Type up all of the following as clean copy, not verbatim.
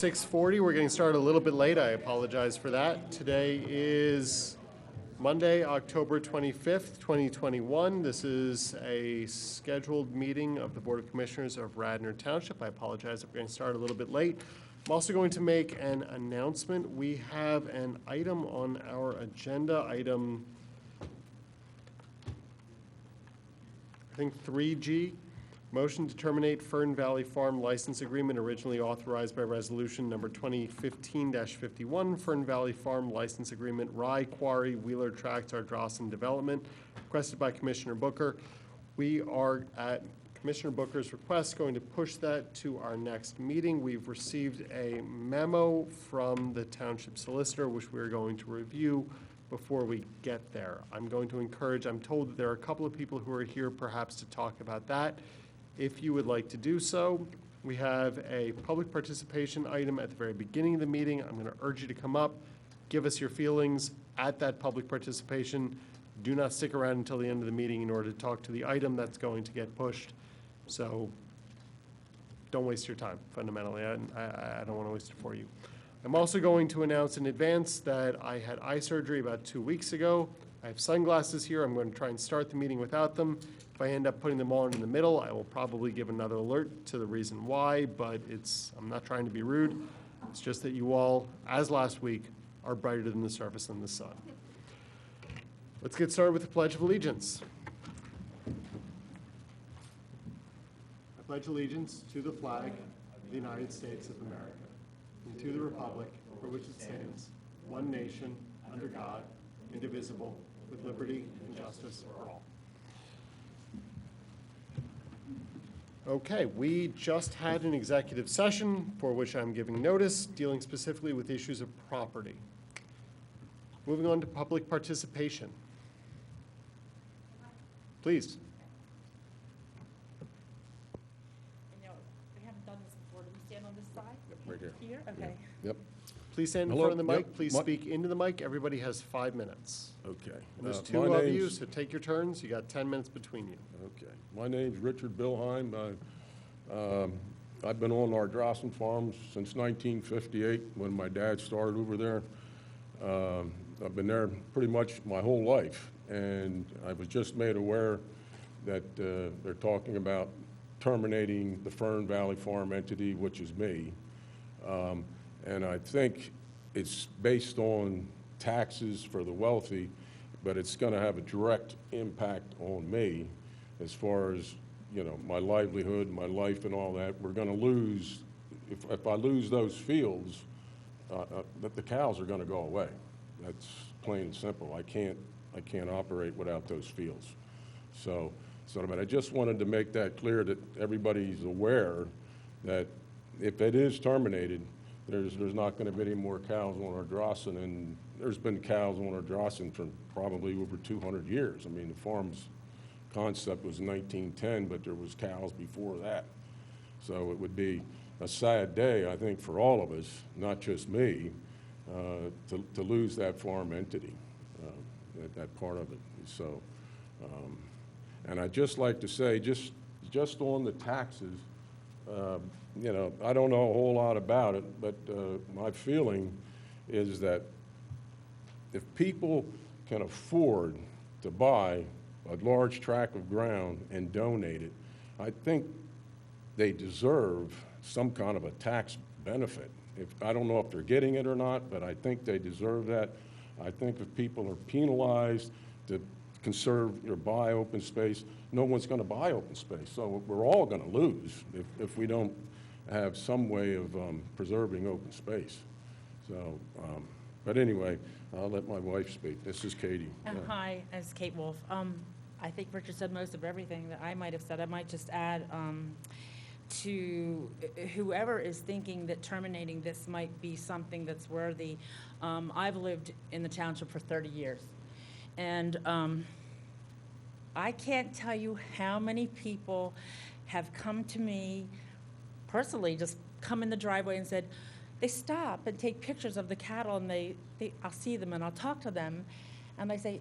6:40. We're getting started a little bit late. I apologize for that. Today is Monday, October 25th, 2021. This is a scheduled meeting of the Board of Commissioners of Radnor Township. I apologize if we're getting started a little bit late. I'm also going to make an announcement. We have an item on our agenda, item, I think 3G. Motion to terminate Fern Valley Farm license agreement originally authorized by resolution number 2015-51, Fern Valley Farm license agreement, Rye Quarry, Wheeler Tracts, Ardrossan Development, requested by Commissioner Booker. We are, at Commissioner Booker's request, going to push that to our next meeting. We've received a memo from the township solicitor, which we're going to review before we get there. I'm going to encourage, I'm told that there are a couple of people who are here perhaps to talk about that. If you would like to do so, we have a public participation item at the very beginning of the meeting. I'm going to urge you to come up, give us your feelings at that public participation. Do not stick around until the end of the meeting in order to talk to the item that's going to get pushed. So don't waste your time, fundamentally. I don't want to waste it for you. I'm also going to announce in advance that I had eye surgery about 2 weeks ago. I have sunglasses here. I'm going to try and start the meeting without them. If I end up putting them on in the middle, I will probably give another alert to the reason why, but I'm not trying to be rude. It's just that you all, as last week, are brighter than the surface of the sun. Let's get started with the Pledge of Allegiance. I pledge allegiance to the flag of the United States of America and to the republic for which it stands, one nation, under God, indivisible, with liberty and justice for all. Okay, we just had an executive session for which I'm giving notice, dealing specifically with issues of property. Moving on to public participation. Please. We haven't done this before. Do we stand on this side? Right here. Here? Okay. Yep, Please stand in Hello. front of the mic. Yep. Please speak into the mic. Everybody has 5 minutes. okay. And there's My two of you, name's- so take your turns. You got 10 minutes between you. Okay. My name's Richard Bilheim. I've been on Ardrossan Farms since 1958 when my dad started over there. I've been there pretty much my whole life, and I was just made aware that they're talking about terminating the Fern Valley Farm entity, which is me. And I think it's based on taxes for the wealthy, but it's going to have a direct impact on me as far as, you know, my livelihood, my life and all that. We're going to lose, if I lose those fields, that the cows are going to go away. That's plain and simple. I can't operate without those fields. So I just wanted to make that clear that everybody's aware that if it is terminated, there's not going to be any more cows on Ardrossan, and there's been cows on Ardrossan for probably over 200 years. I mean, the farm's concept was 1910, but there was cows before that. So it would be a sad day, I think, for all of us, not just me, to lose that farm entity, that part of it. So, and I'd just like to say, just on the taxes, you know, I don't know a whole lot about it, but my feeling is that if people can afford to buy a large tract of ground and donate it, I think they deserve some kind of a tax benefit. I don't know if they're getting it or not, but I think they deserve that. I think if people are penalized to conserve or buy open space, no one's going to buy open space. So we're all going to lose if we don't have some way of preserving open space. So, but anyway, I'll let my wife speak. This is Katie. Hi, it's Kate Wolf. I think Richard said most of everything that I might have said. I might just add to whoever is thinking that terminating this might be something that's worthy. I've lived in the township for 30 years. And I can't tell you how many people have come to me personally, just come in the driveway and said, they stop and take pictures of the cattle, and I'll see them and I'll talk to them. And I say,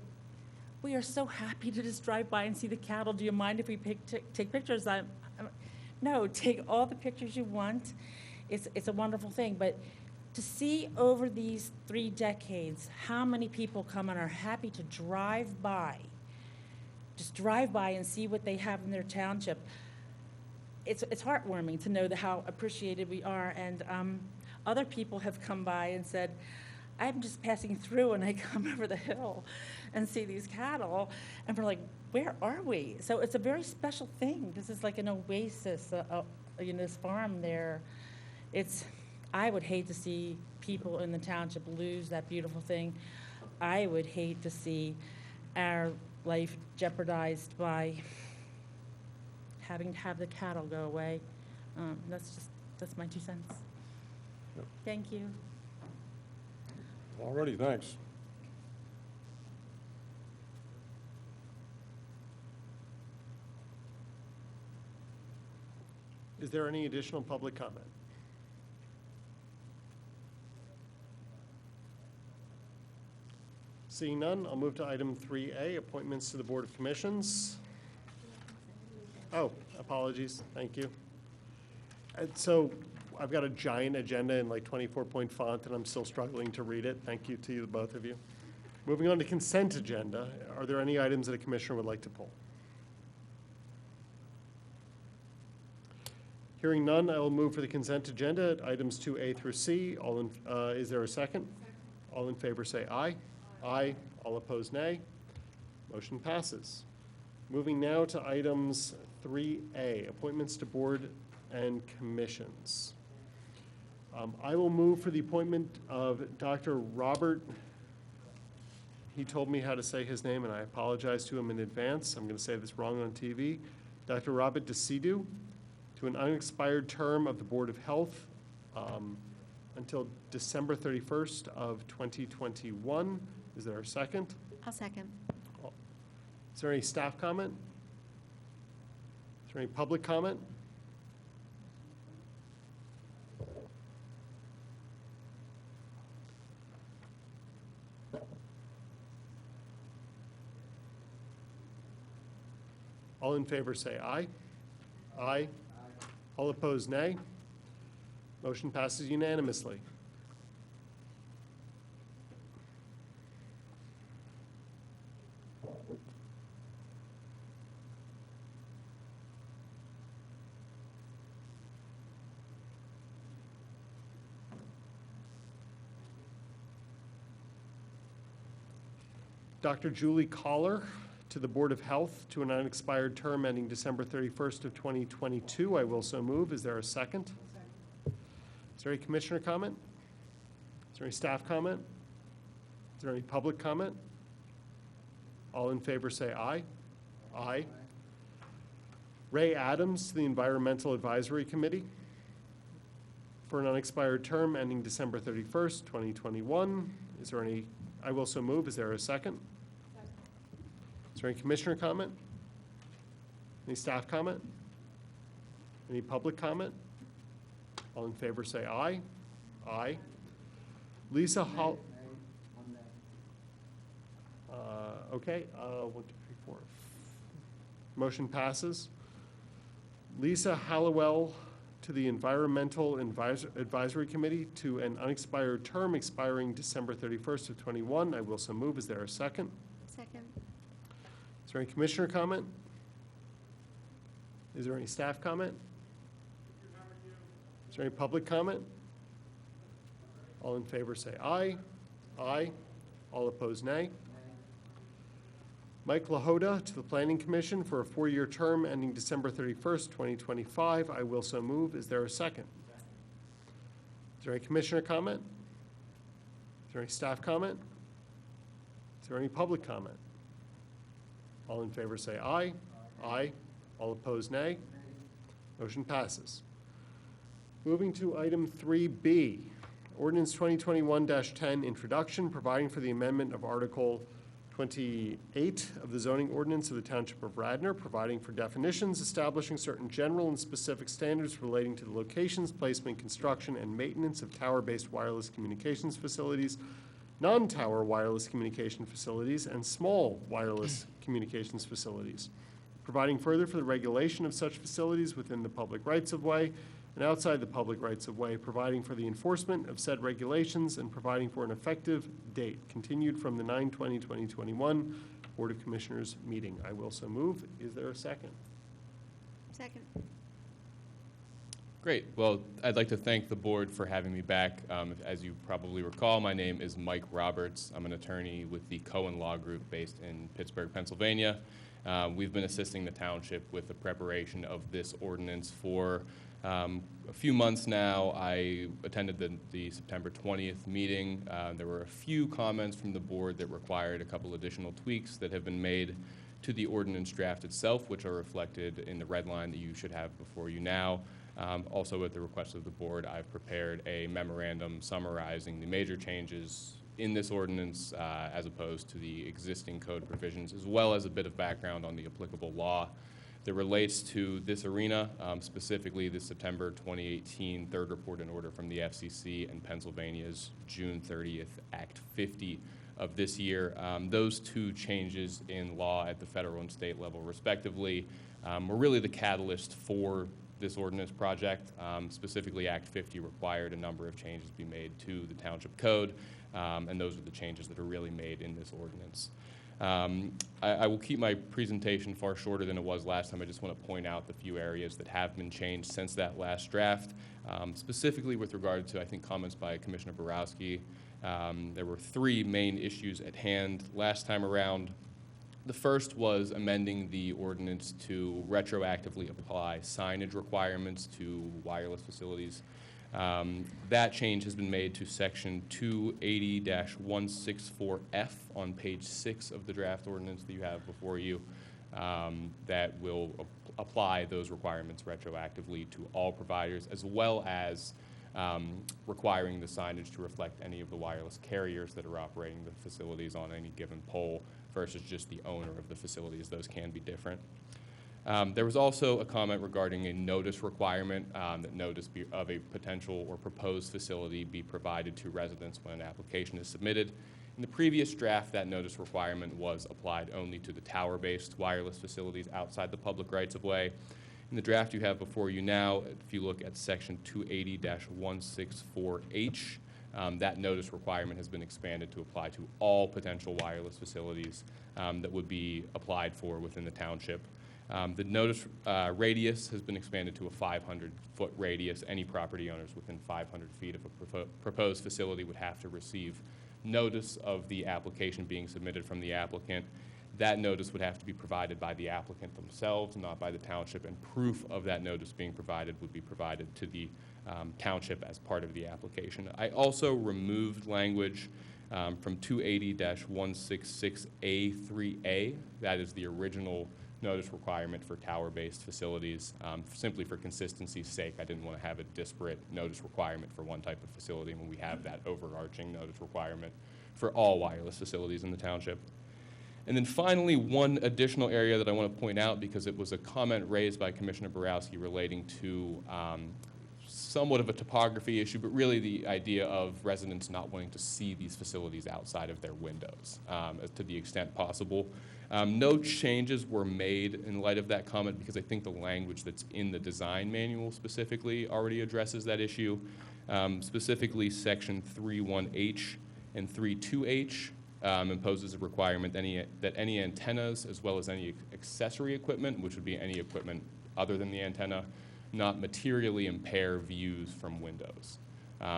we are so happy to just drive by and see the cattle. Do you mind if we take pictures? No, take all the pictures you want. it's a wonderful thing, but to see over these 3 decades, how many people come and are happy to drive by, just drive by and see what they have in their township. It's heartwarming to know how appreciated we are, and other people have come by and said, I'm just passing through and I come over the hill and see these cattle, and we're like, where are we? So it's a very special thing. This is like an oasis, this farm there. I would hate to see people in the township lose that beautiful thing. I would hate to see our life jeopardized by having to have the cattle go away. That's my 2 cents. Yep. Thank you. All righty, thanks. Is there any additional public comment? Seeing none, I'll move to item 3A, appointments to the Board of Commissions. Oh, apologies, thank you. So I've got a giant agenda in like 24-point font, and I'm still struggling to read it. Thank you to you, both of you. Moving on to consent agenda, are there any items that a commissioner would like to pull? Hearing none, I will move for the consent agenda, items 2A through C. Is there a second? All in favor say aye. Aye. All opposed, nay. Motion passes. Moving now to items 3A, appointments to board and commissions. I will move for the appointment of Dr. Robert, he told me how to say his name, and I apologize to him in advance. I'm going to say this wrong on TV. Dr. Robert DeCidu, to an unexpired term of the Board of Health until December 31st of 2021. Is there a second? I'll second. Is there any staff comment? Is there any public comment? All in favor say aye. Aye. All opposed, nay. Motion passes unanimously. Dr. Julie Collar to the Board of Health to an unexpired term ending December 31st of 2022. I will so move. Is there a second? Is there any commissioner comment? Is there any staff comment? Is there any public comment? All in favor say aye. Aye. Ray Adams to the Environmental Advisory Committee for an unexpired term ending December 31st, 2021. Is there any, I will so move. Is there a second? Is there any commissioner comment? Any staff comment? Any public comment? All in favor say aye. Aye. Lisa Hall. Okay, 1, 2, 3, 4. Motion passes. Lisa Hallowell to the Environmental Advisory Committee to an unexpired term expiring December 31st of 21. I will so move. Is there a second? Second. Is there any commissioner comment? Is there any staff comment? Is there any public comment? All in favor say aye. Aye. All opposed, nay. Mike Lahoda to the Planning Commission for a 4-year term ending December 31st, 2025. I will so move. Is there a second? Is there any commissioner comment? Is there any staff comment? Is there any public comment? All in favor say aye. Aye. All opposed, nay. Motion passes. Moving to item 3B, ordinance 2021-10, introduction, providing for the amendment of Article 28 of the zoning ordinance of the Township of Radnor, providing for definitions, establishing certain general and specific standards relating to the locations, placement, construction, and maintenance of tower-based wireless communications facilities, non-tower wireless communication facilities, and small wireless communications facilities, providing further for the regulation of such facilities within the public rights-of-way, and outside the public rights-of-way, providing for the enforcement of said regulations and providing for an effective date, continued from the 9/20/2021 Board of Commissioners meeting. I will so move. Is there a second? Second. Great. Well, I'd like to thank the board for having me back. As you probably recall, my name is Mike Roberts. I'm an attorney with the Cohen Law Group based in Pittsburgh, Pennsylvania. We've been assisting the township with the preparation of this ordinance for a few months now. I attended the September 20th meeting. There were a few comments from the board that required a couple additional tweaks that have been made to the ordinance draft itself, which are reflected in the red line that you should have before you now. Also, at the request of the board, I've prepared a memorandum summarizing the major changes in this ordinance as opposed to the existing code provisions, as well as a bit of background on the applicable law that relates to this arena, specifically the September 2018 third report and order from the FCC and Pennsylvania's June 30th Act 50 of this year. Those two changes in law at the federal and state level, respectively, were really the catalyst for this ordinance project. Specifically, Act 50 required a number of changes be made to the township code, and those are the changes that are really made in this ordinance. I will keep my presentation far shorter than it was last time. I just want to point out the few areas that have been changed since that last draft, specifically with regard to, I think, comments by Commissioner Borowski. There were three main issues at hand last time around. The first was amending the ordinance to retroactively apply signage requirements to wireless facilities. That change has been made to section 280-164F on page 6 of the draft ordinance that you have before you, that will apply those requirements retroactively to all providers, as well as requiring the signage to reflect any of the wireless carriers that are operating the facilities on any given pole versus just the owner of the facilities. Those can be different. There was also a comment regarding a notice requirement, that notice of a potential or proposed facility be provided to residents when an application is submitted. In the previous draft, that notice requirement was applied only to the tower-based wireless facilities outside the public rights-of-way. In the draft you have before you now, if you look at section 280-164H, that notice requirement has been expanded to apply to all potential wireless facilities that would be applied for within the township. The notice radius has been expanded to a 500-foot radius. Any property owners within 500 feet of a proposed facility would have to receive notice of the application being submitted from the applicant. That notice would have to be provided by the applicant themselves, not by the township, and proof of that notice being provided would be provided to the township as part of the application. I also removed language from 280-166A3A. That is the original notice requirement for tower-based facilities. Simply for consistency's sake, I didn't want to have a disparate notice requirement for one type of facility when we have that overarching notice requirement for all wireless facilities in the township. And then finally, one additional area that I want to point out, because it was a comment raised by Commissioner Borowski relating to somewhat of a topography issue, but really the idea of residents not wanting to see these facilities outside of their windows to the extent possible. No changes were made in light of that comment because I think the language that's in the design manual specifically already addresses that issue. Specifically, section 31H and 32H imposes a requirement that any antennas, as well as any accessory equipment, which would be any equipment other than the antenna, not materially impair views from windows.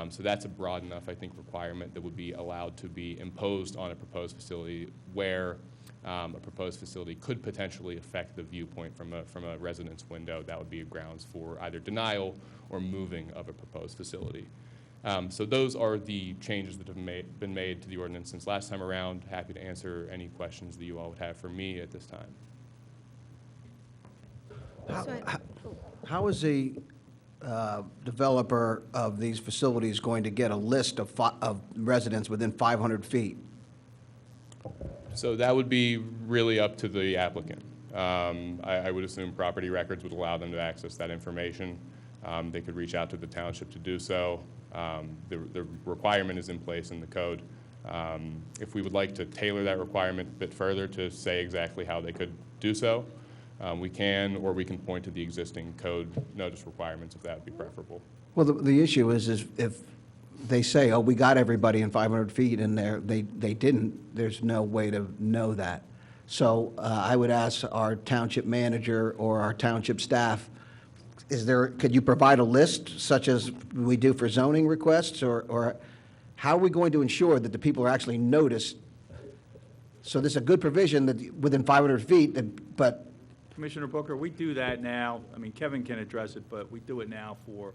So that's a broad enough, I think, requirement that would be allowed to be imposed on a proposed facility where a proposed facility could potentially affect the viewpoint from a resident's window. That would be a grounds for either denial or moving of a proposed facility. So those are the changes that have been made to the ordinance since last time around. Happy to answer any questions that you all would have for me at this time. How is a developer of these facilities going to get a list of residents within 500 feet? So that would be really up to the applicant. I would assume property records would allow them to access that information. They could reach out to the township to do so. The requirement is in place in the code. If we would like to tailor that requirement a bit further to say exactly how they could do so, we can, or we can point to the existing code notice requirements if that would be preferable. Well, the issue is if they say, oh, we got everybody in 500 feet, and they didn't, there's no way to know that. So I would ask our township manager or our township staff, could you provide a list such as we do for zoning requests, or how are we going to ensure that the people are actually noticed? So there's a good provision that within 500 feet, but Commissioner Booker, we do that now. I mean, Kevin can address it, but we do it now for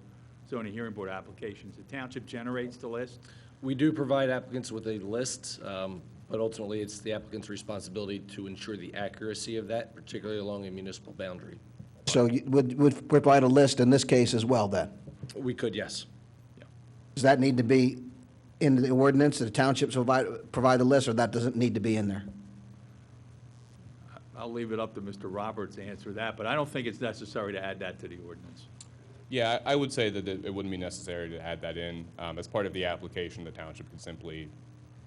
zoning hearing board applications. The township generates the list. We do provide applicants with a list, but ultimately it's the applicant's responsibility to ensure the accuracy of that, particularly along a municipal boundary. so you would provide a list in this case as well, then? We could, yes. Does that need to be in the ordinance, that the townships provide the list, or that doesn't need to be in there? I'll leave it up to Mr. Roberts to answer that, but I don't think it's necessary to add that to the ordinance. Yeah, I would say that it wouldn't be necessary to add that in. As part of the application, the township could simply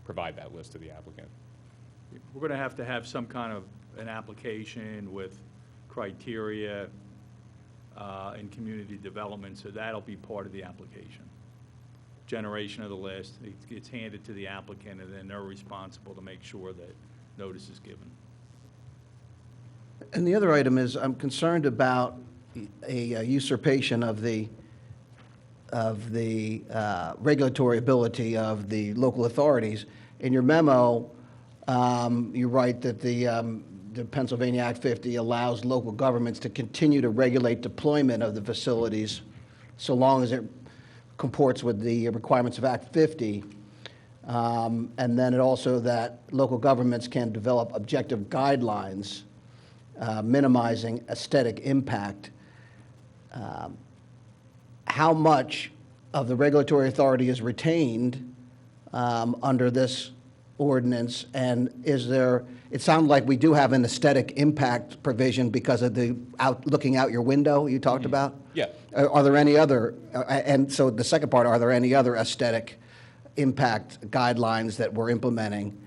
provide that list to the applicant. We're going to have some kind of an application with criteria and community development, so that'll be part of the application. Generation of the list, it gets handed to the applicant, and then they're responsible to make sure that notice is given. And the other item is, I'm concerned about a usurpation of the regulatory ability of the local authorities. In your memo, you write that the Pennsylvania Act 50 allows local governments to continue to regulate deployment of the facilities so long as it comports with the requirements of Act 50. And then it also that local governments can develop objective guidelines minimizing aesthetic impact. How much of the regulatory authority is retained under this ordinance, and is there, it sounds like we do have an aesthetic impact provision because of the looking out your window you talked about? Yeah. Are there any other, and so the second part, are there any other aesthetic impact guidelines that we're implementing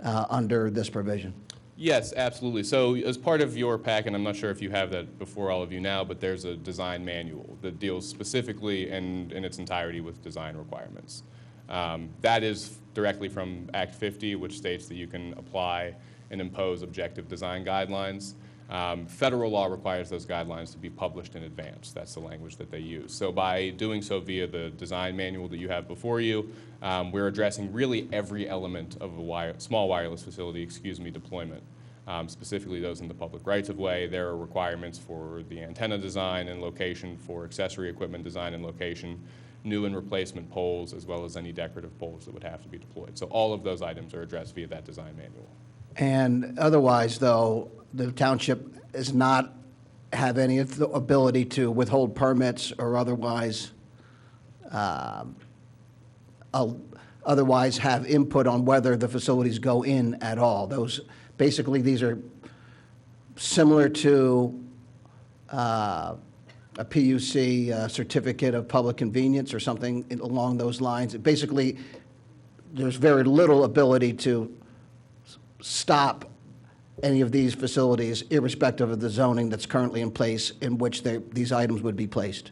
under this provision? Yes, absolutely. So as part of your pack, and I'm not sure if you have that before all of you now, but there's a design manual that deals specifically and in its entirety with design requirements. That is directly from Act 50, which states that you can apply and impose objective design guidelines. Federal law requires those guidelines to be published in advance. That's the language that they use. So by doing so via the design manual that you have before you, we're addressing really every element of a small wireless facility, deployment, specifically those in the public rights-of-way. There are requirements for the antenna design and location, for accessory equipment design and location, new and replacement poles, as well as any decorative poles that would have to be deployed. So all of those items are addressed via that design manual. And otherwise, though, the township does not have any ability to withhold permits or otherwise have input on whether the facilities go in at all. Those, basically, these are similar to a PUC certificate of public convenience or something along those lines. Basically, there's very little ability to stop any of these facilities, irrespective of the zoning that's currently in place in which these items would be placed.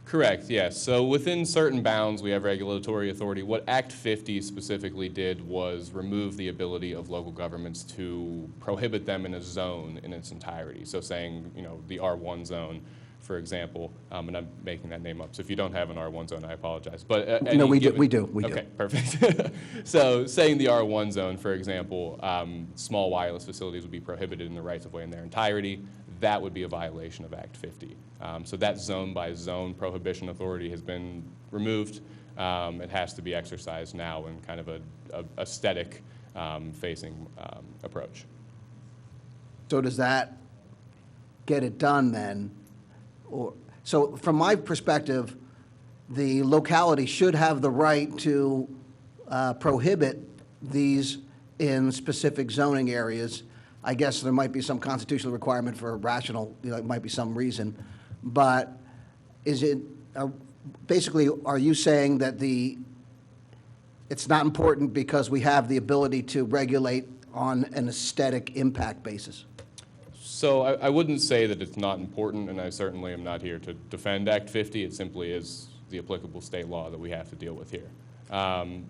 Correct, yes. So within certain bounds, we have regulatory authority. What Act 50 specifically did was remove the ability of local governments to prohibit them in a zone in its entirety. So saying, the R1 zone, for example, and I'm making that name up. So if you don't have an R1 zone, I apologize. But No, we do. Okay, perfect. So saying the R1 zone, for example, small wireless facilities would be prohibited in the rights-of-way in their entirety. That would be a violation of Act 50. So that zone-by-zone prohibition authority has been removed. It has to be exercised now in kind of a aesthetic facing approach. So does that get it done then? So from my perspective, the locality should have the right to prohibit these in specific zoning areas. I guess there might be some constitutional requirement for rational, it might be some reason. But is it, basically, are you saying that it's not important because we have the ability to regulate on an aesthetic impact basis? So I wouldn't say that it's not important, and I certainly am not here to defend Act 50. It simply is the applicable state law that we have to deal with here.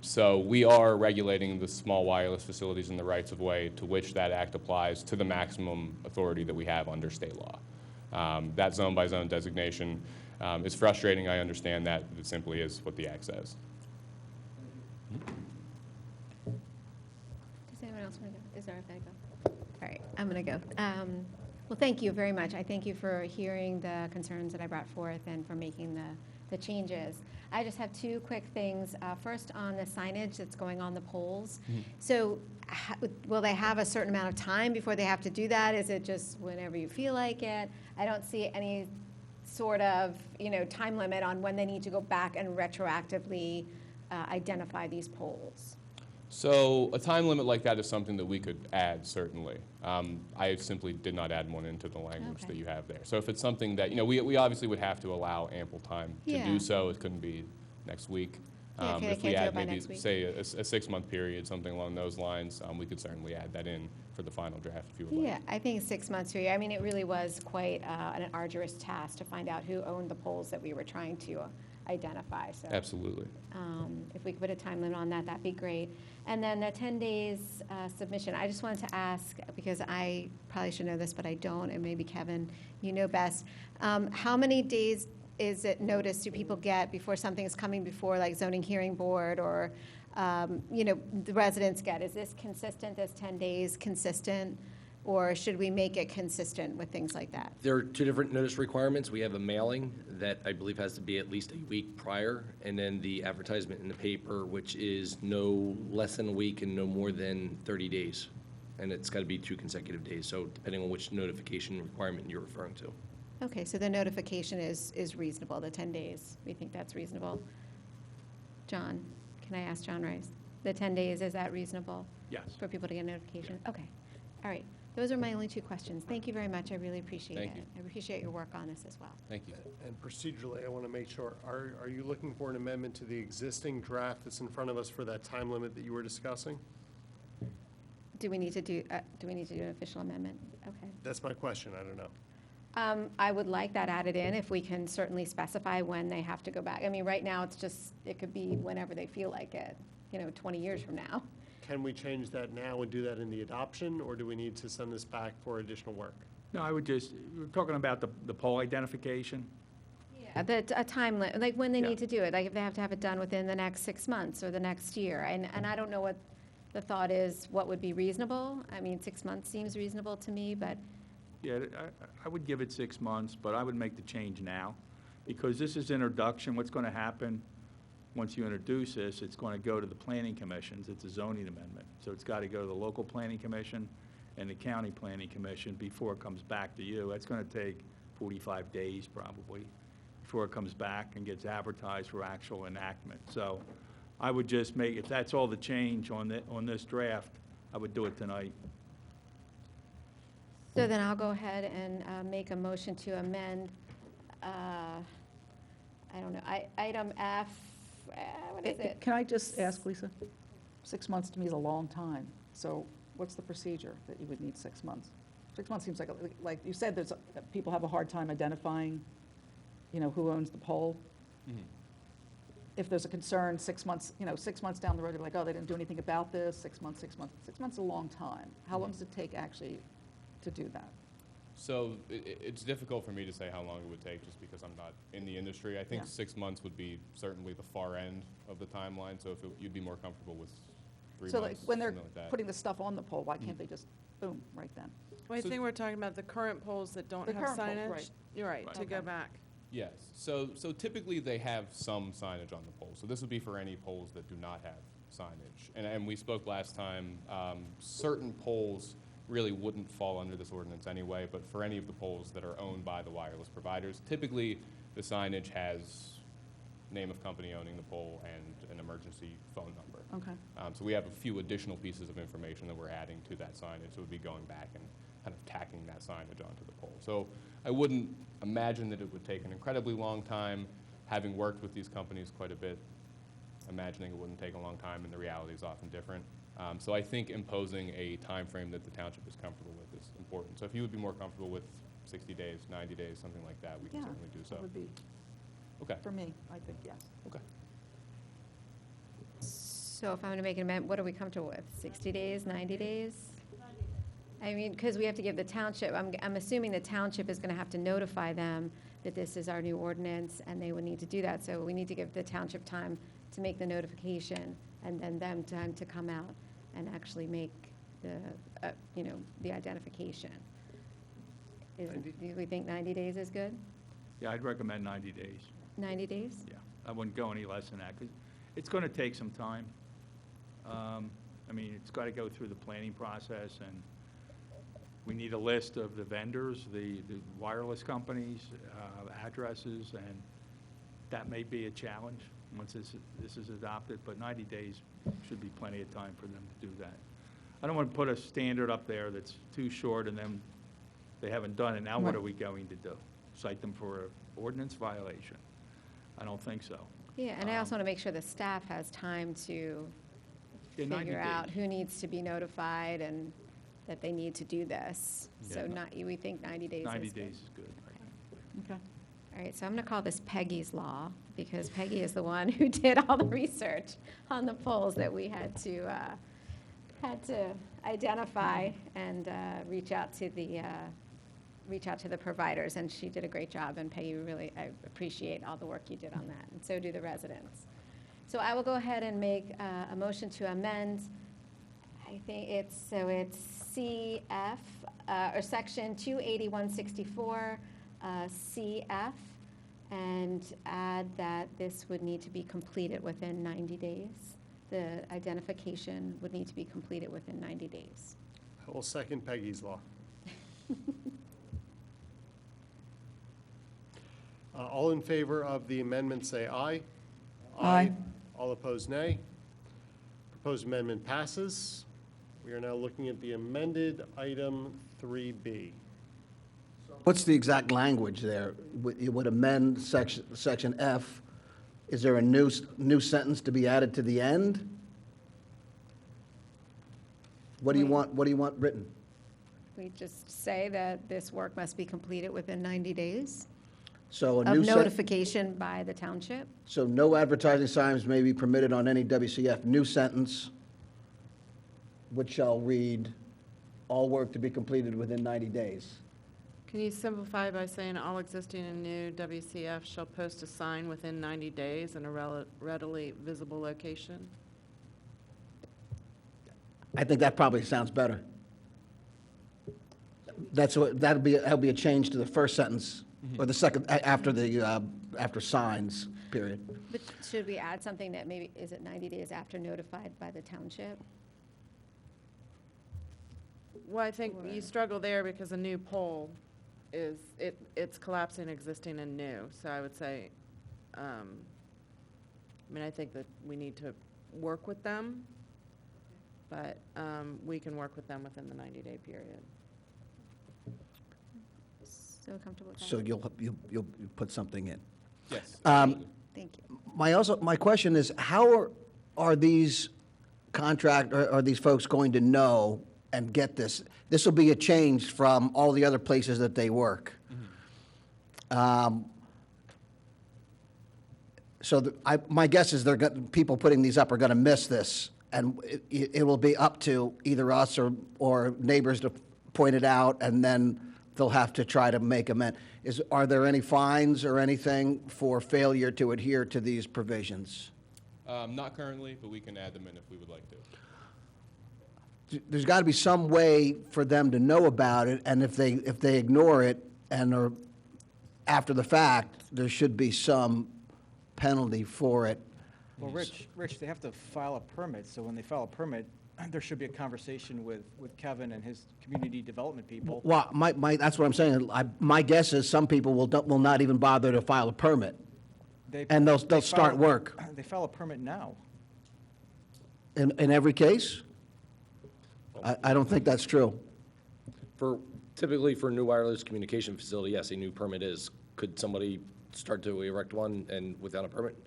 So we are regulating the small wireless facilities in the rights of way to which that act applies to the maximum authority that we have under state law. That zone-by-zone designation is frustrating. I understand that. It simply is what the act says. Does anyone else want to go? Is there a go? All right, I'm going to go. Well, thank you very much. I thank you for hearing the concerns that I brought forth and for making the changes. I just have two quick things. First, on the signage that's going on the poles. So will they have a certain amount of time before they have to do that? Is it just whenever you feel like it? I don't see any sort of, time limit on when they need to go back and retroactively identify these poles. So a time limit like that is something that we could add, certainly. I simply did not add one into the language Okay. that you have there. So if it's something that, we obviously would have to allow ample time to Yeah. do so. It couldn't be next week. Yeah, If can't we do add it by maybe, next week. say, a 6-month period, something along those lines, we could certainly add that in for the final draft if you would like. Yeah, I think 6 months to a year. I mean, it really was quite an arduous task to find out who owned the poles that we were trying to identify. So Absolutely. if we could put a time limit on that, that'd be great. And then the 10 days submission, I just wanted to ask, because I probably should know this, but I don't, and maybe Kevin, you know best. How many days is it notice do people get before something is coming before, like zoning hearing board, or, the residents get? Is this consistent, this 10 days consistent? Or should we make it consistent with things like that? There are two different notice requirements. We have a mailing that I believe has to be at least a week prior, and then the advertisement in the paper, which is no less than a week and no more than 30 days. And it's got to be 2 consecutive days, so depending on which notification requirement you're referring to. Okay, so the notification is reasonable, the 10 days. We think that's reasonable. John, can I ask John Rice? The 10 days, is that reasonable Yes. for people to get a notification? Okay, all right. Those are my only 2 questions. Thank you very much. I really appreciate it. Thank you. I appreciate your work on this as well. Thank you. And procedurally, I want to make sure, are you looking for an amendment to the existing draft that's in front of us for that time limit that you were discussing? Do we need to do an official amendment? Okay. That's my question, I don't know. I would like that added in, if we can certainly specify when they have to go back. I mean, right now, it's just, it could be whenever they feel like it, 20 years from now. Can we change that now and do that in the adoption, or do we need to send this back for additional work? No, I would just, we're talking about the pole identification. A time limit, like when they Yeah. need to do it, like if they have to have it done within the next 6 months or the next year. And I don't know what the thought is, what would be reasonable. I mean, 6 months seems reasonable to me, but, Yeah, I would give it 6 months, but I would make the change now, because this is introduction. What's going to happen once you introduce this, it's going to go to the planning commissions. It's a zoning amendment. So it's got to go to the local planning commission and the county planning commission before it comes back to you. That's going to take 45 days probably before it comes back and gets advertised for actual enactment. So I would just make, if that's all the change on this draft, I would do it tonight. so then I'll go ahead and make a motion to amend, I don't know, item F, what is it? Can I just ask, Lisa? 6 months to me is a long time, so what's the procedure that you would need 6 months? 6 months seems like you said, people have a hard time identifying, who owns the pole. If there's a concern, 6 months, 6 months down the road, they're like, oh, they didn't do anything about this, 6 months. 6 months is a long time. How long does it take actually to do that? So it's difficult for me to say how long it would take, just because I'm not in the industry. I think Yeah. 6 months would be certainly the far end of the timeline, so if you'd be more comfortable with 3 So like, months, when they're something like that. putting the stuff on the pole, why can't they just, boom, right then? Well, I So- think we're talking about the current poles that don't The have current poles, signage. right. You're right, Right. to go Okay. back. Yes, so typically they have some signage on the pole, so this would be for any poles that do not have signage. And we spoke last time, certain poles really wouldn't fall under this ordinance anyway, but for any of the poles that are owned by the wireless providers, typically the signage has name of company owning the pole and an emergency phone number. Okay. So we have a few additional pieces of information that we're adding to that signage, so we'd be going back and kind of tacking that signage onto the pole. So I wouldn't imagine that it would take an incredibly long time, having worked with these companies quite a bit. imagining it wouldn't take a long time, and the reality is often different. So I think imposing a time frame that the township is comfortable with is important. So if you would be more comfortable with 60 days, 90 days, something like that, we can Yeah, certainly do so. that would be, Okay. for me, I think, yes. Okay. So if I'm going to make an amendment, what are we comfortable with? 60 days, 90 days? I mean, because we have to give the township, I'm assuming the township is going to have to notify them that this is our new ordinance, and they would need to do that. So we need to give the township time to make the notification, and then them time to come out and actually make the, the identification. Do we think 90 days is good? Yeah, I'd recommend 90 days. 90 days? Yeah, I wouldn't go any less than that, because it's going to take some time. I mean, it's got to go through the planning process, and we need a list of the vendors, the wireless companies, addresses, and that may be a challenge once this is adopted, but 90 days should be plenty of time for them to do that. I don't want to put a standard up there that's too short, and then they haven't done it. Now what Right. are we going to do? Cite them for an ordinance violation? I don't think so. Yeah, and I also want to make sure the staff has time to Yeah, 90 figure out days. who needs to be notified and that they need to do this. So Yeah. not, we think 90 days is 90 good. days is good, I think. Okay. All right, so I'm going to call this Peggy's Law, because Peggy is the one who did all the research on the polls that we had to identify and reach out to the providers, and she did a great job, and Peggy, I appreciate all the work you did on that, and so do the residents. So I will go ahead and make a motion to amend, I think it's CF, or section 28164, CF, and add that this would need to be completed within 90 days. The identification would need to be completed within 90 days. I will second Peggy's Law. All in favor of the amendment, say aye. Aye. All opposed, nay. Proposed amendment passes. We are now looking at the amended item 3B. What's the exact language there? You would amend section F. Is there a new sentence to be added to the end? What do you want written? We just say that this work must be completed within 90 days So a of new notification by the township. So no advertising signs may be permitted on any WCF. New sentence, which shall read, all work to be completed within 90 days. Can you simplify by saying all existing and new WCF shall post a sign within 90 days in a readily visible location? I think that probably sounds better. That'll be a change to the first sentence, or the second, after signs, period. But should we add something that maybe, is it 90 days after notified by the township? Well, I think Or- you struggle there because a new pole it's collapsing existing and new. So I would say, I mean, I think that we need to work with them, but we can work with them within the 90-day period. So comfortable with that? So you'll put something in. Yes. Um, Thank you. My question is, how are these are these folks going to know and get this? This will be a change from all the other places that they work. So my guess is people putting these up are going to miss this, and it will be up to either us or neighbors to point it out, and then they'll have to try to make amend. Are there any fines or anything for failure to adhere to these provisions? Not currently, but we can add them in if we would like to. There's got to be some way for them to know about it, and if they ignore it and are after the fact, there should be some penalty for it. Well, Rich, they have to file a permit, so when they file a permit, there should be a conversation with Kevin and his community development people. Well, that's what I'm saying. My guess is some people will not even bother to file a permit, and they'll start work. They file a permit now. In every case? I don't think that's true. Typically for a new wireless communication facility, yes, a new permit is. Could somebody start to erect one and without a permit?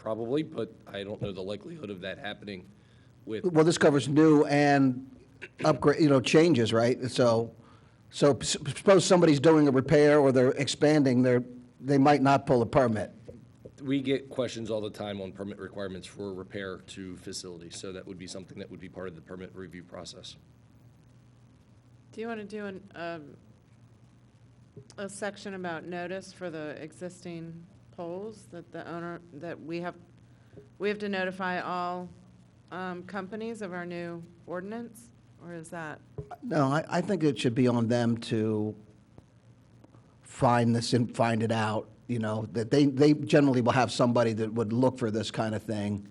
Probably, but I don't know the likelihood of that happening with, Well, this covers new and upgrade, changes, right? So suppose somebody's doing a repair or they're expanding, they might not pull a permit. we get questions all the time on permit requirements for repair to facilities, so that would be something that would be part of the permit review process. Do you want to do a section about notice for the existing poles that the owner, that we have to notify all companies of our new ordinance? Or is that? No, I think it should be on them to find this and find it out, that they generally will have somebody that would look for this kind of thing.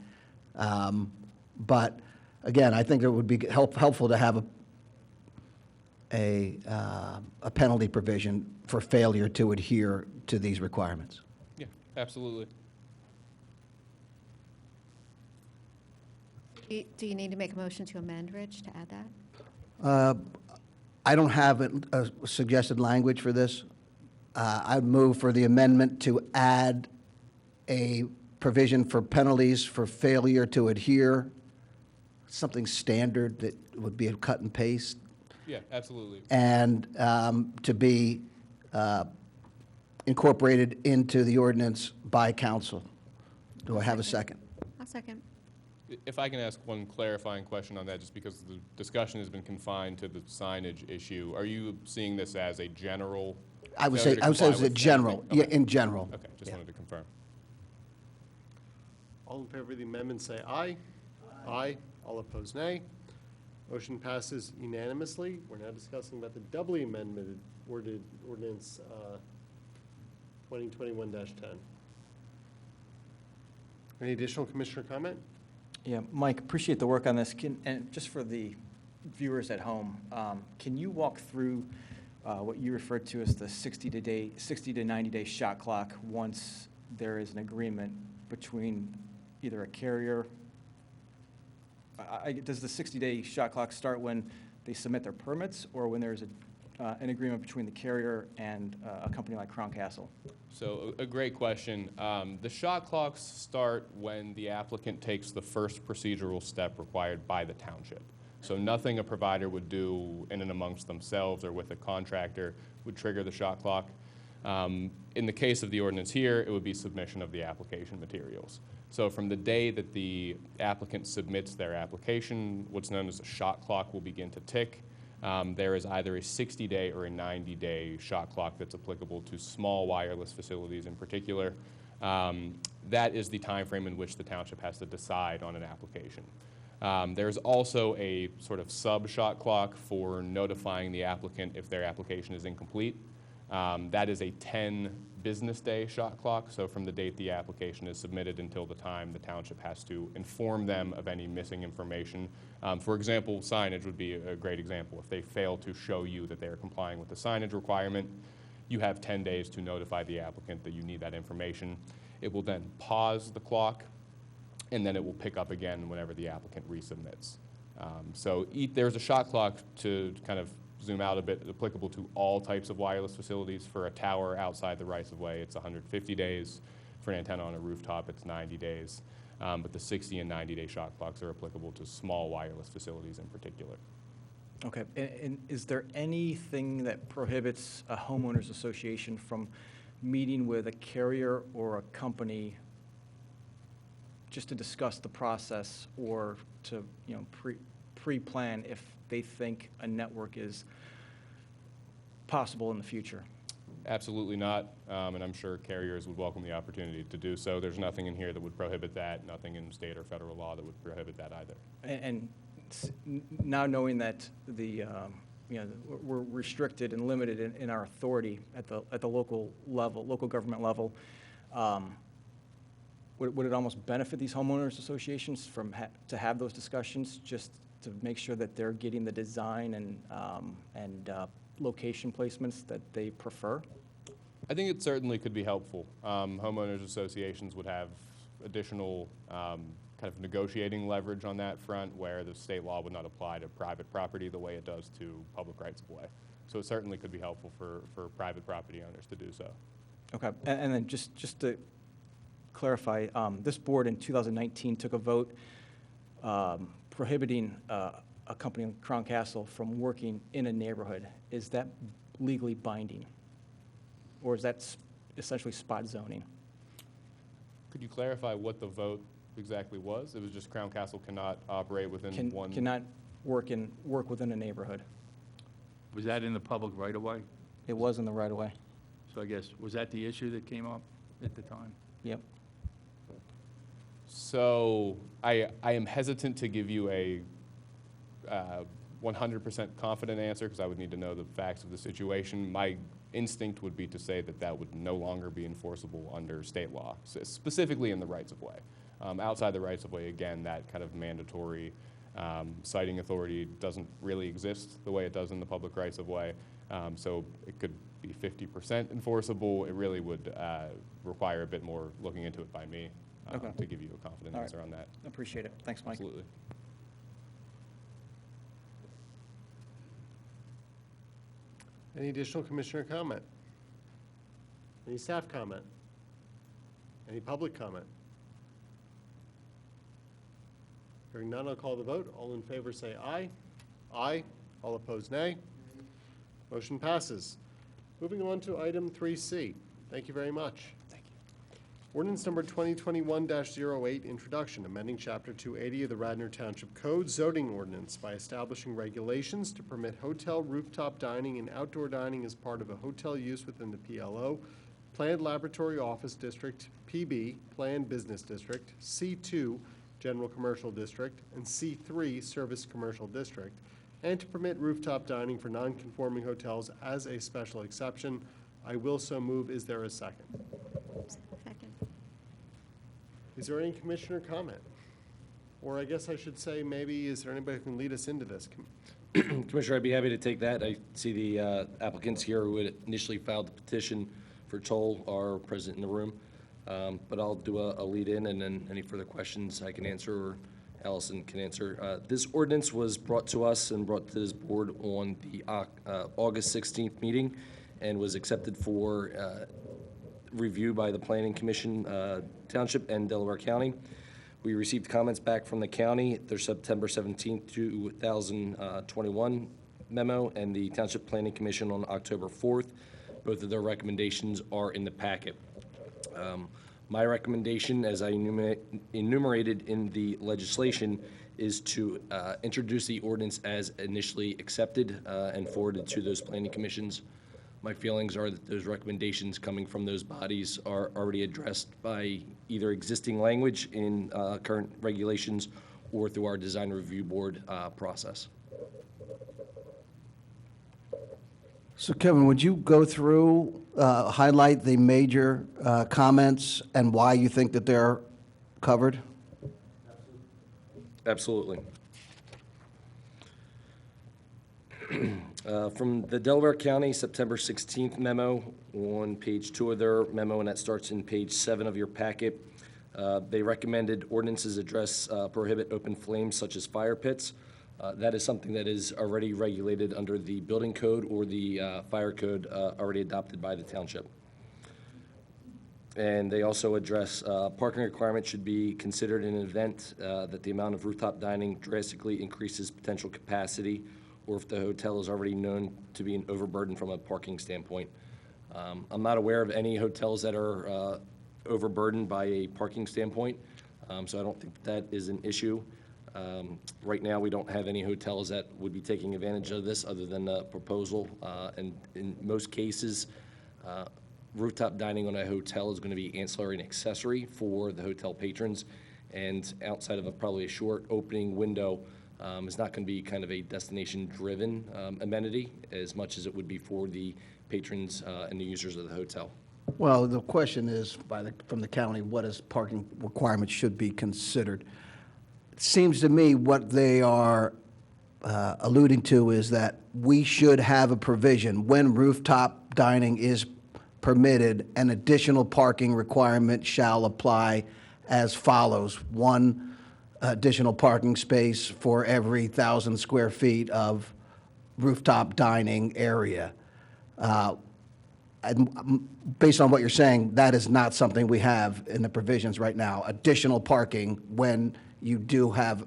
But again, I think it would be helpful to have a penalty provision for failure to adhere to these requirements. Yeah, absolutely. Do you need to make a motion to amend, Rich, to add that? I don't have a suggested language for this. I'd move for the amendment to add a provision for penalties for failure to adhere, something standard that would be a cut and paste, Yeah, absolutely. and to be incorporated into the ordinance by council. Do I have a second? I'll second. If I can ask one clarifying question on that, just because the discussion has been confined to the signage issue, are you seeing this as a general? I would failure say to it was comply a with general, anything? yeah, Okay. in general. Okay, just Yeah. wanted to confirm. All in favor of the amendment, say aye. Aye. All opposed, nay. Motion passes unanimously. We're now discussing about the doubly amended ordinance 2021-10. Any additional commissioner comment? Yeah, Mike, appreciate the work on this. And just for the viewers at home, can you walk through what you referred to as the 60 to 90-day shot clock once there is an agreement between either a carrier? Does the 60-day shot clock start when they submit their permits, or when there's an agreement between the carrier and a company like Crown Castle? So a great question. The shot clocks start when the applicant takes the first procedural step required by the township. So nothing a provider would do in and amongst themselves or with a contractor would trigger the shot clock. In the case of the ordinance here, it would be submission of the application materials. So from the day that the applicant submits their application, what's known as a shot clock will begin to tick. There is either a 60-day or a 90-day shot clock that's applicable to small wireless facilities in particular. That is the time frame in which the township has to decide on an application. There's also a sort of sub-shot clock for notifying the applicant if their application is incomplete. That is a 10-business-day shot clock, so from the date the application is submitted until the time the township has to inform them of any missing information. For example, signage would be a great example. If they fail to show you that they are complying with the signage requirement, you have 10 days to notify the applicant that you need that information. It will then pause the clock, and then it will pick up again whenever the applicant resubmits. So there's a shot clock, to kind of zoom out a bit, applicable to all types of wireless facilities. For a tower outside the rights-of-way, it's 150 days. For an antenna on a rooftop, it's 90 days. But the 60 and 90-day shot clocks are applicable to small wireless facilities in particular. Okay, and is there anything that prohibits a homeowners association from meeting with a carrier or a company just to discuss the process, or to, pre-plan if they think a network is possible in the future? Absolutely not, and I'm sure carriers would welcome the opportunity to do so. There's nothing in here that would prohibit that, nothing in state or federal law that would prohibit that either. And now knowing that we're restricted and limited in our authority at the local level, local government level, would it almost benefit these homeowners associations to have those discussions, just to make sure that they're getting the design and location placements that they prefer? I think it certainly could be helpful. Homeowners associations would have additional kind of negotiating leverage on that front, where the state law would not apply to private property the way it does to public rights of way. So it certainly could be helpful for private property owners to do so. Okay, and then just to clarify, this board in 2019 took a vote prohibiting a company in Crown Castle from working in a neighborhood. Is that legally binding? Or is that essentially spot zoning? Could you clarify what the vote exactly was? It was just Crown Castle cannot operate within one. Cannot work within a neighborhood. Was that in the public right-of-way? It was in the right-of-way. So I guess, was that the issue that came up at the time? Yep. So I am hesitant to give you a 100% confident answer because I would need to know the facts of the situation. My instinct would be to say that that would no longer be enforceable under state law, specifically in the rights-of-way. Outside the rights-of-way, again, that kind of mandatory citing authority doesn't really exist the way it does in the public rights-of-way. So it could be 50% enforceable. It really would require a bit more looking into it by me Okay. to give you a confident All right. answer on that. Appreciate it. Thanks, Mike. Absolutely. Any additional commissioner comment? Any staff comment? Any public comment? Hearing none, I'll call the vote. All in favor say aye. Aye. All opposed, nay. Motion passes. Moving on to item 3C. Thank you very much. Thank you. Ordinance number 2021-08, introduction, amending Chapter 280 of the Radnor Township Code zoning ordinance by establishing regulations to permit hotel rooftop dining and outdoor dining as part of a hotel use within the PLO, Planned Laboratory Office District, PB, Planned Business District, C2, General Commercial District, and C3, Service Commercial District, and to permit rooftop dining for non-conforming hotels as a special exception. I will so move. Is there a second? Second. Is there any commissioner comment? Or I guess I should say, maybe, is there anybody who can lead us into this? Commissioner, I'd be happy to take that. I see the applicants here who had initially filed the petition for toll are present in the room. But I'll do a lead-in, and then any further questions I can answer or Allison can answer. This ordinance was brought to us and brought to this board on the August 16th meeting and was accepted for review by the Planning Commission, Township and Delaware County. We received comments back from the county, their September 17th, 2021 memo, and the Township Planning Commission on October 4th. Both of their recommendations are in the packet. My recommendation, as I enumerated in the legislation, is to introduce the ordinance as initially accepted and forwarded to those planning commissions. My feelings are that those recommendations coming from those bodies are already addressed by either existing language in current regulations or through our design review board process. So Kevin, would you go through, highlight the major comments and why you think that they're covered? Absolutely. From the Delaware County September 16th memo on page 2 of their memo, and that starts in page 7 of your packet, they recommended ordinances address prohibit open flames such as fire pits. That is something that is already regulated under the building code or the fire code already adopted by the township. And they also address parking requirements should be considered in an event that the amount of rooftop dining drastically increases potential capacity, or if the hotel is already known to be an overburden from a parking standpoint. I'm not aware of any hotels that are overburdened by a parking standpoint, so I don't think that is an issue. Right now, we don't have any hotels that would be taking advantage of this other than the proposal. And in most cases, rooftop dining on a hotel is going to be ancillary and accessory for the hotel patrons. And outside of probably a short opening window, it's not going to be kind of a destination-driven amenity as much as it would be for the patrons and the users of the hotel. Well, the question is, from the county, what is parking requirements should be considered? It seems to me what they are alluding to is that we should have a provision when rooftop dining is permitted, an additional parking requirement shall apply as follows. 1 additional parking space for every 1,000 square feet of rooftop dining area. based on what you're saying, that is not something we have in the provisions right now, additional parking when you do have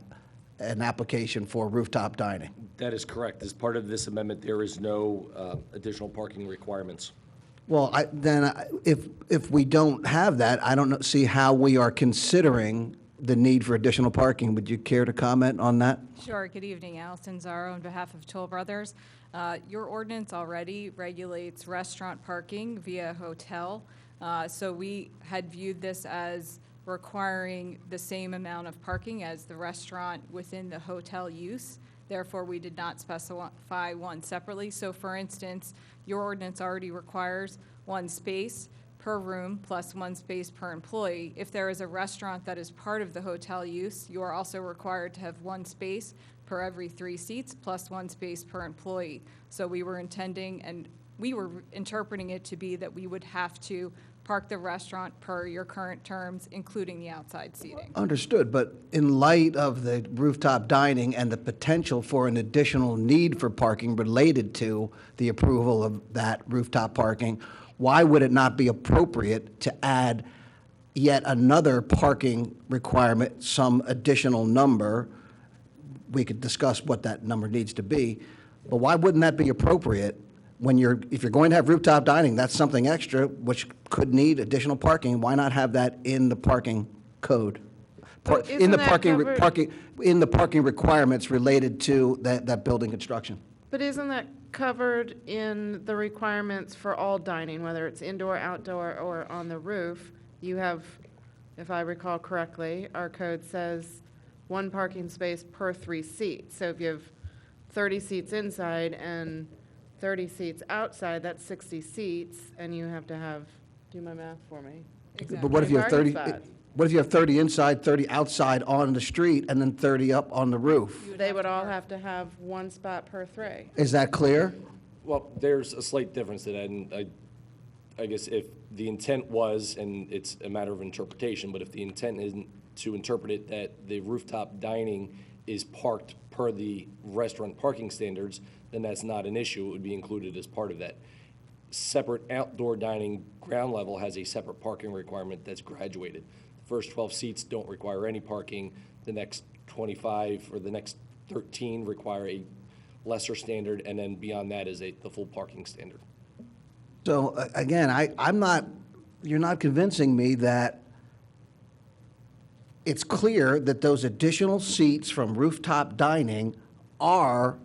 an application for rooftop dining. That is correct. As part of this amendment, there is no additional parking requirements. Well, if we don't have that, I don't see how we are considering the need for additional parking. Would you care to comment on that? Sure. Good evening. Allison Zaro on behalf of Toll Brothers. Your ordinance already regulates restaurant parking via hotel. So we had viewed this as requiring the same amount of parking as the restaurant within the hotel use. Therefore, we did not specify one separately. So for instance, your ordinance already requires one space per room plus one space per employee. If there is a restaurant that is part of the hotel use, you are also required to have one space per every 3 seats plus one space per employee. So we were intending, and we were interpreting it to be that we would have to park the restaurant per your current terms, including the outside seating. Understood, but in light of the rooftop dining and the potential for an additional need for parking related to the approval of that rooftop parking, why would it not be appropriate to add yet another parking requirement, some additional number? We could discuss what that number needs to be, but why wouldn't that be appropriate when if you're going to have rooftop dining, that's something extra which could need additional parking. Why not have that in the parking code? In the parking requirements related to that building construction. But isn't that covered in the requirements for all dining, whether it's indoor, outdoor, or on the roof? You have, if I recall correctly, our code says 1 parking space per 3 seats. So if you have 30 seats inside and 30 seats outside, that's 60 seats, and you have to have, do my math for me. But what if you have 30, Parking spots. what if you have 30 inside, 30 outside on the street, and then 30 up on the roof? They would all have to have 1 spot per 3. Is that clear? Well, there's a slight difference to that, and I guess if the intent was, and it's a matter of interpretation, but if the intent is to interpret it that the rooftop dining is parked per the restaurant parking standards, then that's not an issue. It would be included as part of that. Separate outdoor dining ground level has a separate parking requirement that's graduated. The first 12 seats don't require any parking. The next 25 or the next 13 require a lesser standard, and then beyond that is the full parking standard. So again, you're not convincing me that it's clear that those additional seats from rooftop dining are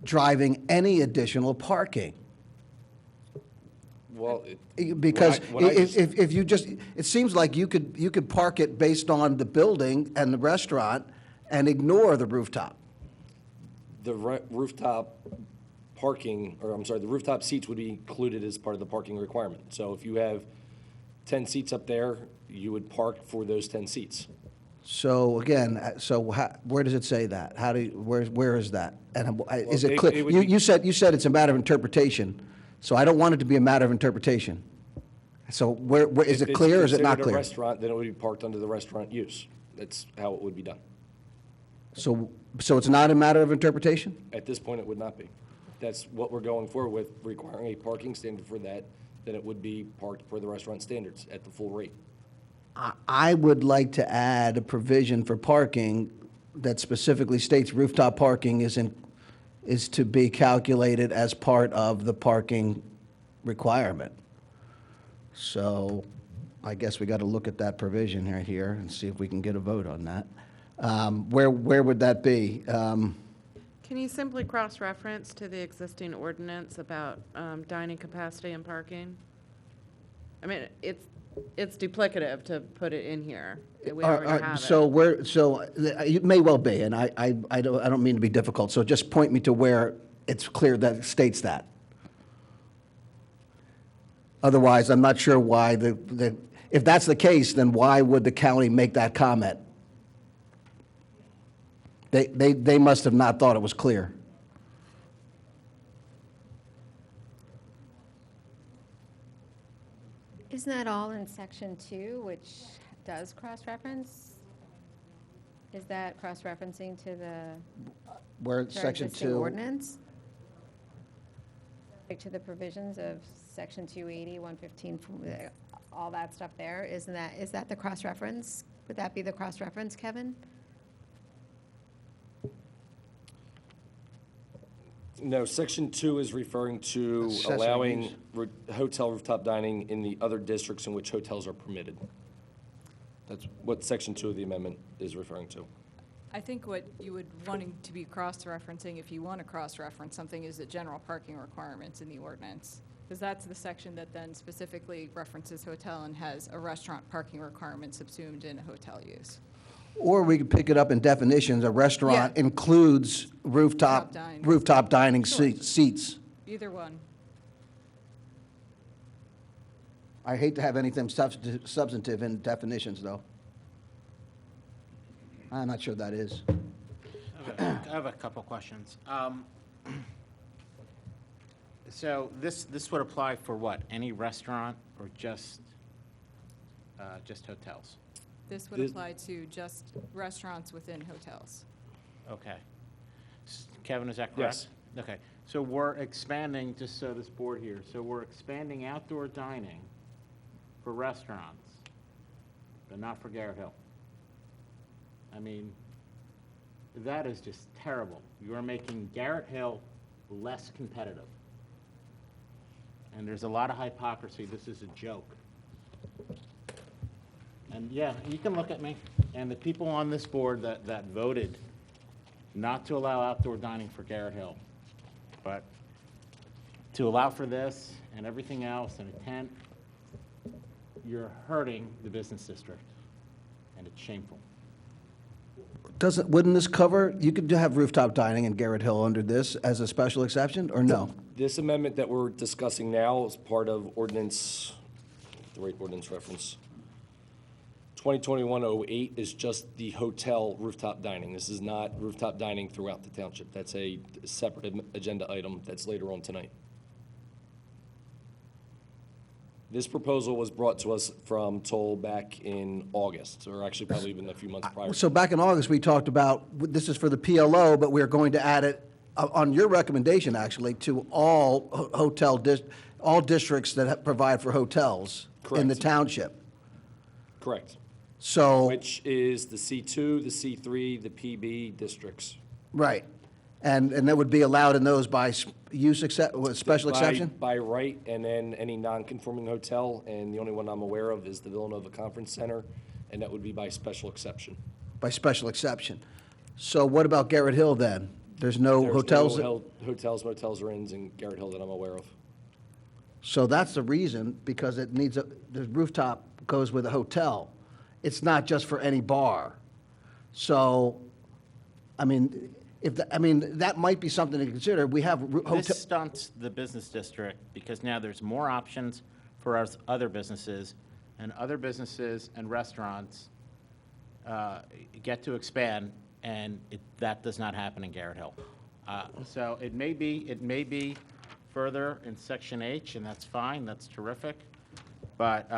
driving any additional parking. Well, Because when I just- if you just, it seems like you could park it based on the building and the restaurant and ignore the rooftop. the rooftop parking, or I'm sorry, the rooftop seats would be included as part of the parking requirement. So if you have 10 seats up there, you would park for those 10 seats. So again, where does it say that? Where is that? And is it it clear? would be- You said it's a matter of interpretation, so I don't want it to be a matter of interpretation. So where is it clear or is it not If it's considered a clear? restaurant, then it would be parked under the restaurant use. That's how it would be done. So it's not a matter of interpretation? At this point, it would not be. If that's what we're going for with requiring a parking standard for that, then it would be parked per the restaurant standards at the full rate. I would like to add a provision for parking that specifically states rooftop parking is to be calculated as part of the parking requirement. So I guess we got to look at that provision right here and see if we can get a vote on that. Where would that be? Can you simply cross-reference to the existing ordinance about dining capacity and parking? I mean, it's duplicative to put it in here. We already have it. It may well be, and I don't mean to be difficult, so just point me to where it's clear that it states that. Otherwise, I'm not sure why if that's the case, then why would the county make that comment? They must have not thought it was clear. Isn't that all in section 2, which does cross-reference? Is that cross-referencing to Where our section existing 2? ordinance? To the provisions of section 280, 115, all that stuff there, is that the cross-reference? Would that be the cross-reference, Kevin? No, section 2 is referring to Accessory allowing use. hotel rooftop dining in the other districts in which hotels are permitted. That's what section 2 of the amendment is referring to. I think what you would wanting to be cross-referencing, if you want to cross-reference something, is the general parking requirements in the ordinance. Because that's the section that then specifically references hotel and has a restaurant parking requirement subsumed in a hotel use. Or we could pick it up in definitions. A restaurant Yeah. includes rooftop dining Sure. seats. Either one. I hate to have anything substantive in definitions, though. I'm not sure that is. I have a couple questions. So this would apply for what? Any restaurant or just hotels? This would apply to just restaurants within hotels. Okay. Kevin, is that correct? Yes. Okay. So we're expanding, just so this board here, so we're expanding outdoor dining for restaurants, but not for Garrett Hill. I mean, that is just terrible. You are making Garrett Hill less competitive. And there's a lot of hypocrisy. This is a joke. And yeah, you can look at me. And the people on this board that voted not to allow outdoor dining for Garrett Hill, but to allow for this and everything else and a tent, you're hurting the business district. And it's shameful. Wouldn't this cover, you could have rooftop dining in Garrett Hill under this as a special exception, or no? This amendment that we're discussing now is part of ordinance, the right ordinance reference. 2021-08 is just the hotel rooftop dining. This is not rooftop dining throughout the township. That's a separate agenda item that's later on tonight. This proposal was brought to us from Toll back in August, or actually probably even a few months prior. So back in August, we talked about, this is for the PLO, but we're going to add it, on your recommendation, actually, to all all districts that provide for hotels in the Correct. township. Correct. So, Which is the C2, the C3, the PB districts. right. And that would be allowed in those by special exception? By right, and then any non-conforming hotel, and the only one I'm aware of is the Villanova Conference Center, and that would be by special exception. By special exception. So what about Garrett Hill, then? There's no There's hotels? no hotels, motels, or inns in Garrett Hill that I'm aware of. So that's the reason, because it needs the rooftop goes with a hotel. It's not just for any bar. So, I mean, that might be something to consider. We have This stunts the business district because now there's more options for us other businesses and restaurants get to expand, and that does not happen in Garrett Hill. So it may be further in Section H, and that's fine, that's terrific. But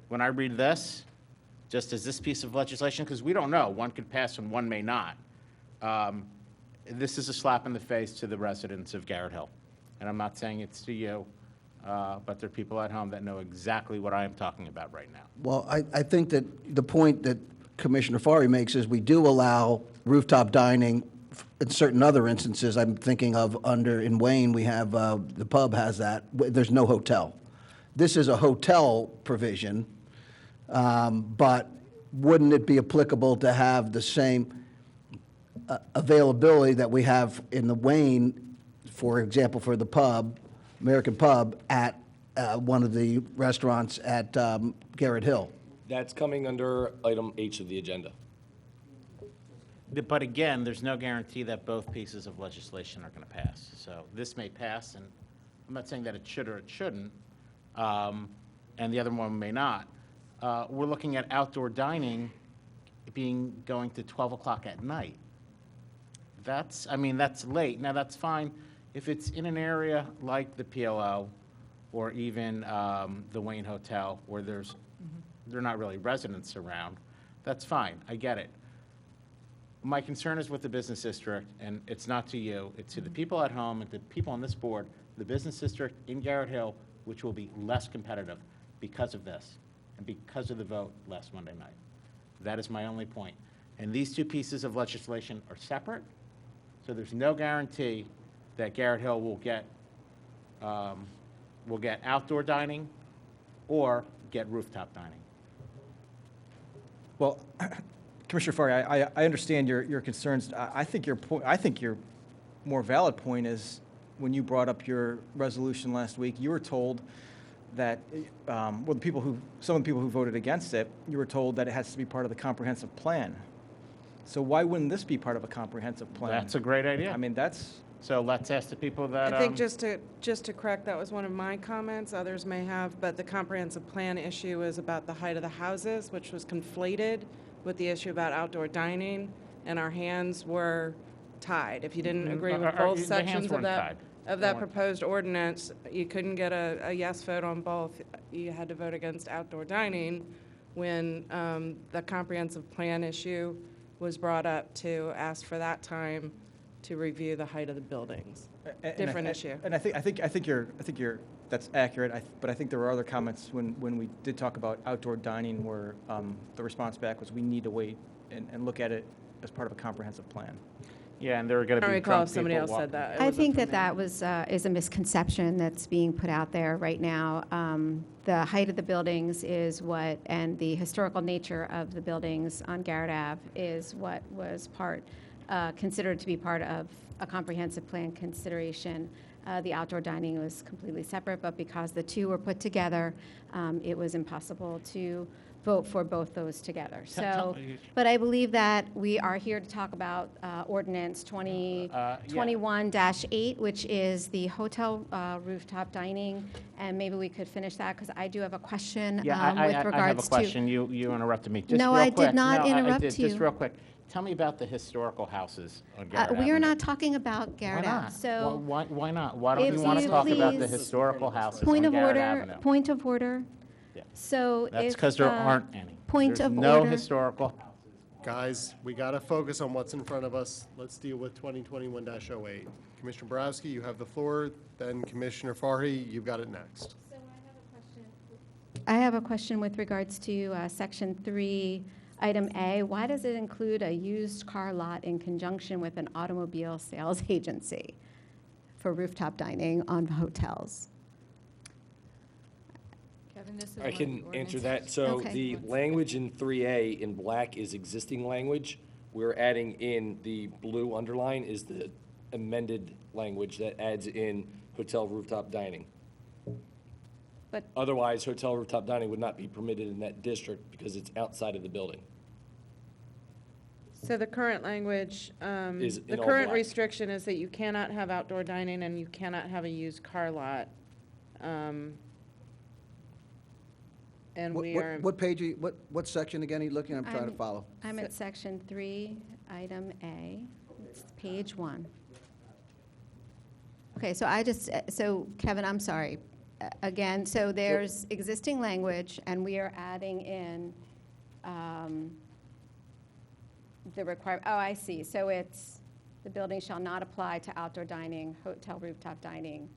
when I read this, just as this piece of legislation, because we don't know, one could pass and one may not, this is a slap in the face to the residents of Garrett Hill. And I'm not saying it's to you, but there are people at home that know exactly what I am talking about right now. Well, I think that the point that Commissioner Fari makes is we do allow rooftop dining in certain other instances. I'm thinking of in Wayne, we have, the pub has that. There's no hotel. This is a hotel provision, but wouldn't it be applicable to have the same availability that we have in the Wayne, for example, for the pub, American Pub, at one of the restaurants at Garrett Hill? That's coming under item H of the agenda. But again, there's no guarantee that both pieces of legislation are going to pass. So this may pass, and I'm not saying that it should or it shouldn't, and the other one may not. We're looking at outdoor dining going to 12 o'clock at night. That's late. Now, that's fine if it's in an area like the PLO or even the Wayne Hotel where they're not really residents around. That's fine. I get it. my concern is with the business district, and it's not to you, it's to the people at home and the people on this board, the business district in Garrett Hill, which will be less competitive because of this and because of the vote last Monday night. That is my only point. And these two pieces of legislation are separate, so there's no guarantee that Garrett Hill will get outdoor dining or get rooftop dining. Well, Commissioner Farley, I understand your concerns. I think your more valid point is, when you brought up your resolution last week, you were told that, some of the people who voted against it, you were told that it has to be part of the comprehensive plan. So why wouldn't this be part of a comprehensive plan? That's a great idea. I mean, that's, So let's ask the people that. I think just to correct, that was one of my comments, others may have, but the comprehensive plan issue is about the height of the houses, which was conflated with the issue about outdoor dining, and our hands were tied. If you didn't agree with both the hands sections of weren't tied. that proposed ordinance, you couldn't get a yes vote on both. You had to vote against outdoor dining when the comprehensive plan issue was brought up to ask for that time to review the height of the buildings. Different issue. And I think you're that's accurate. But I think there were other comments when we did talk about outdoor dining where the response back was, we need to wait and look at it as part of a comprehensive plan. Yeah, and there are going to I be don't recall drunk if somebody people else said walking. that. It I wasn't think from that me. is a misconception that's being put out there right now. The height of the buildings is what, and the historical nature of the buildings on Garrett Ave is what was considered to be part of a comprehensive plan consideration. The outdoor dining was completely separate, but because the two were put together, it was impossible to vote for both those together. So, but I believe that we are here to talk about ordinance 2021-8, which is the hotel rooftop dining, and maybe we could finish that, because I do have a question Yeah, with I have a regards to. question. You interrupted me. Just No, real I did quick. not No, I interrupt did. you. Just real quick. Tell me about the historical houses on Garrett We are Avenue. not talking about Garrett Why Ave, not? so. Why not? Why don't If we want to you talk about the please- historical houses Point on of Garrett order, Avenue? point of order. Yeah. So That's if, because there aren't any. point There's of no order. historical. Guys, we got to focus on what's in front of us. Let's deal with 2021-08. Commissioner Borowski, you have the floor, then Commissioner Farhi, you've got it next. I have a question with regards to Section 3, Item A. Why does it include a used car lot in conjunction with an automobile sales agency for rooftop dining on hotels? Kevin, this is I one of the can answer ordinances. that. So Okay. the language in 3A in black is existing language. We're adding in the blue underline is the amended language that adds in hotel rooftop dining. But Otherwise, hotel rooftop dining would not be permitted in that district because it's outside of the building. So the current language, Is the in all current black. restriction is that you cannot have outdoor dining and you cannot have a used car lot. And we are. What page, what section again are you looking at? I'm trying to follow. I'm at Section 3, Item A. It's page 1. Okay, so Kevin, I'm sorry. Again, so there's existing language, and we are adding in the requirement, I see. So it's, the building shall not apply to outdoor dining, hotel rooftop dining,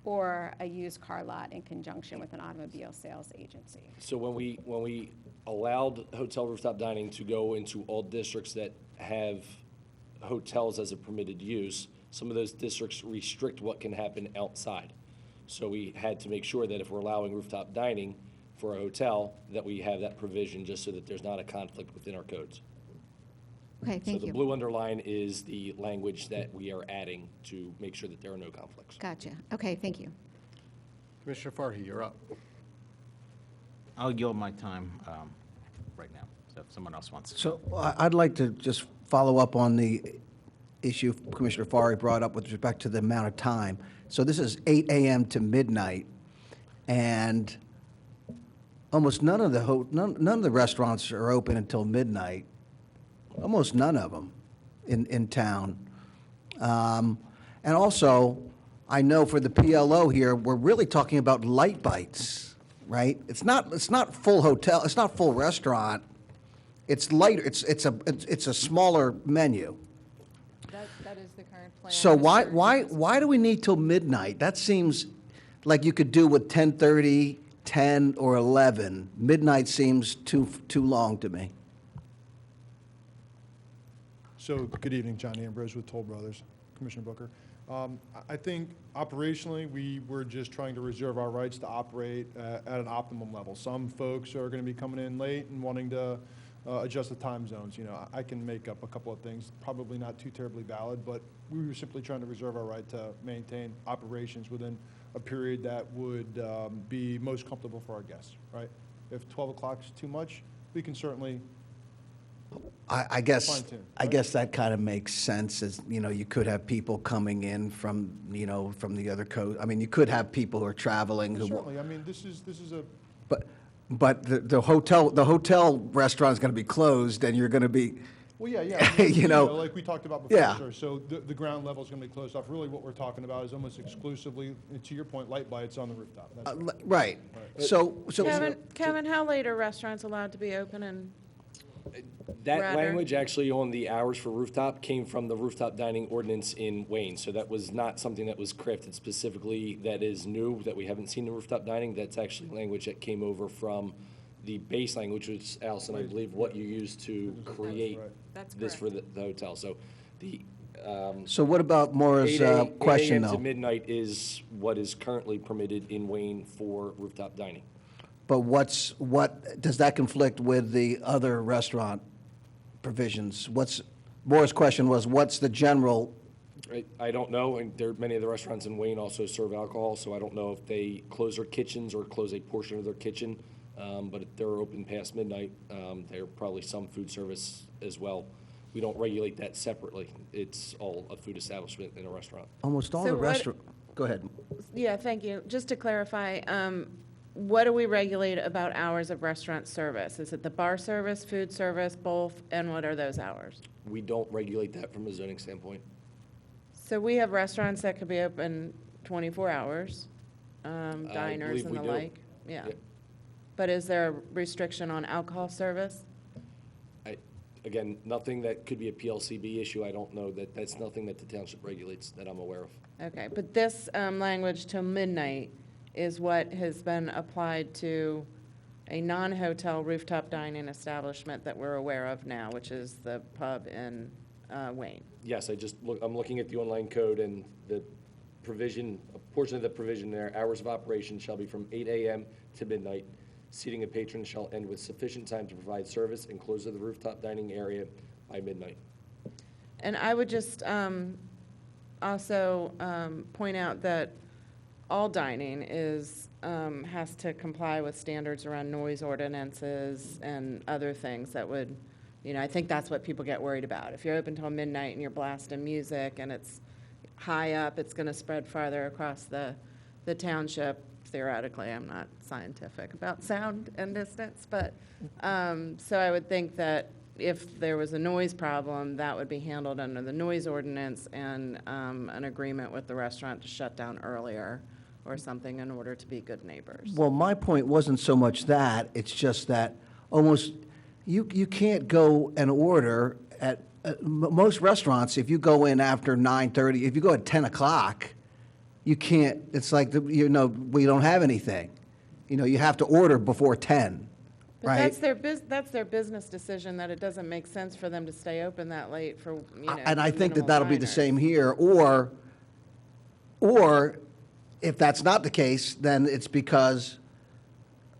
or a used car lot in conjunction with an automobile sales agency. So when we allowed hotel rooftop dining to go into all districts that have hotels as a permitted use, some of those districts restrict what can happen outside. So we had to make sure that if we're allowing rooftop dining for a hotel, that we have that provision just so that there's not a conflict within our codes. Okay, thank So the you. blue underline is the language that we are adding to make sure that there are no conflicts. Gotcha. Okay, thank you. Commissioner Farhi, you're up. I'll yield my time right now, so if someone else wants to. So I'd like to just follow up on the issue Commissioner Farhi brought up with respect to the amount of time. So this is 8 a.m. to midnight, and almost none of the restaurants are open until midnight. Almost none of them in town. And also, I know for the PLO here, we're really talking about light bites, right? It's not full hotel, it's not full restaurant. It's lighter, it's a smaller menu. That is the current plan. So why do we need till midnight? That seems like you could do with 10:30, 10, or 11. Midnight seems too long to me. So, good evening, John Ambrose with Toll Brothers, Commissioner Booker. I think operationally, we were just trying to reserve our rights to operate at an optimum level. Some folks are going to be coming in late and wanting to adjust the time zones. You know, I can make up a couple of things, probably not too terribly valid, but we were simply trying to reserve our right to maintain operations within a period that would be most comfortable for our guests, right? If 12 o'clock is too much, we can certainly I guess, fine-tune, I right? guess that kind of makes sense, as, you know, you could have people coming in from, you know, from the other coast. I mean, you could have people who are traveling who. Certainly, I mean, this is a, But the hotel restaurant's going to be closed, and you're going to be, well, yeah, I mean, you know, like we talked about before, yeah. sir. So the ground level's gonna be closed off. Really, what we're talking about is almost exclusively, to your point, light bites on the rooftop. That's right. right. So. Kevin, how late are restaurants allowed to be open and? That Rather- language actually on the hours for rooftop came from the rooftop dining ordinance in Wayne. So that was not something that was crafted specifically that is new, that we haven't seen in rooftop dining. That's actually language that came over from the base language, which, Allison, I believe, what you used to create That's this for correct. the hotel. So the So what about Maura's question, 8 a.m. though? to midnight is what is currently permitted in Wayne for rooftop dining. But what, does that conflict with the other restaurant provisions? Maura's question was, what's the general, I don't know, and many of the restaurants in Wayne also serve alcohol, so I don't know if they close their kitchens or close a portion of their kitchen. But if they're open past midnight, there are probably some food service as well. We don't regulate that separately. It's all a food establishment in a restaurant. almost all So the what- restaurant, go ahead. Yeah, thank you. Just to clarify, what do we regulate about hours of restaurant service? Is it the bar service, food service, both, and what are those hours? We don't regulate that from a zoning standpoint. So we have restaurants that could be open 24 hours, diners believe and we the do. like. Yeah. Yeah. But is there a restriction on alcohol service? Again, nothing that could be a PLCB issue. I don't know that, that's nothing that the township regulates that I'm aware of. Okay, but this language till midnight is what has been applied to a non-hotel rooftop dining establishment that we're aware of now, which is the pub in Wayne. Yes, I'm looking at the online code and the provision, a portion of the provision there, hours of operation shall be from 8 a.m. to midnight. Seating a patron shall end with sufficient time to provide service and close of the rooftop dining area by midnight. And I would just also point out that all dining has to comply with standards around noise ordinances and other things that would, I think that's what people get worried about. If you're open till midnight and you're blasting music and it's high up, it's going to spread farther across the township. Theoretically, I'm not scientific about sound and distance, but, so I would think that if there was a noise problem, that would be handled under the noise ordinance and an agreement with the restaurant to shut down earlier or something in order to be good neighbors. Well, my point wasn't so much that, it's just that almost, you can't go and order at, most restaurants, if you go in after 9:30, if you go at 10 o'clock, you can't, it's like, we don't have anything. You have to order before 10, But right? that's their business decision, that it doesn't make sense for them to stay open that late for, And I think that minimal that'll be the diners. same here, or if that's not the case, then it's because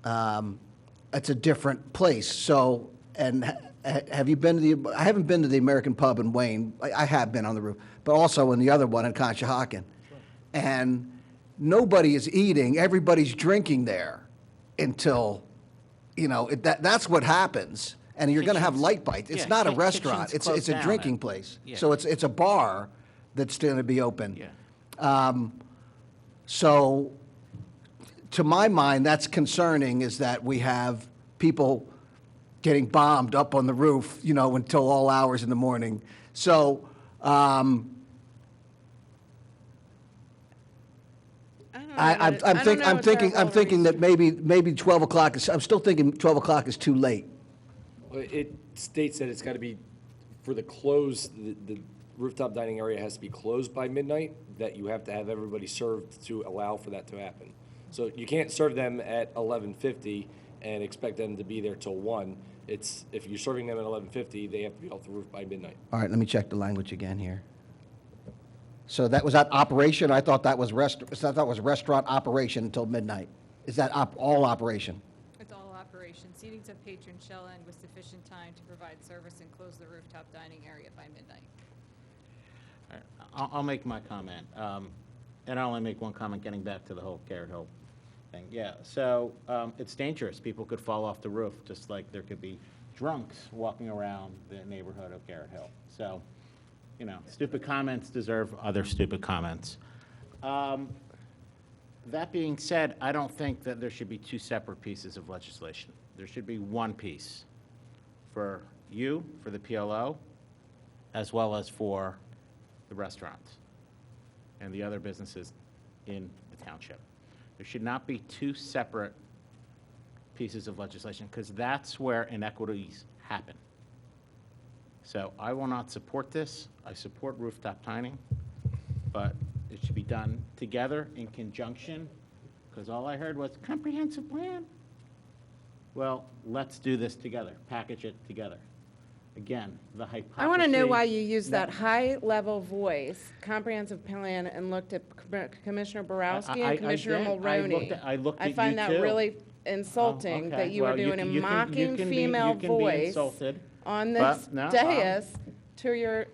it's a different place. So, and have you been to I haven't been to the American Pub in Wayne. I have been on the roof, but also in the other one in Conshohocken. And nobody is eating, everybody's drinking there until, that's what happens. And you're going to have light bites. It's yeah, not a kitchens restaurant, close it's a down drinking at- place. yeah. So it's a bar that's going to be open. Yeah. So, to my mind, that's concerning, is that we have people getting bombed up on the roof, until all hours in the morning. So, I'm thinking that maybe 12 o'clock is, I'm still thinking 12 o'clock is too late. It states that it's got to be, for the close, the rooftop dining area has to be closed by midnight, that you have to have everybody served to allow for that to happen. So you can't serve them at 11:50 and expect them to be there till 1. It's, if you're serving them at 11:50, they have to be off the roof by midnight. All right, let me check the language again here. So that was that operation? I thought that was restaurant operation until midnight. Is that all operation? It's all operation. Seatings of patrons shall end with sufficient time to provide service and close the rooftop dining area by midnight. I'll make my comment. And I'll only make one comment, getting back to the whole Carrot Hill thing. Yeah, so it's dangerous. People could fall off the roof, just like there could be drunks walking around the neighborhood of Carrot Hill. So, you know, stupid comments deserve other stupid comments. That being said, I don't think that there should be two separate pieces of legislation. There should be one piece for you, for the PLO, as well as for the restaurants and the other businesses in the township. There should not be two separate pieces of legislation, because that's where inequities happen. So I will not support this. I support rooftop dining, but it should be done together in conjunction, because all I heard was comprehensive plan. Well, let's do this together, package it together. Again, the hypocrisy. I want to know why you use that high-level voice, comprehensive plan, and looked at Commissioner Borowski and Commissioner Mulroney. I looked at you, find that too. really insulting, Okay. that you Well, are doing a you can- mocking you can be- female you can be voice insulted, on but this no, dais to your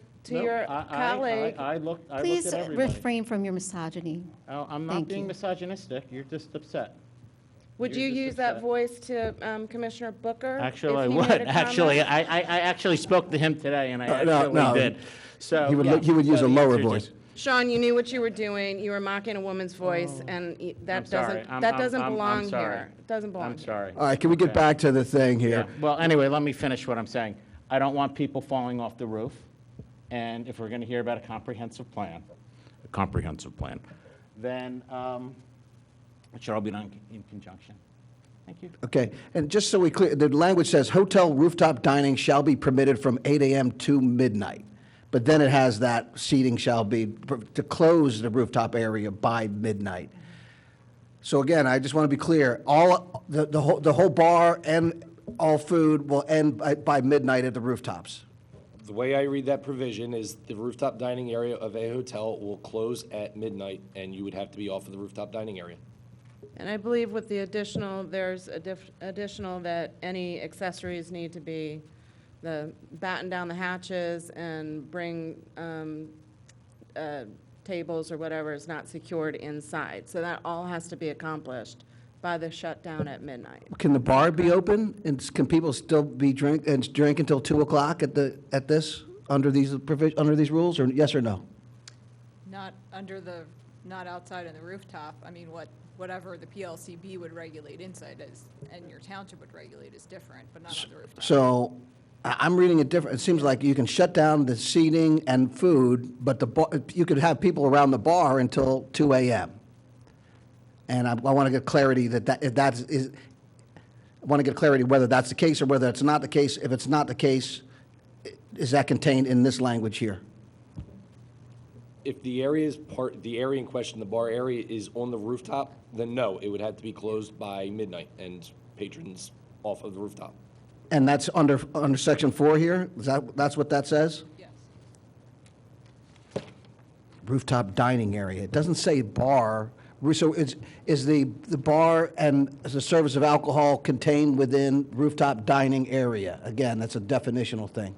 colleague. I looked Please at everybody. refrain from your misogyny. Oh, I'm not Thank being you. misogynistic. You're just upset. Would You're you just use that upset. voice to Commissioner Booker? Actually, I if he would. made a Actually, comment? I actually spoke to him today, and I No, no. actually did. So He would yeah, he would use so a the lower answer is voice. Sean, you knew what you were doing. You were mocking a woman's voice, and that I'm sorry. doesn't, that doesn't I'm belong sorry. here. It doesn't belong I'm here. sorry. All right, can we get Okay. back to the thing Yeah. here? Well, anyway, let me finish what I'm saying. I don't want people falling off the roof, and if we're going to hear about a comprehensive plan, then it should all be done in conjunction. Thank you. Okay, and just so we clear, the language says, hotel rooftop dining shall be permitted from 8 a.m. to midnight. But then it has that seating shall be, to close the rooftop area by midnight. So again, I just want to be clear, the whole bar and all food will end by midnight at the rooftops. The way I read that provision is the rooftop dining area of a hotel will close at midnight, and you would have to be off of the rooftop dining area. And I believe with the additional, there's additional that any accessories need to be batten down the hatches and bring tables or whatever is not secured inside. So that all has to be accomplished by the shutdown at midnight. Can the bar be open, and can people still be drink until 2 o'clock at this, under these rules, or yes or no? Not not outside on the rooftop. I mean, whatever the PLCB would regulate inside is, and your township would regulate is different, but not on the rooftop. So I'm reading it different. It seems like you can shut down the seating and food, but you could have people around the bar until 2 a.m. And I want to get clarity I want to get clarity whether that's the case or whether it's not the case. If it's not the case, is that contained in this language here? If the area in question, the bar area, is on the rooftop, then no, it would have to be closed by midnight and patrons off of the rooftop. And that's under section 4 here? That's what that says? Yes. Rooftop dining area. It doesn't say bar. So is the bar and the service of alcohol contained within rooftop dining area? Again, that's a definitional thing.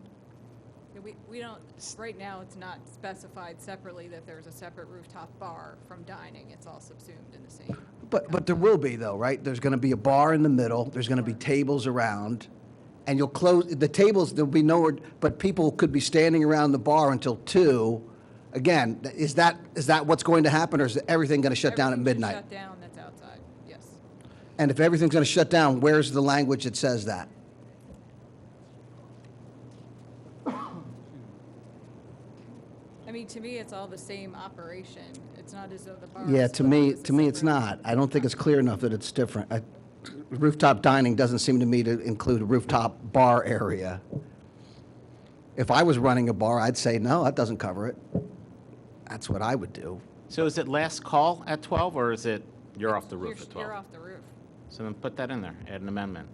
We don't, right now, it's not specified separately that there's a separate rooftop bar from dining. It's all subsumed in the same. But there will be though, right? There's going to be a bar in the middle, there's going to be tables around, and you'll close, the tables, there'll be nowhere, but people could be standing around the bar until 2. Again, is that what's going to happen, or is everything going to shut down at midnight? Shut down, that's outside, yes. And if everything's going to shut down, where's the language that says that? I mean, to me, it's all the same operation. It's not as though the bar. Yeah, is to me, split as a it's separate- not. I don't think it's clear enough that it's different. rooftop dining doesn't seem to me to include a rooftop bar area. If I was running a bar, I'd say, no, that doesn't cover it. That's what I would do. So is it last call at 12, or is it you're off the roof at 12? You're off the roof. So then put that in there, add an amendment.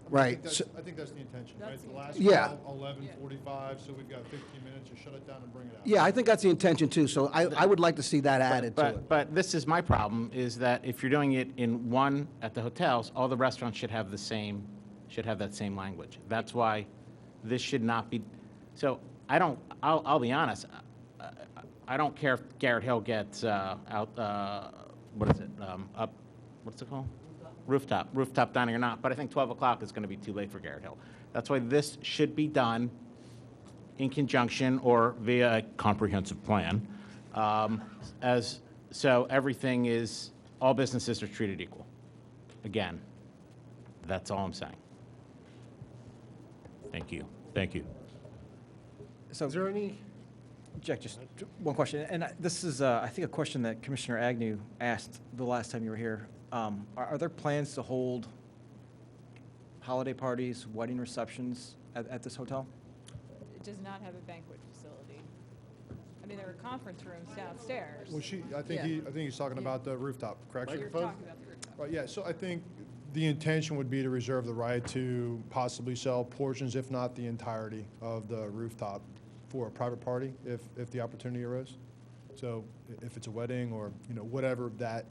Right. I think that's the intention, right? The last Yeah. call, 11:45, so we've got 15 minutes to shut it down and bring it out. Yeah, I think that's the intention too, so I would like to see that added to it. But this is my problem, is that if you're doing it in one at the hotels, all the restaurants should have that same language. That's why this should not be, so I'll be honest, I don't care if Garrett Hill gets what's it called? Rooftop dining or not, but I think 12 o'clock is going to be too late for Garrett Hill. That's why this should be done in conjunction or via a comprehensive plan, so everything is, all businesses are treated equal. Again, that's all I'm saying. Thank you. Thank you. So, Is there any, Jack, just one question, and this is, I think, a question that Commissioner Agnew asked the last time you were here. Are there plans to hold holiday parties, wedding receptions at this hotel? It does not have a banquet facility. I mean, there are conference rooms downstairs. Well, I think he's talking about the rooftop, correct? You're talking about the rooftop. Right, yeah, so I think the intention would be to reserve the right to possibly sell portions, if not the entirety, of the rooftop for a private party, if the opportunity arose. So if it's a wedding or, whatever that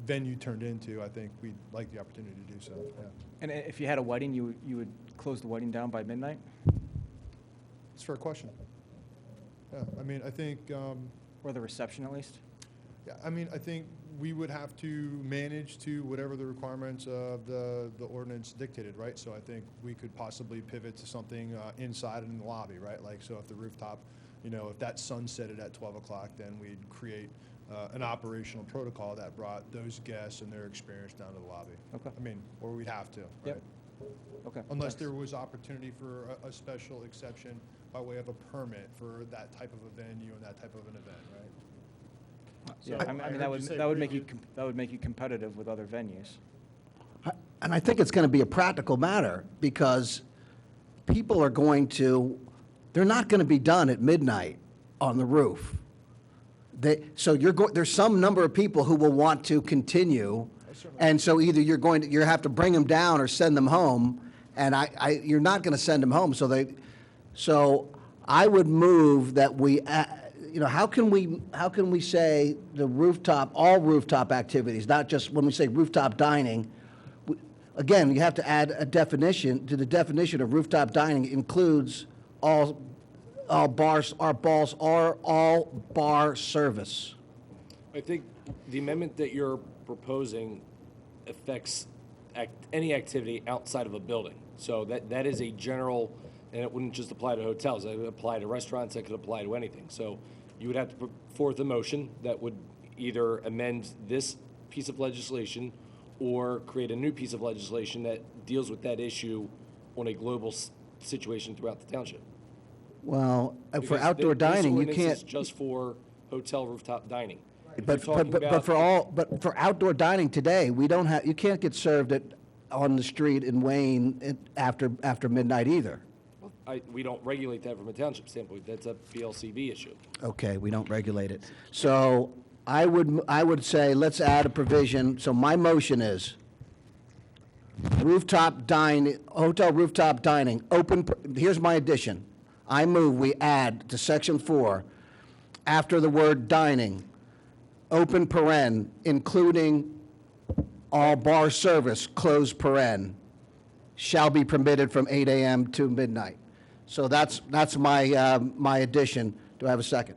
venue turned into, I think we'd like the opportunity to do so, yeah. And if you had a wedding, you would close the wedding down by midnight? It's a fair question. Yeah, I mean, I think, Or the reception, at least? yeah, I mean, I think we would have to manage to whatever the requirements of the ordinance dictated, right? So I think we could possibly pivot to something inside in the lobby, right? Like, so if the rooftop, if that sunsetted at 12 o'clock, then we'd create an operational protocol that brought those guests and their experience down to the lobby. Okay. I mean, or we'd have to, right? Yep. Okay. Unless thanks. there was opportunity for a special exception by way of a permit for that type of a venue and that type of an event, right? Yeah, So I mean, I heard that you would, say that would make preview. that would make you competitive with other venues. And I think it's going to be a practical matter, because people are they're not going to be done at midnight on the roof. So there's some number of people who will want to continue, and so either you have to bring them down or send them home, and you're not going to send them home. So I would move that we, how can we say all rooftop activities, not just when we say rooftop dining? Again, you have to add a definition to the definition of rooftop dining includes all bars, all bar service. I think the amendment that you're proposing affects any activity outside of a building. So that is a general, and it wouldn't just apply to hotels. It would apply to restaurants. It could apply to anything. So you would have to put forth a motion that would either amend this piece of legislation or create a new piece of legislation that deals with that issue on a global situation throughout the township. Well, for Because outdoor this dining, you ordinance is can't. just for hotel rooftop dining. If But you're talking about- for outdoor dining today, you can't get served on the street in Wayne after midnight either. We don't regulate that from a township standpoint. That's a PLCB issue. Okay, we don't regulate it. So I would say, let's add a provision. So my motion is rooftop dining, hotel rooftop dining, here's my addition. I move we add to section 4, after the word dining, open paren, including all bar service, close paren, shall be permitted from 8 a.m. to midnight. So that's my addition. Do I have a second?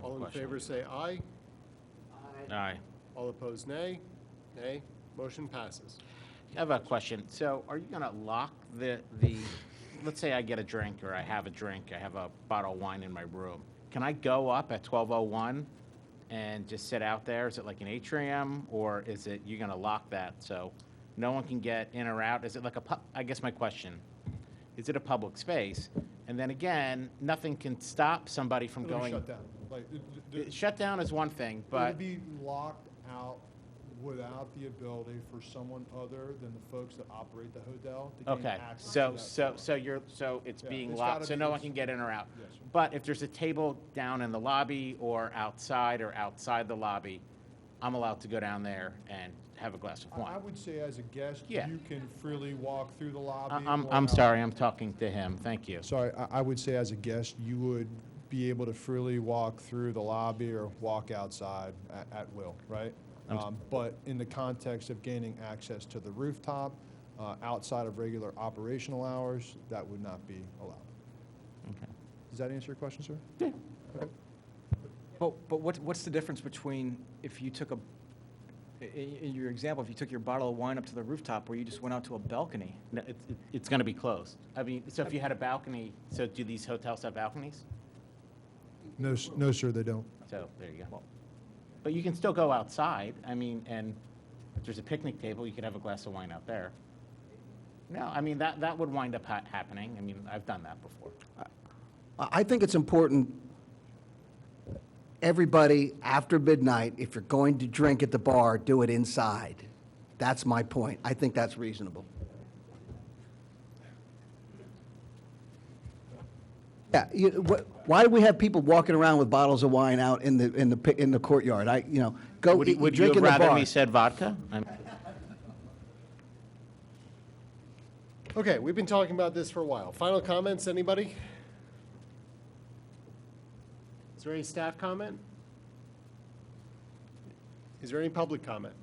all in favor say aye. Aye. All opposed, nay. Nay. Motion passes. I have a question. So are you going to lock let's say I get a drink or I have a drink, I have a bottle of wine in my room. Can I go up at 12:01 and just sit out there? Is it like an atrium, or is it, you're going to lock that so no one can get in or out? Is it like I guess my question, is it a public space? And then again, nothing can stop somebody from It'll be going. shut down. Like, Shutdown is one thing, it but would be locked out without the ability for someone other than the folks that operate the hotel to gain okay, access so, to that so, floor. so it's Yeah, being it's locked, gotta so be- no one can get in or out. Yes, sir. But if there's a table down in the lobby or outside the lobby, I'm allowed to go down there and have a glass of I wine. would say as a guest, Yeah. you can freely walk through the lobby. I'm or out. sorry, I'm talking to him, thank you. Sorry, I would say as a guest, you would be able to freely walk through the lobby or walk outside at will, right? But in the context of gaining access to the rooftop, outside of regular operational hours, that would not be allowed. Okay. Does that answer your question, sir? Yeah. But what's the difference between if you took in your example, if you took your bottle of wine up to the rooftop, or you just went out to a balcony? No, it's gonna be closed. I mean, so if you had a balcony, so do these hotels have balconies? No, no, sir, they don't. So, there you go. But you can still go outside, I mean, and if there's a picnic table, you could have a glass of wine out there. No, I mean, that would wind up happening. I mean, I've done that before. I think it's important, everybody, after midnight, if you're going to drink at the bar, do it inside. That's my point. I think that's reasonable. Yeah, why do we have people walking around with bottles of wine out in the courtyard? Go Would you drink have in the rather bar. me said vodka? Okay, we've been talking about this for a while. Final comments, anybody? Is there any staff comment? Is there any public comment?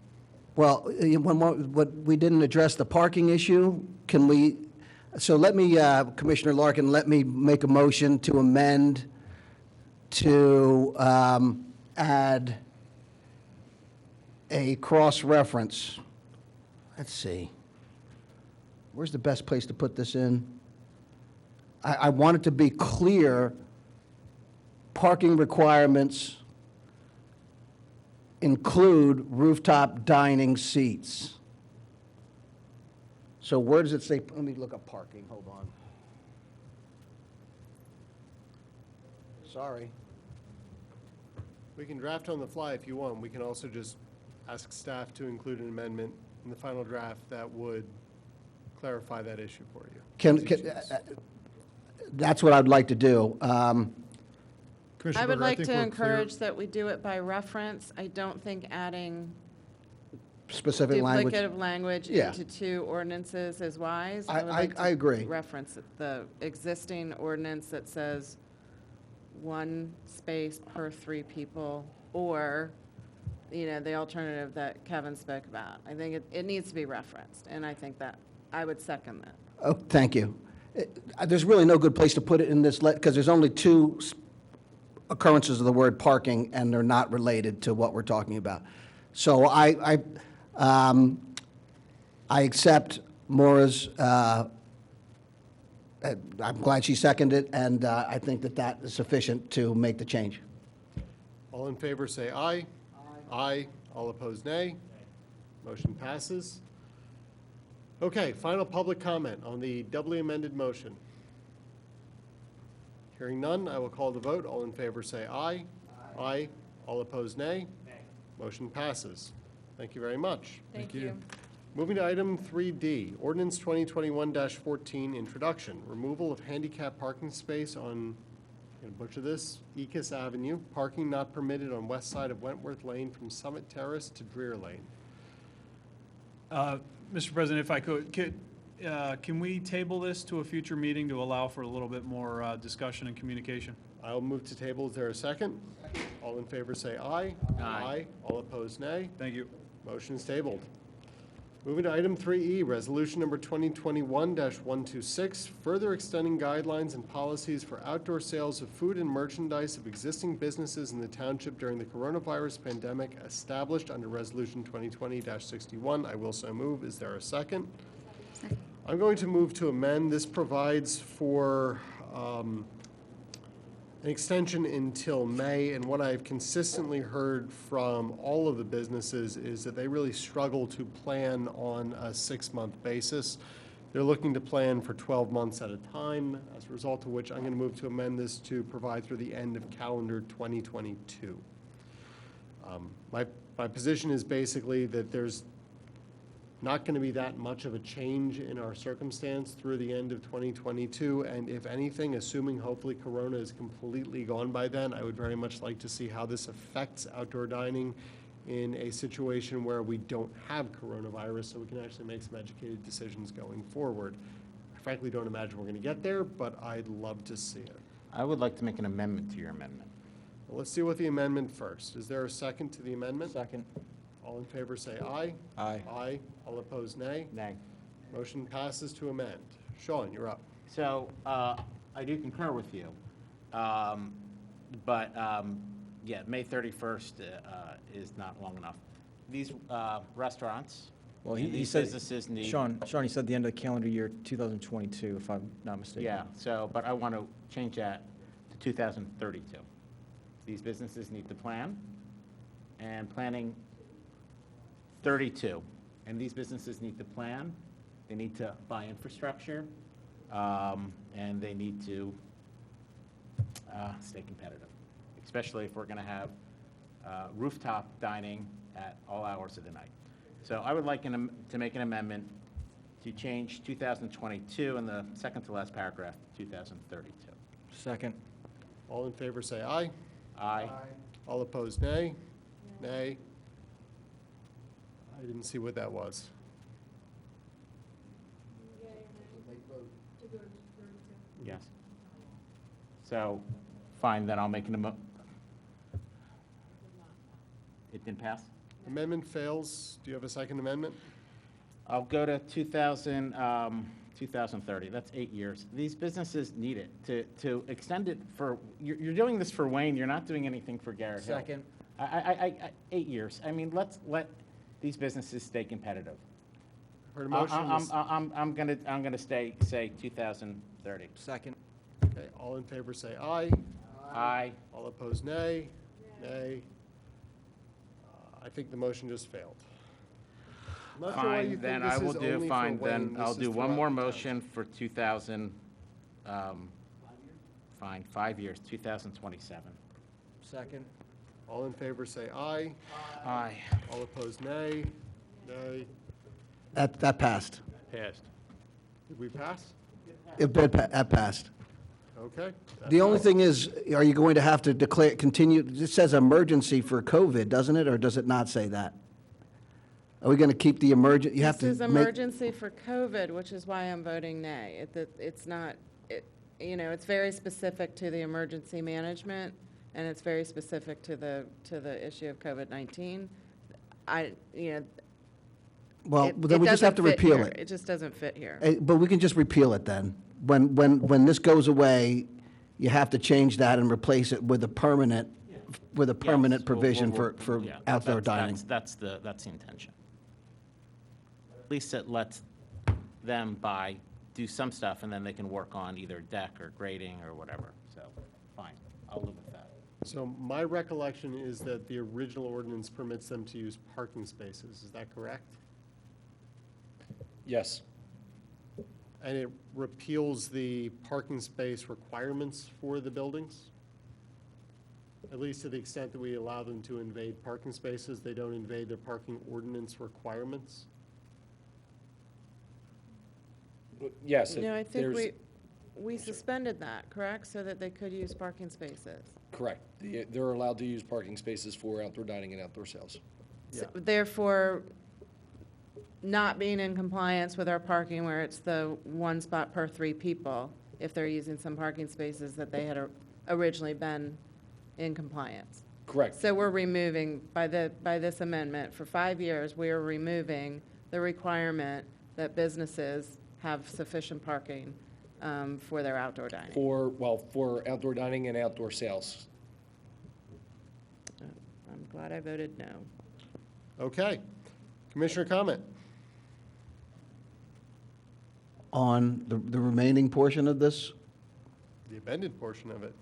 Well, what we didn't address the parking issue, can we, so let me, Commissioner Larkin, let me make a motion to amend to add a cross-reference. Let's see. Where's the best place to put this in? I want it to be clear, parking requirements include rooftop dining seats. So where does it say, let me look up parking, hold on. Sorry. We can draft on the fly if you want. We can also just ask staff to include an amendment in the final draft that would clarify that issue for you. That's what I'd like to do. Commissioner I would Berger, like think to we're clear. encourage that we do it by reference. I don't think adding Specific language. duplicative language Yeah. into two ordinances is wise. I- would like to I agree. reference the existing ordinance that says one space per 3 people, or, the alternative that Kevin spoke about. I think it needs to be referenced, and I think that, I would second that. Oh, thank you. There's really no good place to put it in this, because there's only two occurrences of the word parking, and they're not related to what we're talking about. So I accept Maura's, I'm glad she seconded it, and I think that is sufficient to make the change. All in favor, say aye. Aye. All opposed, nay. Motion passes. Okay, final public comment on the doubly amended motion. Hearing none, I will call the vote. All in favor, say aye. Aye. All opposed, nay. Motion passes. Thank you very much. Thank you. Moving to item 3D, ordinance 2021-14, introduction, removal of handicap parking space on, I'm going to butcher this, Ecus Avenue, parking not permitted on west side of Wentworth Lane from Summit Terrace to Dreer Lane. Mr. President, if I could, can we table this to a future meeting to allow for a little bit more discussion and communication? I'll move to table. Is there a second? All in favor say aye. Aye. All opposed, nay. Thank you. Motion is tabled. Moving to item 3E, resolution number 2021-126, further extending guidelines and policies for outdoor sales of food and merchandise of existing businesses in the township during the coronavirus pandemic established under resolution 2020-61. I will so move. Is there a second? I'm going to move to amend. This provides for an extension until May, and what I've consistently heard from all of the businesses is that they really struggle to plan on a 6-month basis. They're looking to plan for 12 months at a time, as a result of which I'm going to move to amend this to provide through the end of calendar 2022. My position is basically that there's not going to be that much of a change in our circumstance through the end of 2022, and if anything, assuming hopefully Corona is completely gone by then, I would very much like to see how this affects outdoor dining in a situation where we don't have coronavirus, so we can actually make some educated decisions going forward. I frankly don't imagine we're going to get there, but I'd love to see it. I would like to make an amendment to your amendment. Well, let's deal with the amendment first. Is there a second to the amendment? Second. All in favor say aye. Aye. Aye. All opposed, nay. Nay. Motion passes to amend. Sean, you're up. So, I do concur with you. But, yeah, May 31st is not long enough. These restaurants Well, and he these said, businesses need. Sean, he said the end of the calendar year 2022, if I'm not mistaken. Yeah, so, but I want to change that to 2032. These businesses need to plan, and planning 32. And these businesses need to plan, they need to buy infrastructure, and they need to stay competitive, especially if we're going to have rooftop dining at all hours of the night. So I would like to make an amendment to change 2022 in the second to last paragraph, 2032. Second. All in favor say aye. Aye. All opposed, nay. Nay. I didn't see what that was. Yes. So, fine, then I'll make an It didn't pass? Amendment fails. Do you have a second amendment? I'll go to 2030. That's 8 years. These businesses need it to extend it for, you're doing this for Wayne, you're not doing anything for Garrett Hill. Second. 8 years. I mean, let's let these businesses stay competitive. Heard a motion. I'm gonna say 2030. Second. Okay, all in favor say aye. Aye. All opposed, nay. Nay. I think the motion just failed. I'm not sure why you Fine, think then this I will is do, only for fine, Wayne. then This I'll is do one throughout more the town. motion for 2000, fine, 5 years, 2027. Second. All in favor say aye. Aye. All opposed, nay. Nay. That passed. Passed. Did we pass? That passed. Okay. The only thing is, are you going to have to continue, it says emergency for COVID, doesn't it, or does it not say that? Are we going to keep the you have to This is make, emergency for COVID, which is why I'm voting nay. It's not, it's very specific to the emergency management, and it's very specific to the issue of COVID-19. well, It- then it we just have doesn't to fit repeal here. it. It just doesn't fit here. But we can just repeal it then. When this goes away, you have to change that and replace it with a permanent, Yes, provision we'll- for yeah, outdoor dining. That's the intention. At least it lets them do some stuff, and then they can work on either deck or grading or whatever. So, fine, I'll live with that. So my recollection is that the original ordinance permits them to use parking spaces. Is that correct? Yes. And it repeals the parking space requirements for the buildings? At least to the extent that we allow them to invade parking spaces, they don't invade their parking ordinance requirements? Yes. No, I think we suspended that, correct? So that they could use parking spaces. Correct. They're allowed to use parking spaces for outdoor dining and outdoor sales. So therefore, not being in compliance with our parking where it's the one spot per 3 people, if they're using some parking spaces that they had originally been in compliance. Correct. So we're removing, by this amendment, for 5 years, we are removing the requirement that businesses have sufficient parking for their outdoor dining. For outdoor dining and outdoor sales. I'm glad I voted no. Okay. Commissioner comment? On the remaining portion of this, The amended portion of it.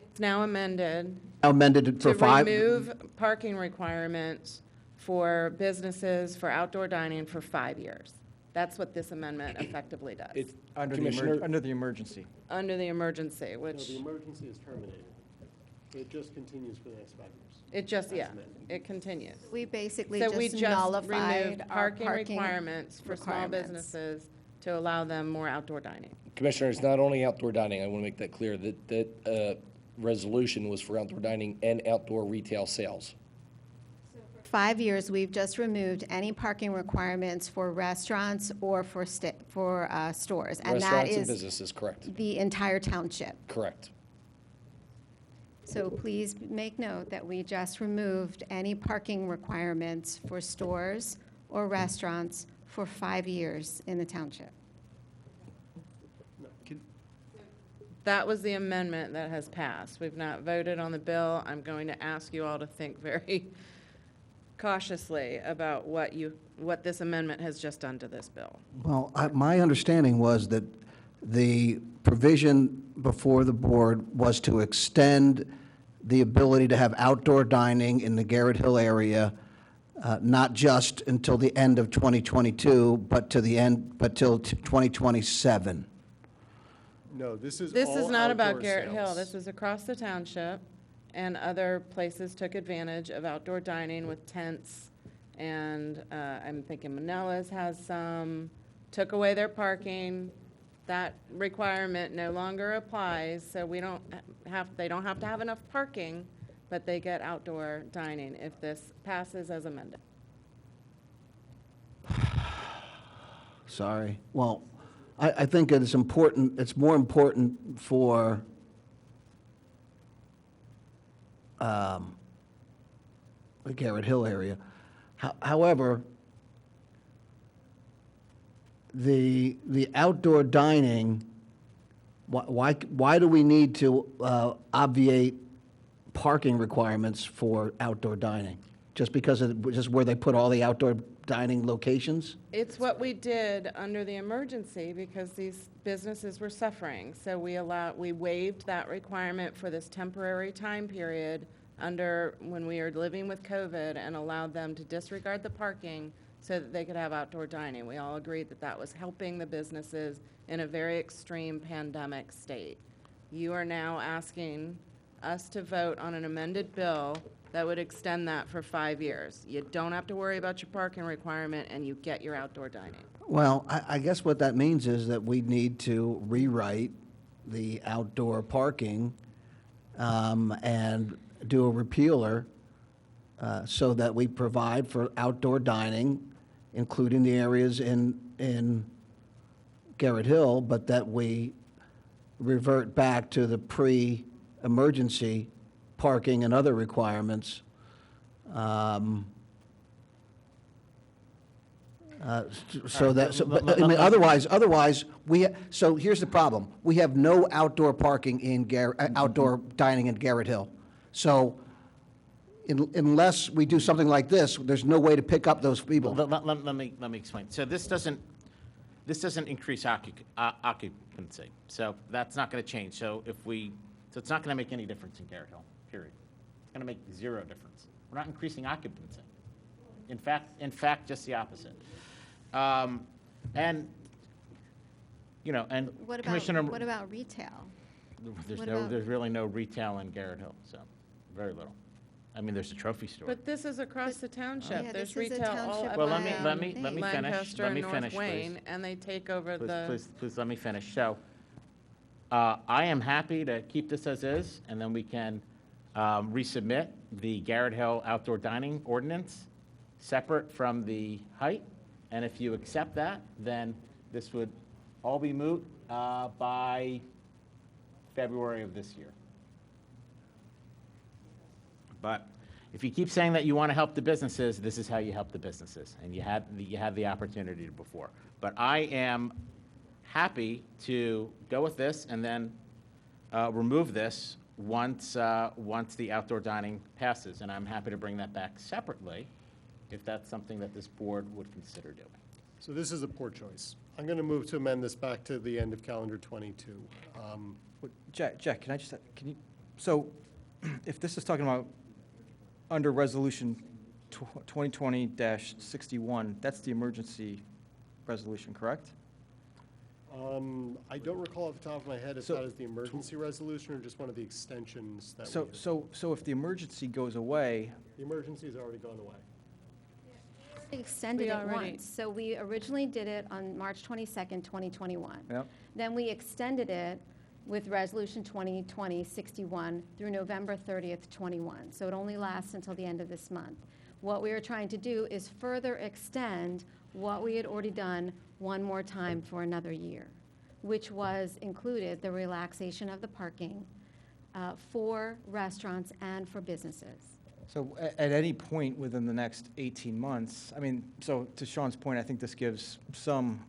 It's now amended amended it for to 5? remove parking requirements for businesses for outdoor dining for 5 years. That's what this amendment effectively does, Under the emergency. under the emergency, No, which, the emergency is terminated. It just continues for the next 5 years. it just, yeah, it continues. We basically So we just just nullified removed our parking requirements for small requirements. businesses to allow them more outdoor dining. Commissioners, not only outdoor dining, I want to make that clear, that resolution was for outdoor dining and outdoor retail sales. 5 years, we've just removed any parking requirements for restaurants or for stores. And that Restaurants and is businesses, correct, the entire township. correct. So please make note that we just removed any parking requirements for stores or restaurants for 5 years in the township. That was the amendment that has passed. We've not voted on the bill. I'm going to ask you all to think very cautiously about what this amendment has just done to this bill. Well, my understanding was that the provision before the board was to extend the ability to have outdoor dining in the Garrett Hill area, not just until the end of 2022, but till 2027. No, this is This is all not about outdoor Garrett Hill. sales. This is across the township, and other places took advantage of outdoor dining with tents. And I'm thinking Manella's has some, took away their parking. That requirement no longer applies, so they don't have to have enough parking, but they get outdoor dining if this passes as amended. Sorry. Well, I think it is important, it's more important for the Garrett Hill area. However, the outdoor dining, why do we need to obviate parking requirements for outdoor dining? Just because of just where they put all the outdoor dining locations? It's what we did under the emergency because these businesses were suffering. So we waived that requirement for this temporary time period when we were living with COVID and allowed them to disregard the parking so that they could have outdoor dining. We all agreed that that was helping the businesses in a very extreme pandemic state. You are now asking us to vote on an amended bill that would extend that for 5 years. You don't have to worry about your parking requirement, and you get your outdoor dining. Well, I guess what that means is that we need to rewrite the outdoor parking and do a repealer so that we provide for outdoor dining, including the areas in Garrett Hill, but that we revert back to the pre-emergency parking and other requirements. But, I mean, otherwise, so here's the problem. We have no outdoor parking in outdoor dining in Garrett Hill. So unless we do something like this, there's no way to pick up those people. Let me explain. So this doesn't increase occupancy. So that's not going to change. So it's not going to make any difference in Garrett Hill, period. It's going to make zero difference. We're not increasing occupancy. In fact, just the opposite. And What Commissioner. about retail? There's really no retail in Garrett Hill, so very little. I mean, there's a trophy store. But this is across the township. Yeah, There's this is a retail all township up Well, and let down me finish. Lancaster Let and me North finish, Wayne, please. and they take over Please let me finish. So, I am happy to keep this as is, and then we can resubmit the Garrett Hill outdoor dining ordinance separate from the height. And if you accept that, then this would all be moot by February of this year. But if you keep saying that you want to help the businesses, this is how you help the businesses, and you had the opportunity before. But I am happy to go with this and then remove this once the outdoor dining passes, and I'm happy to bring that back separately if that's something that this board would consider doing. So this is a poor choice. I'm going to move to amend this back to the end of calendar 22. Jack, can you, so if this is talking about under resolution 2020-61, that's the emergency resolution, correct? I don't recall off the top of my head if So- that is the emergency resolution or just one of the extensions that we So, have. so if the emergency goes away, The emergency's already gone away. We extended We it already- once. So we originally did it on March 22nd, 2021. Yep. Then we extended it with Resolution 2020-61 through November 30th, 21. So it only lasts until the end of this month. What we are trying to do is further extend what we had already done one more time for another year, which was included the relaxation of the parking for restaurants and for businesses. so at any point within the next 18 months, I mean, so to Sean's point, I think this gives some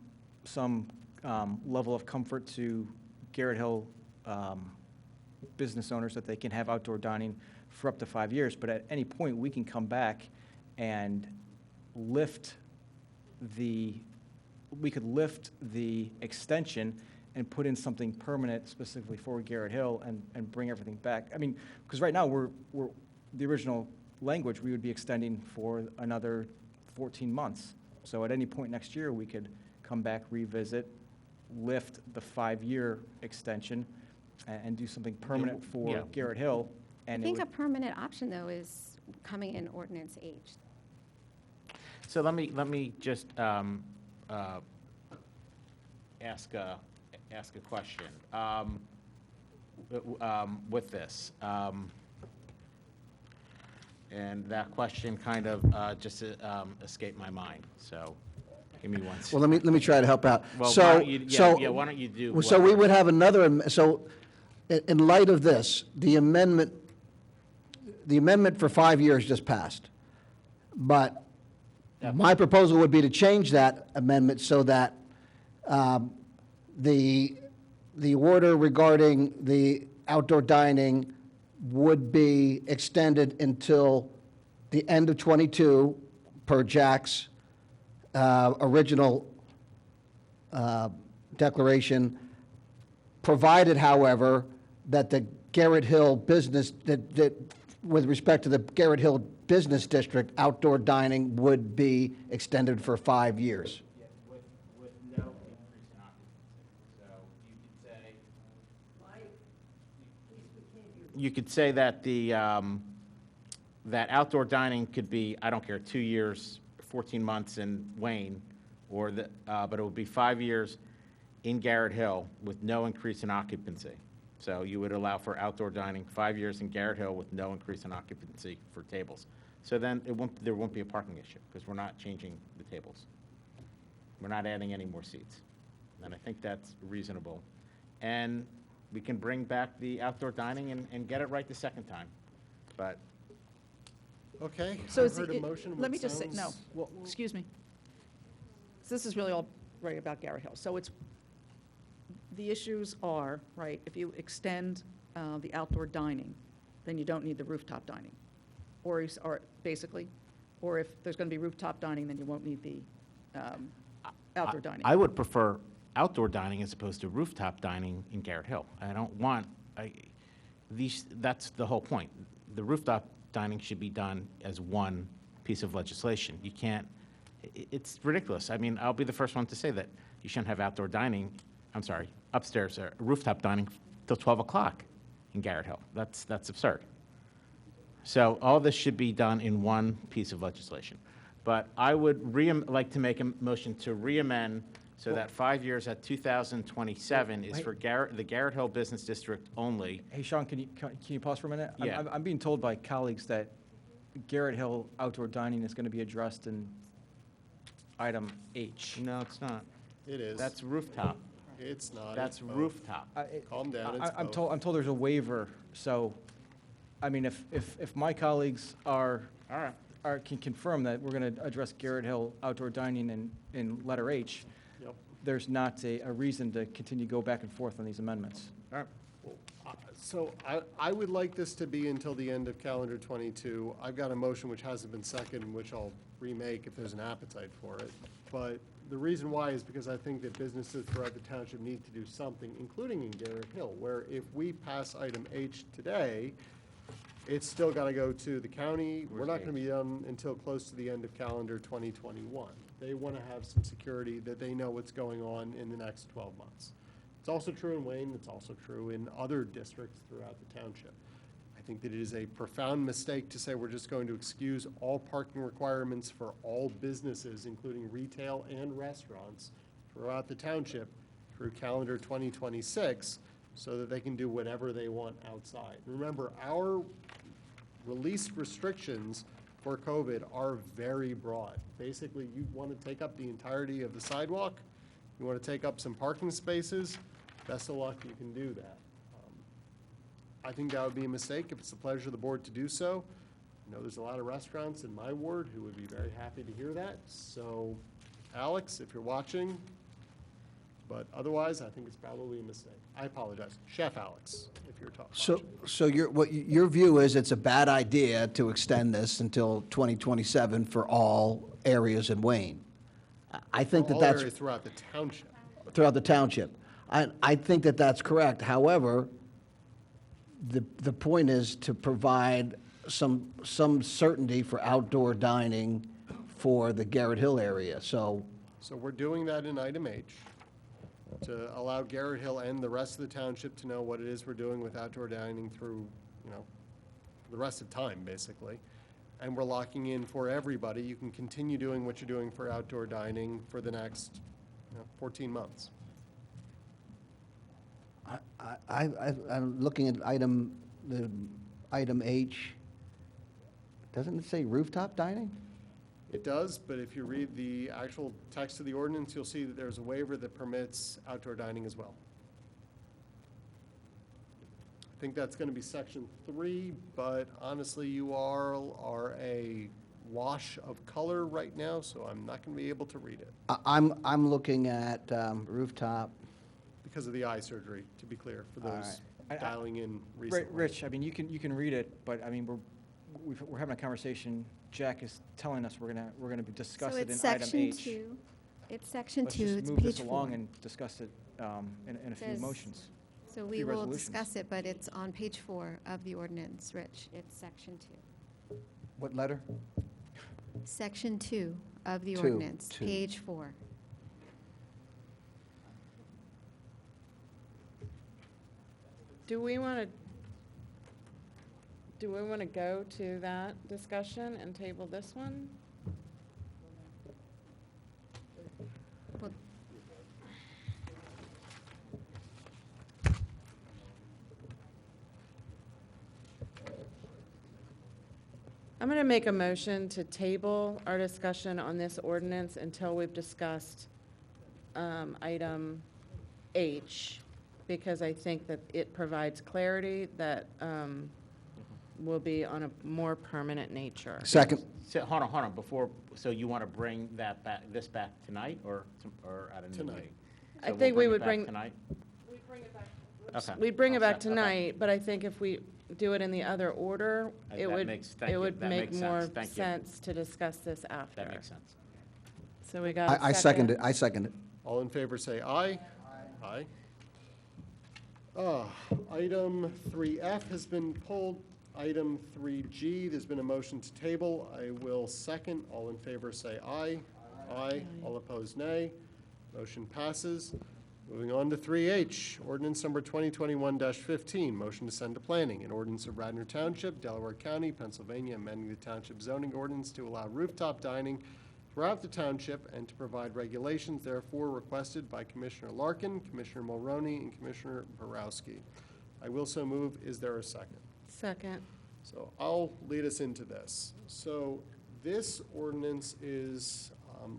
level of comfort to Garrett Hill business owners that they can have outdoor dining for up to 5 years. But at any point, we can come back and we could lift the extension and put in something permanent specifically for Garrett Hill and bring everything back. I mean, because right now, we're the original language, we would be extending for another 14 months. So at any point next year, we could come back, revisit, lift the 5-year extension, and do something permanent for yeah. Garrett Hill. I And it think a would, permanent option, though, is coming in ordinance H. So let me just ask a question with this. And that question kind of just escaped my mind, so give me one Well, second. let me try to help out. Well, So- why don't you- yeah, so- yeah, why don't you do well, So we what- would have another, so in light of this, the amendment for 5 years just passed. But my proposal would be to change that amendment so that the order regarding the outdoor dining would be extended until the end of '22 per Jack's original declaration, provided, however, that the Garrett Hill business, that with respect to the Garrett Hill Business District, outdoor dining would be extended for 5 years. With no increase in occupancy. So you could say that that outdoor dining could be, I don't care, 2 years, 14 months in Wayne, or but it would be 5 years in Garrett Hill with no increase in occupancy. So you would allow for outdoor dining 5 years in Garrett Hill with no increase in occupancy for tables. So then there won't be a parking issue because we're not changing the tables. We're not adding any more seats. And I think that's reasonable. And we can bring back the outdoor dining and get it right the second time. But Okay, So I've is heard a it- motion. let what me just say, no, sounds- well, excuse me. So this is really all right about Garrett Hill. So it's, the issues are, right, if you extend the outdoor dining, then you don't need the rooftop dining. Or basically, or if there's going to be rooftop dining, then you won't need the outdoor dining. I would prefer outdoor dining as opposed to rooftop dining in Garrett Hill. I don't want, that's the whole point. The rooftop dining should be done as one piece of legislation. You can't, it's ridiculous. I mean, I'll be the first one to say that you shouldn't have outdoor dining, I'm sorry, upstairs, rooftop dining till 12 o'clock in Garrett Hill. That's absurd. So all this should be done in one piece of legislation. But I would like to make a motion to re-amend so that 5 years at 2027 is for the Garrett Hill Business District only. hey, Sean, can you pause for a minute? Yeah. I'm being told by colleagues that Garrett Hill outdoor dining is going to be addressed in item H. No, it's not. It is. That's rooftop. It's not. That's it's both. rooftop. Calm down, it's I'm both. told there's a waiver, so, I mean, if my colleagues All right. can confirm that we're going to address Garrett Hill outdoor dining in letter H, Yep. there's not a reason to continue to go back and forth on these amendments. All right. So I would like this to be until the end of calendar '22. I've got a motion which hasn't been seconded, which I'll remake if there's an appetite for it. But the reason why is because I think that businesses throughout the township need to do something, including in Garrett Hill, where if we pass item H today, It's still got to go to the county. We're not going to be done until close to the end of calendar 2021. They want to have some security that they know what's going on in the next 12 months. It's also true in Wayne. It's also true in other districts throughout the township. I think that it is a profound mistake to say we're just going to excuse all parking requirements for all businesses, including retail and restaurants, throughout the township through calendar 2026, so that they can do whatever they want outside. Remember, our released restrictions for COVID are very broad. Basically, you want to take up the entirety of the sidewalk, you want to take up some parking spaces, best of luck, you can do that. I think that would be a mistake if it's the pleasure of the board to do so. I know there's a lot of restaurants in my ward who would be very happy to hear that. So, Alex, if you're watching, but otherwise, I think it's probably a mistake. I apologize. Chef Alex, if you're talking. So your view is it's a bad idea to extend this until 2027 for all areas in Wayne? I think that All that's areas throughout the township. throughout the township. I think that that's correct. However, the point is to provide some certainty for outdoor dining for the Garrett Hill area, so. So we're doing that in item H, to allow Garrett Hill and the rest of the township to know what it is we're doing with outdoor dining through, the rest of time, basically. And we're locking in for everybody. You can continue doing what you're doing for outdoor dining for the next 14 months. I'm looking at item H. Doesn't it say rooftop dining? It does, but if you read the actual text of the ordinance, you'll see that there's a waiver that permits outdoor dining as well. I think that's going to be section 3, but honestly, you are a wash of color right now, so I'm not going to be able to read it I'm looking at rooftop. because of the eye surgery, to be clear, for those right. dialing in recently. Rich, I mean, you can read it, but I mean, we're having a conversation. Jack is telling us we're gonna discuss it in item H. It's section Let's 2, just it's move page this 4. along and discuss it in a few Says- motions. So we few will resolutions. discuss it, but it's on page 4 of the ordinance, Rich. It's section 2. What letter? Section 2 of the 2, ordinance, 2. page 4. Do we want to go to that discussion and table this one? Well, I'm going to make a motion to table our discussion on this ordinance until we've discussed item H, because I think that it provides clarity that will be on a more permanent nature. Second. So, hold on, so you want to bring this back tonight, or at a new Tonight. meeting? I So we'll think we it would back bring- Tonight? Okay. We'd bring it All back set, okay. tonight, but I think if we do it in the other order, That it would, makes- thank it you. would That make makes more sense. Thank you. sense to discuss this after. That makes sense. So we got a I second it, I second it. All in favor, say aye. Aye. Item 3F has been pulled. Item 3G, there's been a motion to table. I will second. All in favor, say aye. Aye. All opposed, nay. Motion passes. Moving on to 3H, ordinance number 2021-15, motion to send to planning. An ordinance of Radnor Township, Delaware County, Pennsylvania, amending the township zoning ordinance to allow rooftop dining throughout the township and to provide regulations therefore requested by Commissioner Larkin, Commissioner Mulroney, and Commissioner Borowski. I will so move. Is there a second? Second. So I'll lead us into this. So this ordinance is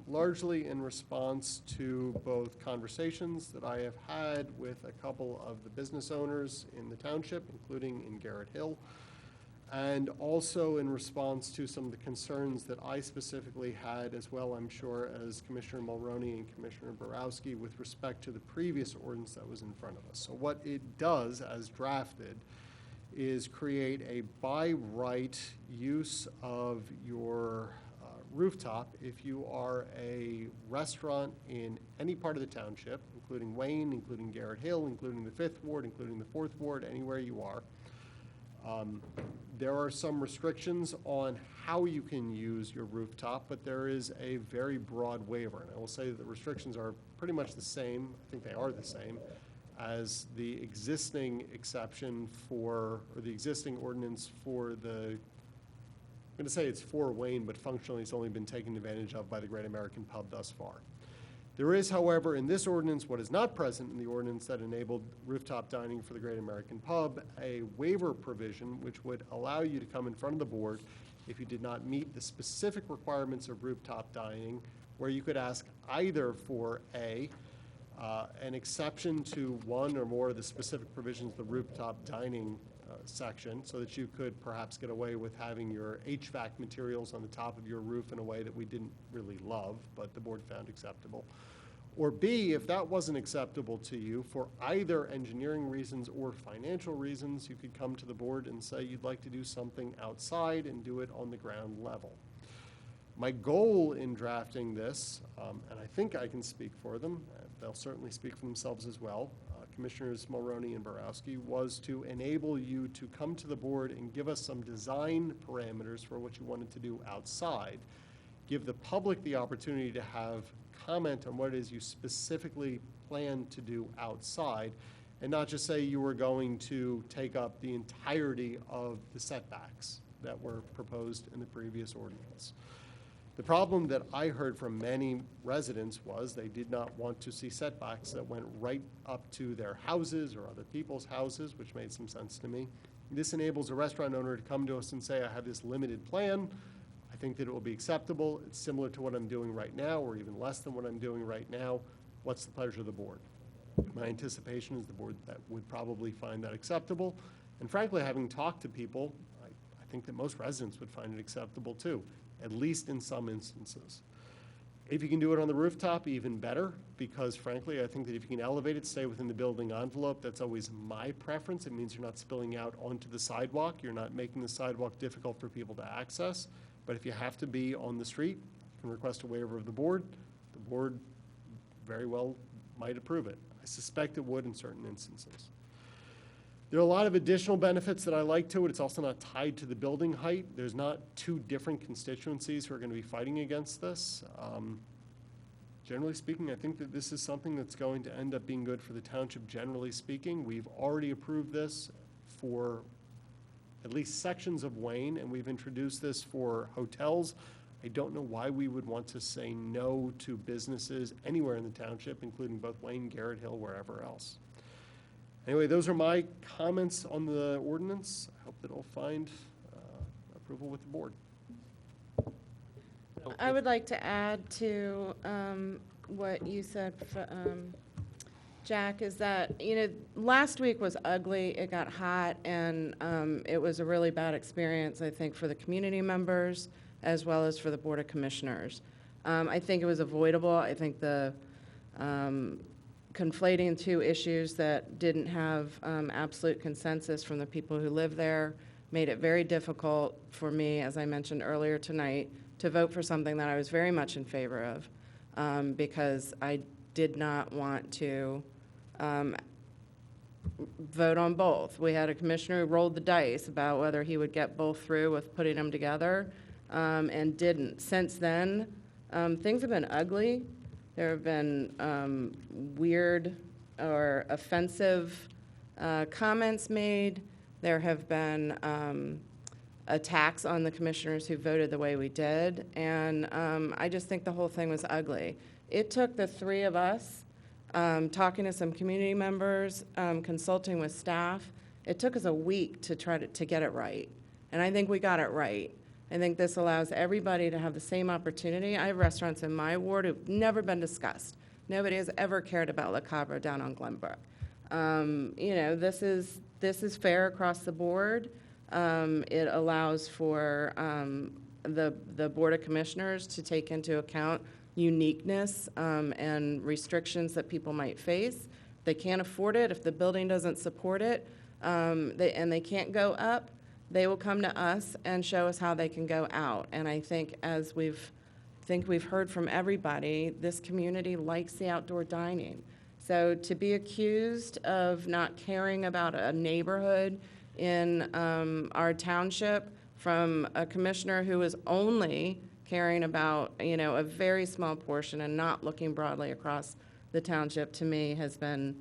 largely in response to both conversations that I have had with a couple of the business owners in the township, including in Garrett Hill, and also in response to some of the concerns that I specifically had as well, I'm sure, as Commissioner Mulroney and Commissioner Borowski with respect to the previous ordinance that was in front of us. So what it does, as drafted, is create a by right use of your rooftop if you are a restaurant in any part of the township, including Wayne, including Garrett Hill, including the 5th Ward, including the 4th Ward, anywhere you are. There are some restrictions on how you can use your rooftop, but there is a very broad waiver. And I will say that the restrictions are pretty much the same, I think they are the same, as the existing exception for, or the existing ordinance for the, I'm going to say it's for Wayne, but functionally it's only been taken advantage of by the Great American Pub thus far. There is, however, in this ordinance, what is not present in the ordinance that enabled rooftop dining for the Great American Pub, a waiver provision which would allow you to come in front of the board if you did not meet the specific requirements of rooftop dining, where you could ask either for an exception to one or more of the specific provisions of the rooftop dining section, so that you could perhaps get away with having your HVAC materials on the top of your roof in a way that we didn't really love, but the board found acceptable. Or B, if that wasn't acceptable to you, for either engineering reasons or financial reasons, you could come to the board and say you'd like to do something outside and do it on the ground level. My goal in drafting this, and I think I can speak for them, they'll certainly speak for themselves as well, Commissioners Mulroney and Borowski, was to enable you to come to the board and give us some design parameters for what you wanted to do outside, give the public the opportunity to have comment on what it is you specifically plan to do outside, and not just say you were going to take up the entirety of the setbacks that were proposed in the previous ordinance. The problem that I heard from many residents was they did not want to see setbacks that went right up to their houses or other people's houses, which made some sense to me. This enables a restaurant owner to come to us and say, I have this limited plan. I think that it will be acceptable. It's similar to what I'm doing right now, or even less than what I'm doing right now. What's the pleasure of the board? My anticipation is the board that would probably find that acceptable. And frankly, having talked to people, I think that most residents would find it acceptable too, at least in some instances. If you can do it on the rooftop, even better, because frankly, I think that if you can elevate it, stay within the building envelope, that's always my preference. It means you're not spilling out onto the sidewalk. You're not making the sidewalk difficult for people to access. But if you have to be on the street, you can request a waiver of the board. The board very well might approve it. I suspect it would in certain instances. There are a lot of additional benefits that I like to it. It's also not tied to the building height. There's not two different constituencies who are going to be fighting against this. Generally speaking, I think that this is something that's going to end up being good for the township, generally speaking. We've already approved this for at least sections of Wayne, and we've introduced this for hotels. I don't know why we would want to say no to businesses anywhere in the township, including both Wayne, Garrett Hill, wherever else. Anyway, those are my comments on the ordinance. I hope that it'll find approval with the board. I would like to add to what you said, Jack, is that, last week was ugly. It got hot, and it was a really bad experience, I think, for the community members as well as for the Board of Commissioners. I think it was avoidable. I think the conflating two issues that didn't have absolute consensus from the people who live there made it very difficult for me, as I mentioned earlier tonight, to vote for something that I was very much in favor of, because I did not want to vote on both. We had a commissioner who rolled the dice about whether he would get both through with putting them together, and didn't. Since then, things have been ugly. There have been weird or offensive comments made. There have been attacks on the commissioners who voted the way we did, and I just think the whole thing was ugly. It took the three of us talking to some community members, consulting with staff. It took us a week to try to get it right, and I think we got it right. I think this allows everybody to have the same opportunity. I have restaurants in my ward who've never been discussed. Nobody has ever cared about La Cabra down on Glenbrook. This is fair across the board. It allows for the Board of Commissioners to take into account uniqueness and restrictions that people might face. They can't afford it. If the building doesn't support it, and they can't go up, they will come to us and show us how they can go out. And I think as we've heard from everybody, this community likes the outdoor dining. So to be accused of not caring about a neighborhood in our township from a commissioner who is only caring about, a very small portion and not looking broadly across the township, to me, has been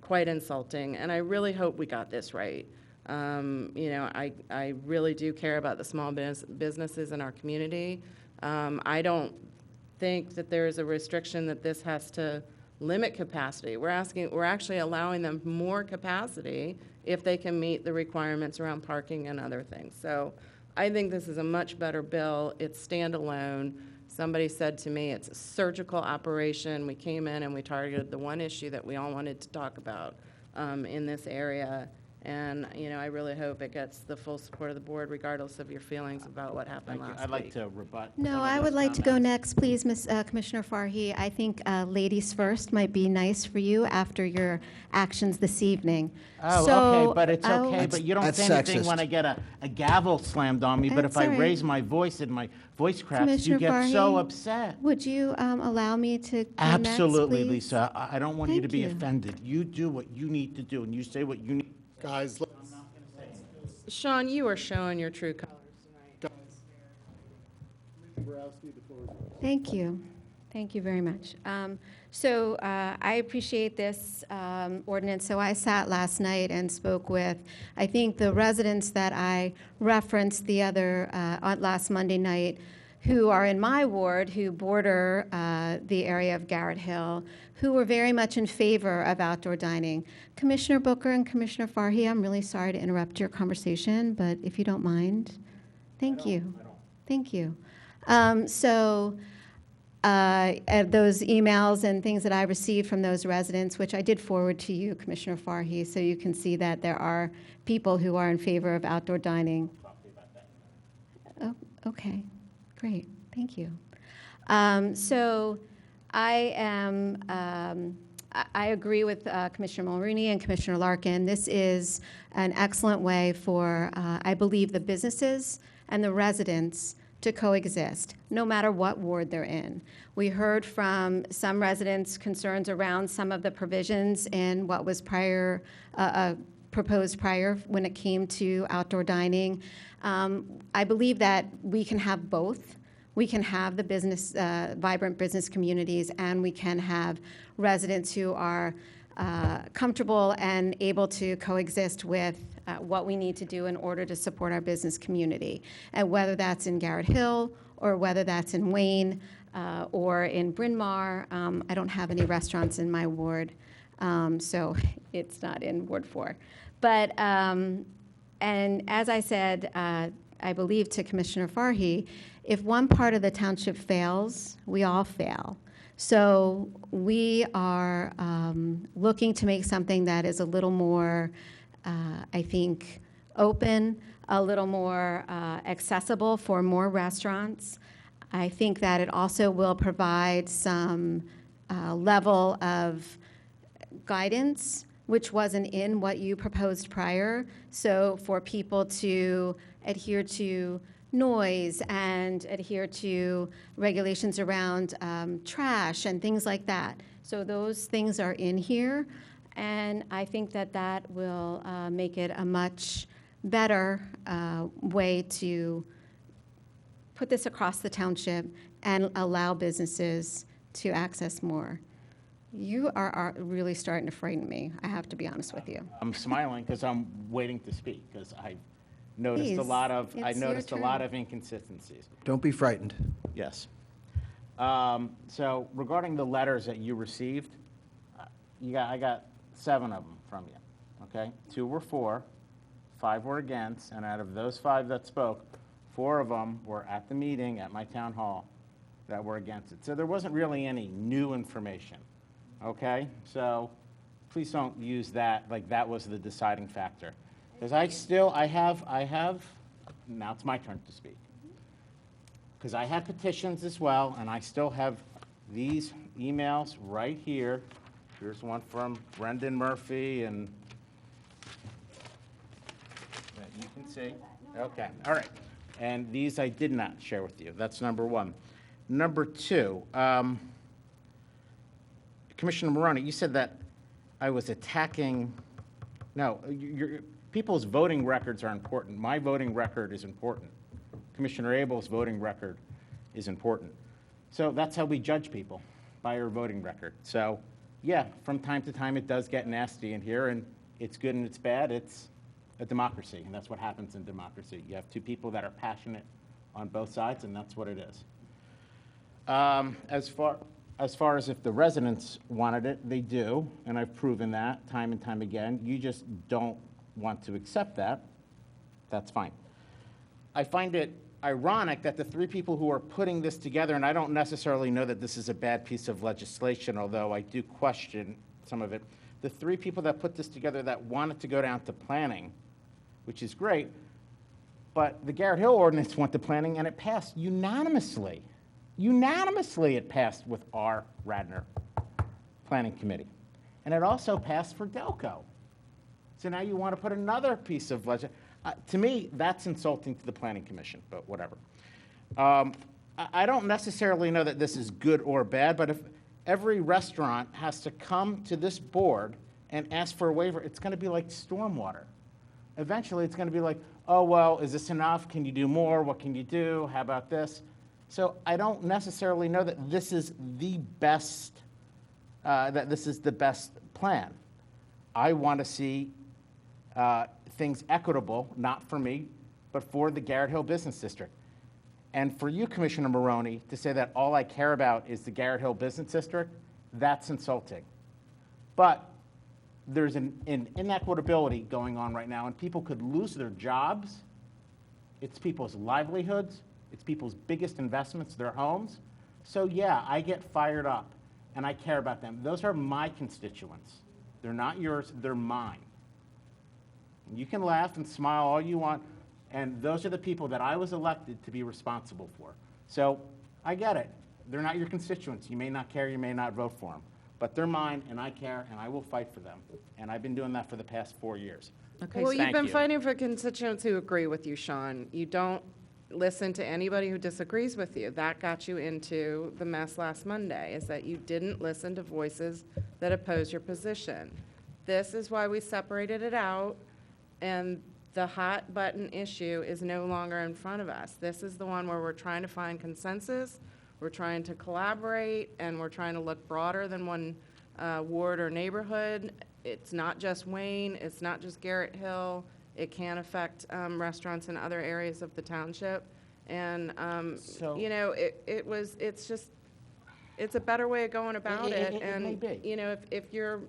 quite insulting. And I really hope we got this right. I really do care about the small businesses in our community. I don't think that there is a restriction that this has to limit capacity. We're actually allowing them more capacity if they can meet the requirements around parking and other things. So I think this is a much better bill. It's standalone. Somebody said to me, it's a surgical operation. We came in and we targeted the one issue that we all wanted to talk about in this area. And, I really hope it gets the full support of the board, regardless of your feelings about what happened last week. I'd like to rebut. No, some of I those would like to go comments. next, please, Commissioner Farhi. I think ladies first might be nice for you after your actions this evening. Oh, So, okay, but it's I'll- okay, but you don't That's say anything sexist. when I get a gavel slammed on me, but That's if I all right. raise my voice and my voice cracks, Commissioner you get so Farhi, upset. Would you allow me to go next, Absolutely, please? Lisa. I don't want you to Thank be you. offended. You do what you need to do, and you say what you need. Guys, Sean, you are showing your true colors tonight. Thank you. Thank you very much. So I appreciate this ordinance. So I sat last night and spoke with, I think, the residents that I referenced the other, last Monday night, who are in my ward, who border the area of Garrett Hill, who were very much in favor of outdoor dining. Commissioner Booker and Commissioner Farhi, I'm really sorry to interrupt your conversation, but if you don't mind, thank you. Thank you. So those emails and things that I received from those residents, which I did forward to you, Commissioner Farhi, so you can see that there are people who are in favor of outdoor dining. Oh, okay, great, thank you. So I am, I agree with Commissioner Mulrooney and Commissioner Larkin. This is an excellent way for, I believe, the businesses and the residents to coexist, no matter what ward they're in. We heard from some residents concerns around some of the provisions in what was prior, proposed prior when it came to outdoor dining. I believe that we can have both. We can have the business, vibrant business communities, and we can have residents who are comfortable and able to coexist with what we need to do in order to support our business community. And whether that's in Garrett Hill or whether that's in Wayne or in Bryn Mawr, I don't have any restaurants in my ward, so it's not in Ward 4. But, and as I said, I believe to Commissioner Farhi, if one part of the township fails, we all fail. So we are looking to make something that is a little more, I think, open, a little more accessible for more restaurants. I think that it also will provide some level of guidance, which wasn't in what you proposed prior. So for people to adhere to noise and adhere to regulations around trash and things like that. So those things are in here, and I think that that will make it a much better way to put this across the township and allow businesses to access more. You are really starting to frighten me, I have to be honest with you. I'm smiling because I'm waiting to speak, because I noticed Please, a lot it's your turn. of inconsistencies. Don't be frightened. Yes. So regarding the letters that you received, I got 7 of them from you, okay? 2 were for, 5 were against, and out of those 5 that spoke, 4 of them were at the meeting at my town hall that were against it. So there wasn't really any new information, okay? So please don't use that like that was the deciding factor. Because I have, now it's my turn to speak. Because I have petitions as well, and I still have these emails right here. Here's one from Brendan Murphy, and that you can see. Okay, all right. And these I did not share with you. That's number 1. Number 2, Commissioner Moroni, you said that I was attacking, no, people's voting records are important. My voting record is important. Commissioner Abel's voting record is important. So that's how we judge people, by our voting record. So, yeah, from time to time, it does get nasty in here, and it's good and it's bad. It's a democracy, and that's what happens in democracy. You have two people that are passionate on both sides, and that's what it is. As far as if the residents wanted it, they do, and I've proven that time and time again. You just don't want to accept that. That's fine. I find it ironic that the three people who are putting this together, and I don't necessarily know that this is a bad piece of legislation, although I do question some of it, the three people that put this together that wanted to go down to planning, which is great, but the Garrett Hill ordinance went to planning and it passed unanimously. Unanimously it passed with our Radnor Planning Committee. And it also passed for Delco. So now you want to put another piece of legislation. To me, that's insulting to the Planning Commission, but whatever. I don't necessarily know that this is good or bad, but if every restaurant has to come to this board and ask for a waiver, it's going to be like stormwater. Eventually, it's going to be like, oh, well, is this enough? Can you do more? What can you do? How about this? So I don't necessarily know that this is the best, plan. I want to see things equitable, not for me, but for the Garrett Hill Business District. And for you, Commissioner Maroney, to say that all I care about is the Garrett Hill Business District, that's insulting. But there's an inequitability going on right now, and people could lose their jobs. It's people's livelihoods. It's people's biggest investments, their homes. So yeah, I get fired up, and I care about them. Those are my constituents. They're not yours, they're mine. You can laugh and smile all you want, and those are the people that I was elected to be responsible for. So I get it. They're not your constituents. You may not care, you may not vote for them. But they're mine, and I care, and I will fight for them. And I've been doing that for the past 4 years. Okay, Well, so- you've Thank been you. fighting for constituents who agree with you, Sean. You don't listen to anybody who disagrees with you. That got you into the mess last Monday, is that you didn't listen to voices that oppose your position. This is why we separated it out, and the hot button issue is no longer in front of us. This is the one where we're trying to find consensus, we're trying to collaborate, and we're trying to look broader than one ward or neighborhood. It's not just Wayne, it's not just Garrett Hill. It can affect restaurants in other areas of the township. And, So- you know, it's a better way of going about it. It And, may be. you know, if you're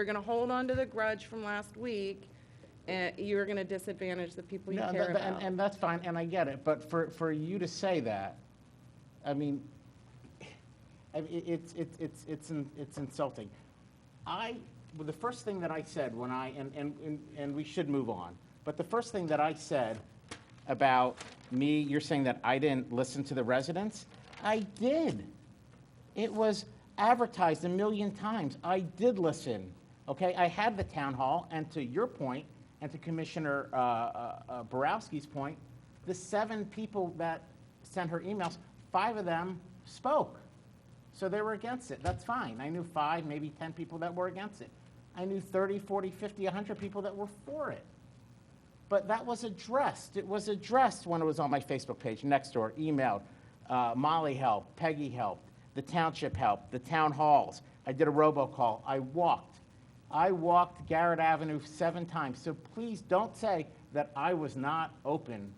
gonna hold on to the grudge from last week, you're gonna disadvantage the people you No, care about. and that's fine, and I get it. But for you to say that, I mean, it's insulting. Well, the first thing that I said when and we should move on, but the first thing that I said about me, you're saying that I didn't listen to the residents? I did. It was advertised 1 million times. I did listen, okay? I had the town hall, and to your point, and to Commissioner Borowski's point, the 7 people that sent her emails, 5 of them spoke. So they were against it. That's fine. I knew 5, maybe 10 people that were against it. I knew 30, 40, 50, 100 people that were for it. But that was addressed. It was addressed when it was on my Facebook page, next door, emailed. Molly helped, Peggy helped, the township helped, the town halls. I did a robocall. I walked Garrett Avenue 7 times. So please don't say that I was not open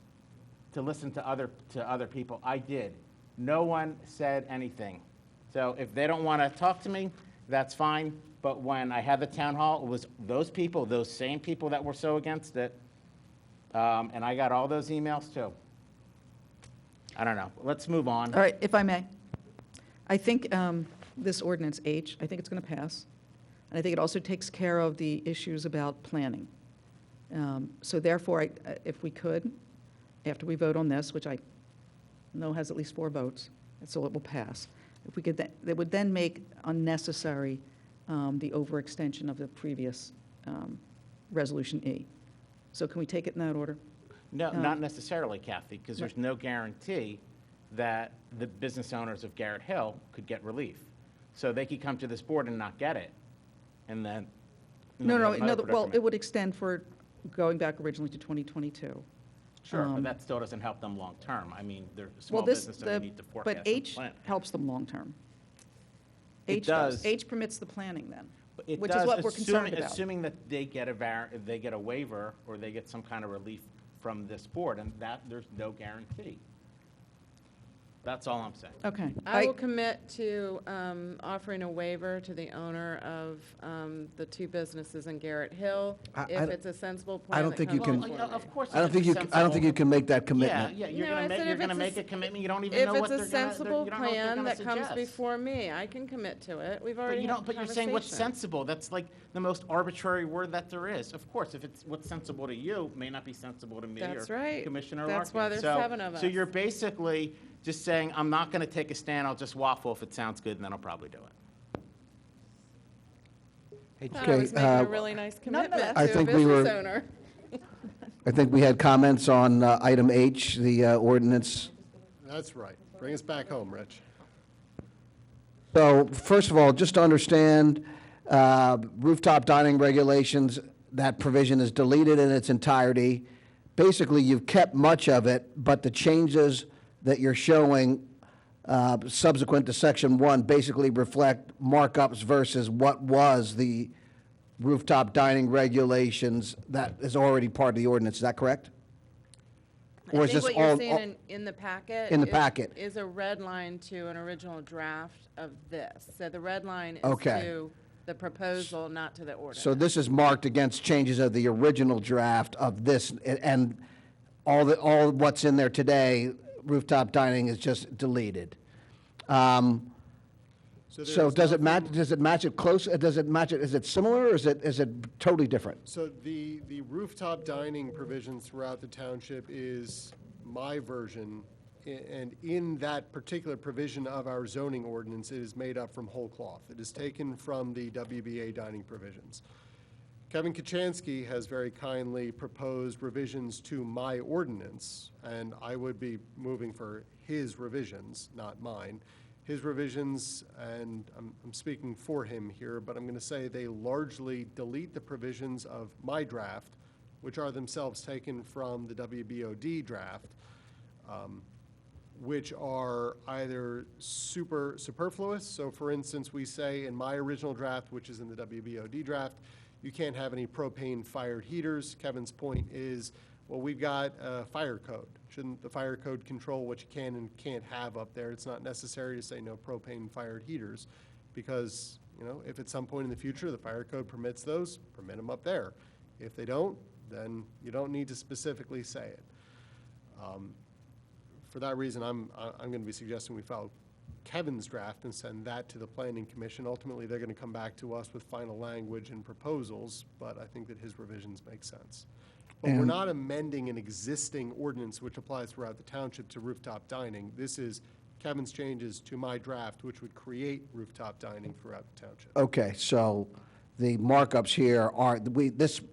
to listen to other people. I did. No one said anything. So if they don't want to talk to me, that's fine. But when I had the town hall, it was those people, those same people that were so against it. And I got all those emails too. I don't know. Let's move on. All right, if I may. I think this ordinance H, I think it's going to pass. And I think it also takes care of the issues about planning. So therefore, if we could, after we vote on this, which I know has at least 4 votes, so it will pass. If we could, that would then make unnecessary the overextension of the previous Resolution E. So can we take it in that order? No, not necessarily, Kathy, because there's no guarantee that the business owners of Garrett Hill could get relief. So they could come to this board and not get it, and then. No, we have another well, it predicament. would extend for going back originally to 2022. Sure, but Um, that still doesn't help them long-term. I mean, they're a small Well, this, business and they need to forecast but and H plan. helps them long-term. It H does. does. H permits the planning then, It which is does, what we're concerned assuming- about. Assuming that they get they get a waiver or they get some kind of relief from this board, and that, there's no guarantee. That's all I'm saying. Okay. I will commit to offering a waiver to the owner of the two businesses in Garrett Hill, I if don't- it's a sensible plan I don't that think you comes can- before me. Of course. I don't think you, I don't think you can make that commitment. Yeah, you're No, I gonna said you're if gonna it's make a a commitment, you don't even If know what it's they're a gonna, sensible you don't know what they're plan gonna that comes suggest. before me, I can commit to it. We've already But you had don't, but you're saying what's conversation. sensible. That's like the most arbitrary word that there is. Of course, if it's what's sensible to you, may not be sensible to me That's or right. Commissioner That's Larkin. why there's So- 7 of So us. you're basically just saying, I'm not gonna take a stand, I'll just waffle if it sounds good, and then I'll probably do it. Thought I was making Okay, a really nice commitment I to a think we were- business owner. I think we had comments on item H, the ordinance. That's right. Bring us back home, Rich. So, first of all, just to understand, rooftop dining regulations, that provision is deleted in its entirety. Basically, you've kept much of it, but the changes that you're showing subsequent to Section 1 basically reflect markups versus what was the rooftop dining regulations that is already part of the ordinance. Is that correct? Or I is think this what you're all- seeing in the packet. In the is- packet. Is a red line to an original draft of this. So the red line is Okay. to the proposal, not to the ordinance. So this is marked against changes of the original draft of this, and all what's in there today, rooftop dining is just deleted. So there's does it match, nothing- does it match it close, does it match it, is it similar, or is it totally different? So the rooftop dining provision throughout the township is my version, and in that particular provision of our zoning ordinance, it is made up from whole cloth. It is taken from the WBA dining provisions. Kevin Kachansky has very kindly proposed revisions to my ordinance, and I would be moving for his revisions, not mine. His revisions, and I'm speaking for him here, but I'm going to say they largely delete the provisions of my draft, which are themselves taken from the WBOD draft, which are either superfluous. So for instance, we say in my original draft, which is in the WBOD draft, you can't have any propane-fired heaters. Kevin's point is, well, we've got a fire code. Shouldn't the fire code control what you can and can't have up there? It's not necessary to say no propane-fired heaters, because, you know, if at some point in the future the fire code permits those, permit them up there. If they don't, then you don't need to specifically say it. For that reason, I'm going to be suggesting we follow Kevin's draft and send that to the Planning Commission. Ultimately, they're going to come back to us with final language and proposals, but I think that his revisions make sense. But we're And- not amending an existing ordinance which applies throughout the township to rooftop dining. This is Kevin's changes to my draft, which would create rooftop dining throughout the township. Okay, so the markups here are,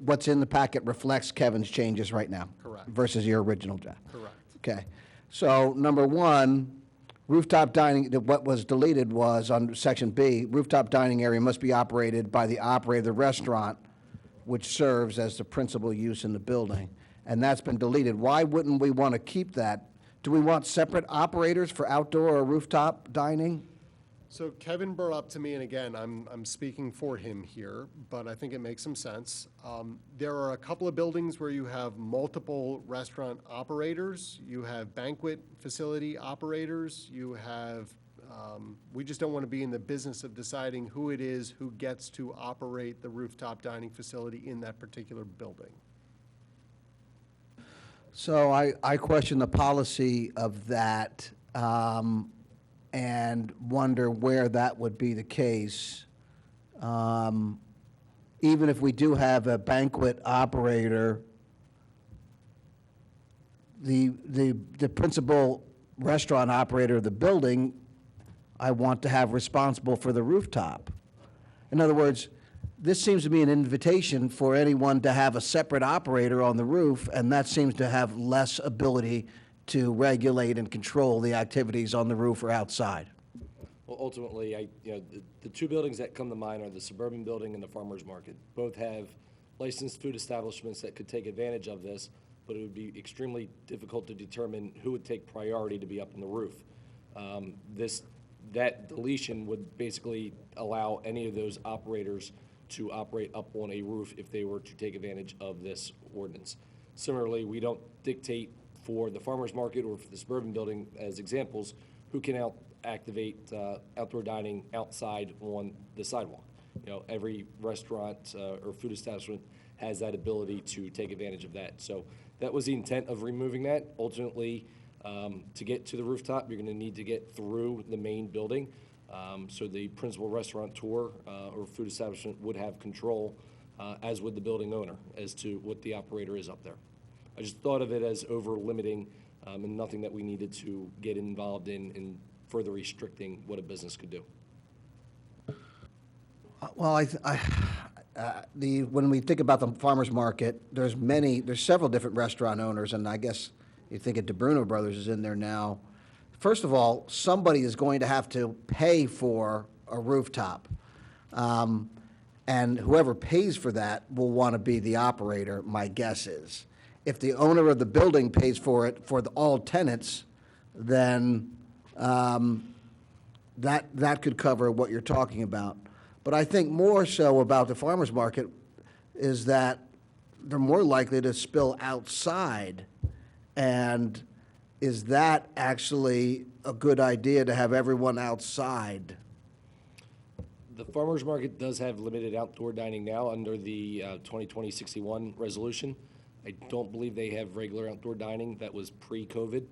what's in the packet reflects Kevin's changes right now? Correct. Versus your original draft? Correct. Okay. So, number one, rooftop dining, what was deleted was, on Section B, rooftop dining area must be operated by the operator of the restaurant, which serves as the principal use in the building. And that's been deleted. Why wouldn't we want to keep that? Do we want separate operators for outdoor or rooftop dining? So Kevin brought up to me, and again, I'm speaking for him here, but I think it makes some sense. There are a couple of buildings where you have multiple restaurant operators. You have banquet facility operators. You have, we just don't want to be in the business of deciding who it is who gets to operate the rooftop dining facility in that particular building. So I question the policy of that, and wonder where that would be the case. Even if we do have a banquet operator, the principal restaurant operator of the building, I want to have responsible for the rooftop. In other words, this seems to be an invitation for anyone to have a separate operator on the roof, and that seems to have less ability to regulate and control the activities on the roof or outside. Well, ultimately, the two buildings that come to mind are the Suburban Building and the Farmers Market. Both have licensed food establishments that could take advantage of this, but it would be extremely difficult to determine who would take priority to be up on the roof. That deletion would basically allow any of those operators to operate up on a roof if they were to take advantage of this ordinance. Similarly, we don't dictate for the farmer's market or for the suburban building as examples who can activate outdoor dining outside on the sidewalk. You know, every restaurant or food establishment has that ability to take advantage of that. So that was the intent of removing that. Ultimately, to get to the rooftop, you're going to need to get through the main building. So the principal restaurateur or food establishment would have control, as would the building owner, as to what the operator is up there. I just thought of it as over-limiting and nothing that we needed to get involved in further restricting what a business could do. Well, when we think about the farmer's market, there's several different restaurant owners, and I guess you think of DeBruno Brothers is in there now. First of all, somebody is going to have to pay for a rooftop. And whoever pays for that will want to be the operator, my guess is. If the owner of the building pays for it for all tenants, then that could cover what you're talking about. But I think more so about the farmer's market is that they're more likely to spill outside. And is that actually a good idea to have everyone outside? The farmer's market does have limited outdoor dining now under the 2020-61 resolution. I don't believe they have regular outdoor dining. That was pre-COVID.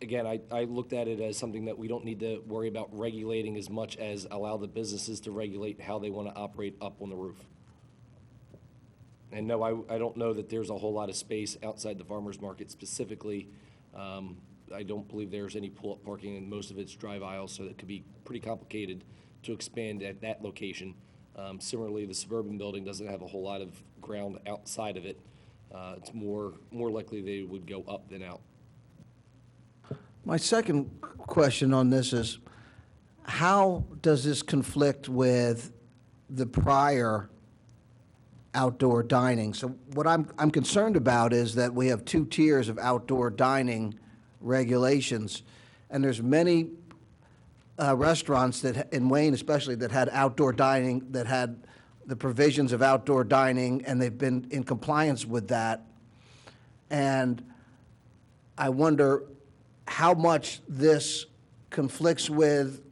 Again, I looked at it as something that we don't need to worry about regulating as much as allow the businesses to regulate how they want to operate up on the roof. And no, I don't know that there's a whole lot of space outside the farmer's market specifically. I don't believe there's any pull-up parking, and most of it's drive aisles, so it could be pretty complicated to expand at that location. Similarly, the suburban building doesn't have a whole lot of ground outside of it. It's more likely they would go up than out. My second question on this is, how does this conflict with the prior outdoor dining? So what I'm concerned about is that we have 2 tiers of outdoor dining regulations, and there's many restaurants that, in Wayne especially, that had outdoor dining, that had the provisions of outdoor dining, and they've been in compliance with that. And I wonder how much this conflicts with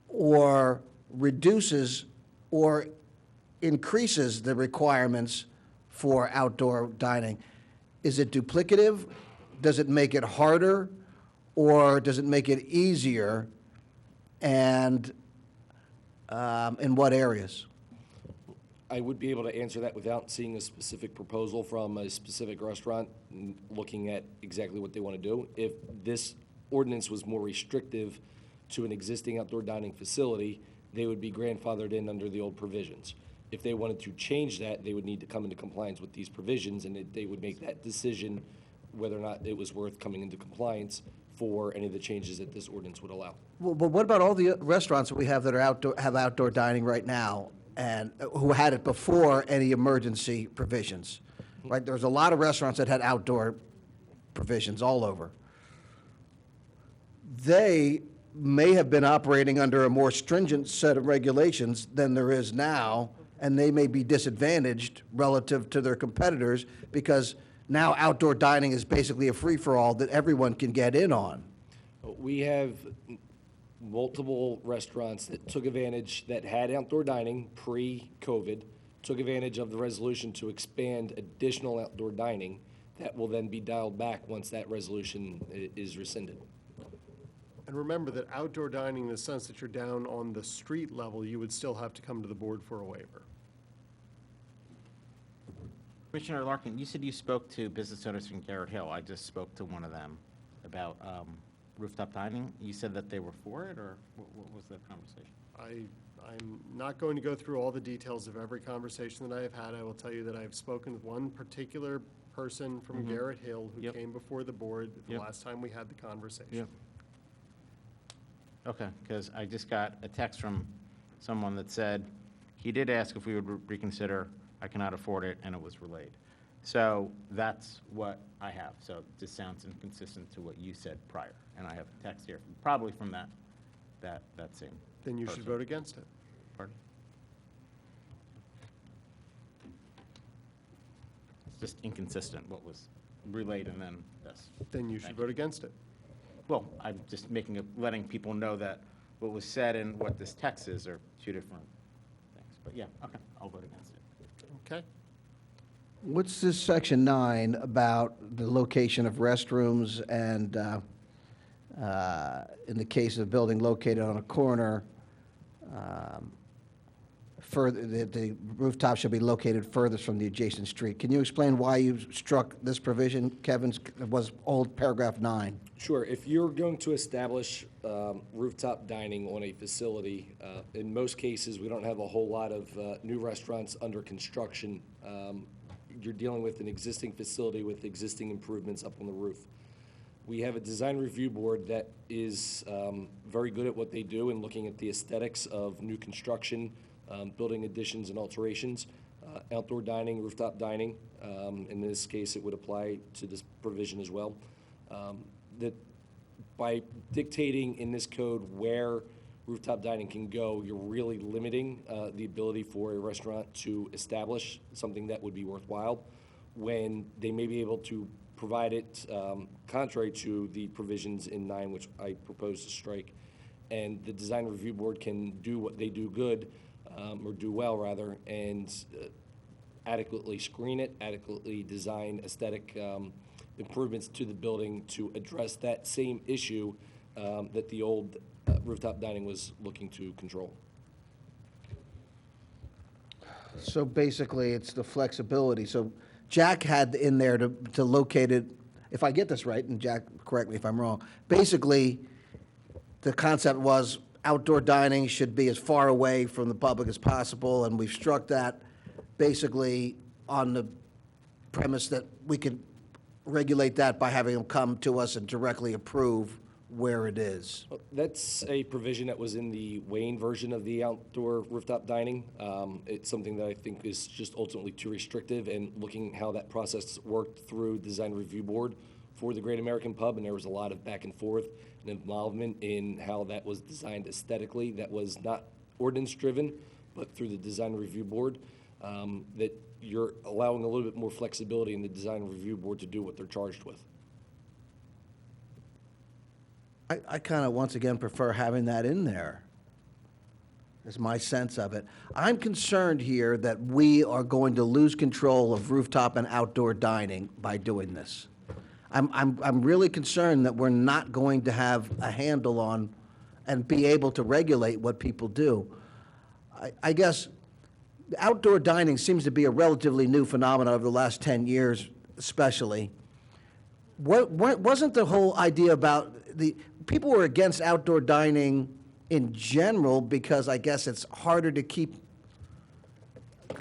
or reduces or increases the requirements for outdoor dining. Is it duplicative? Does it make it harder? Or does it make it easier? And in what areas? I would be able to answer that without seeing a specific proposal from a specific restaurant, looking at exactly what they want to do. If this ordinance was more restrictive to an existing outdoor dining facility, they would be grandfathered in under the old provisions. If they wanted to change that, they would need to come into compliance with these provisions, and they would make that decision whether or not it was worth coming into compliance for any of the changes that this ordinance would allow. Well, but what about all the restaurants that we have that are have outdoor dining right now, and who had it before any emergency provisions? Right, there's a lot of restaurants that had outdoor provisions all over. They may have been operating under a more stringent set of regulations than there is now, and they may be disadvantaged relative to their competitors because now outdoor dining is basically a free-for-all that everyone can get in on. We have multiple restaurants that took advantage, that had outdoor dining pre-COVID, took advantage of the resolution to expand additional outdoor dining that will then be dialed back once that resolution is rescinded. And remember that outdoor dining, in the sense that you're down on the street level, you would still have to come to the board for a waiver. Commissioner Larkin, you said you spoke to business owners from Garrett Hill. I just spoke to one of them about rooftop dining. You said that they were for it, or what was the conversation? I'm not going to go through all the details of every conversation that I have had. I will tell you that I have spoken with one particular person from Garrett Hill who came before the board the last time we had the conversation. Okay, because I just got a text from someone that said He did ask if we would reconsider. I cannot afford it, and it was relayed. So that's what I have. So this sounds inconsistent to what you said prior. And I have a text here, probably from that same Then you should person. vote against it. Pardon? It's just inconsistent, what was relayed and then this. Then you should Thank vote against it. Well, I'm just letting people know that what was said and what this text is are two different things. But yeah, okay, I'll vote against it. Okay? What's this section 9 about the location of restrooms and, in the case of a building located on a corner, the rooftop shall be located furthest from the adjacent street. Can you explain why you struck this provision, Kevin? It was old paragraph 9. Sure. If you're going to establish rooftop dining on a facility, in most cases, we don't have a whole lot of new restaurants under construction. You're dealing with an existing facility with existing improvements up on the roof. We have a design review board that is very good at what they do in looking at the aesthetics of new construction, building additions and alterations, outdoor dining, rooftop dining. In this case, it would apply to this provision as well. That by dictating in this code where rooftop dining can go, you're really limiting the ability for a restaurant to establish something that would be worthwhile when they may be able to provide it contrary to the provisions in 9, which I propose to strike. And the design review board can do what they do good, or do well rather, and adequately screen it, adequately design aesthetic improvements to the building to address that same issue that the old rooftop dining was looking to control. So basically, it's the flexibility. So Jack had in there to locate it, if I get this right, and Jack, correct me if I'm wrong, basically, the concept was outdoor dining should be as far away from the public as possible, and we've struck that basically on the premise that we could regulate that by having them come to us and directly approve where it is. That's a provision that was in the Wayne version of the outdoor rooftop dining. It's something that I think is just ultimately too restrictive, and looking how that process worked through Design Review Board for the Great American Pub, and there was a lot of back and forth and involvement in how that was designed aesthetically. That was not ordinance-driven, but through the Design Review Board, that you're allowing a little bit more flexibility in the Design Review Board to do what they're charged with. I kind of, once again, prefer having that in there, is my sense of it. I'm concerned here that we are going to lose control of rooftop and outdoor dining by doing this. I'm really concerned that we're not going to have a handle on and be able to regulate what people do. I guess outdoor dining seems to be a relatively new phenomenon over the last 10 years especially. Wasn't the whole idea about people were against outdoor dining in general because I guess it's harder to keep,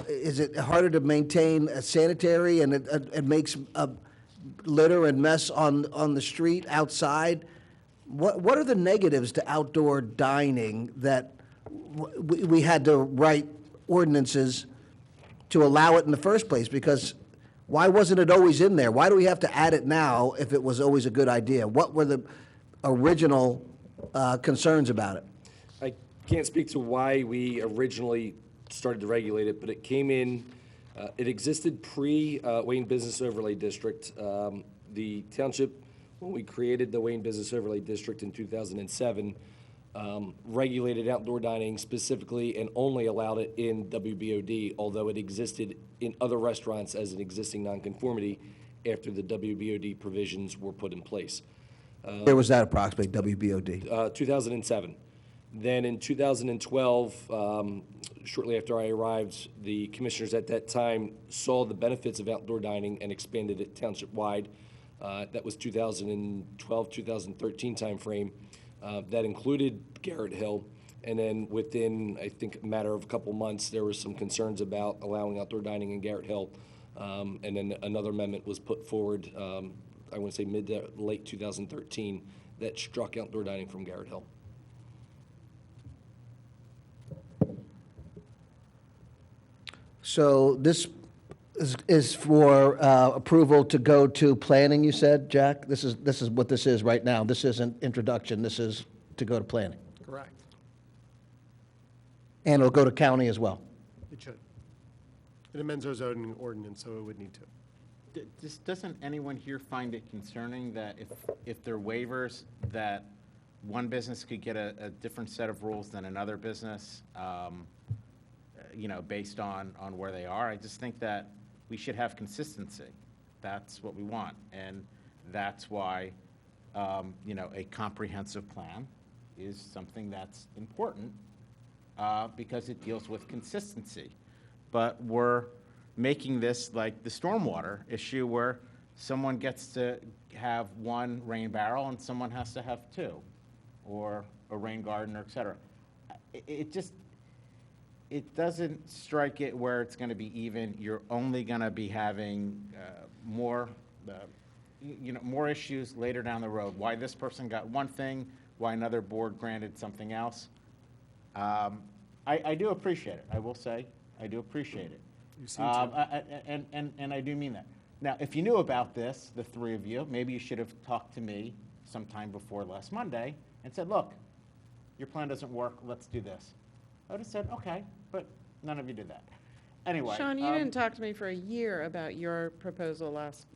is it harder to maintain a sanitary, and it makes a litter and mess on the street outside? What are the negatives to outdoor dining that we had to write ordinances to allow it in the first place? Because why wasn't it always in there? Why do we have to add it now if it was always a good idea? What were the original concerns about it? I can't speak to why we originally started to regulate it, but it came in, it existed pre-Wayne Business Overlay District. The township, when we created the Wayne Business Overlay District in 2007, regulated outdoor dining specifically and only allowed it in WBOD, although it existed in other restaurants as an existing nonconformity after the WBOD provisions were put in place. Where was that approximately, WBOD? 2007. Then in 2012, shortly after I arrived, the commissioners at that time saw the benefits of outdoor dining and expanded it township-wide. That was 2012, 2013 timeframe. That included Garrett Hill. And then within, I think, a matter of a couple months, there was some concerns about allowing outdoor dining in Garrett Hill. And then another amendment was put forward, I want to say mid to late 2013, that struck outdoor dining from Garrett Hill. So this is for approval to go to planning, you said, Jack? This is what this is right now. This isn't introduction, this is to go to planning. Correct. And it'll go to county as well. It should. It amends our zoning ordinance, so it would need to. Doesn't anyone here find it concerning that if there are waivers, that one business could get a different set of rules than another business, based on where they are? I just think that we should have consistency. That's what we want. And that's why, a comprehensive plan is something that's important because it deals with consistency. But we're making this like the stormwater issue where someone gets to have one rain barrel and someone has to have two, or a rain garden, or et cetera. It doesn't strike it where it's going to be even. You're only going to be having more issues later down the road. Why this person got one thing, why another board granted something else. I do appreciate it. I will say, I do appreciate it. You seem to. And I do mean that. Now, if you knew about this, the three of you, maybe you should have talked to me sometime before last Monday and said, look, your plan doesn't work, let's do this. I would have said, okay, but none of you did that. Anyway. Sean, you didn't talk to me for a year about your proposal last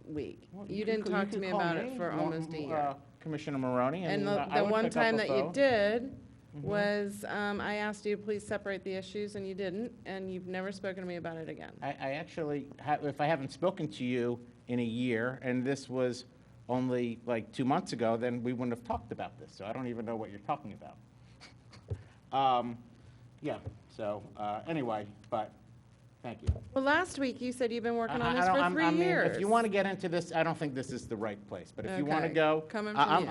week. Well, You didn't could- talk you to could me call about it for almost a year. Commissioner Maroney, And I the would one pick up time a that you phone. did was, I asked you to please separate the issues, and you didn't, and you've never spoken to me about it again. I actually, if I haven't spoken to you in a year, and this was only like 2 months ago, then we wouldn't have talked about this, so I don't even know what you're talking about. Anyway, but, thank you. Well, last week you said you've been working on this for 3 years. If you want to get into this, I don't think this is the right place, but if you want to Okay. go. Coming from you.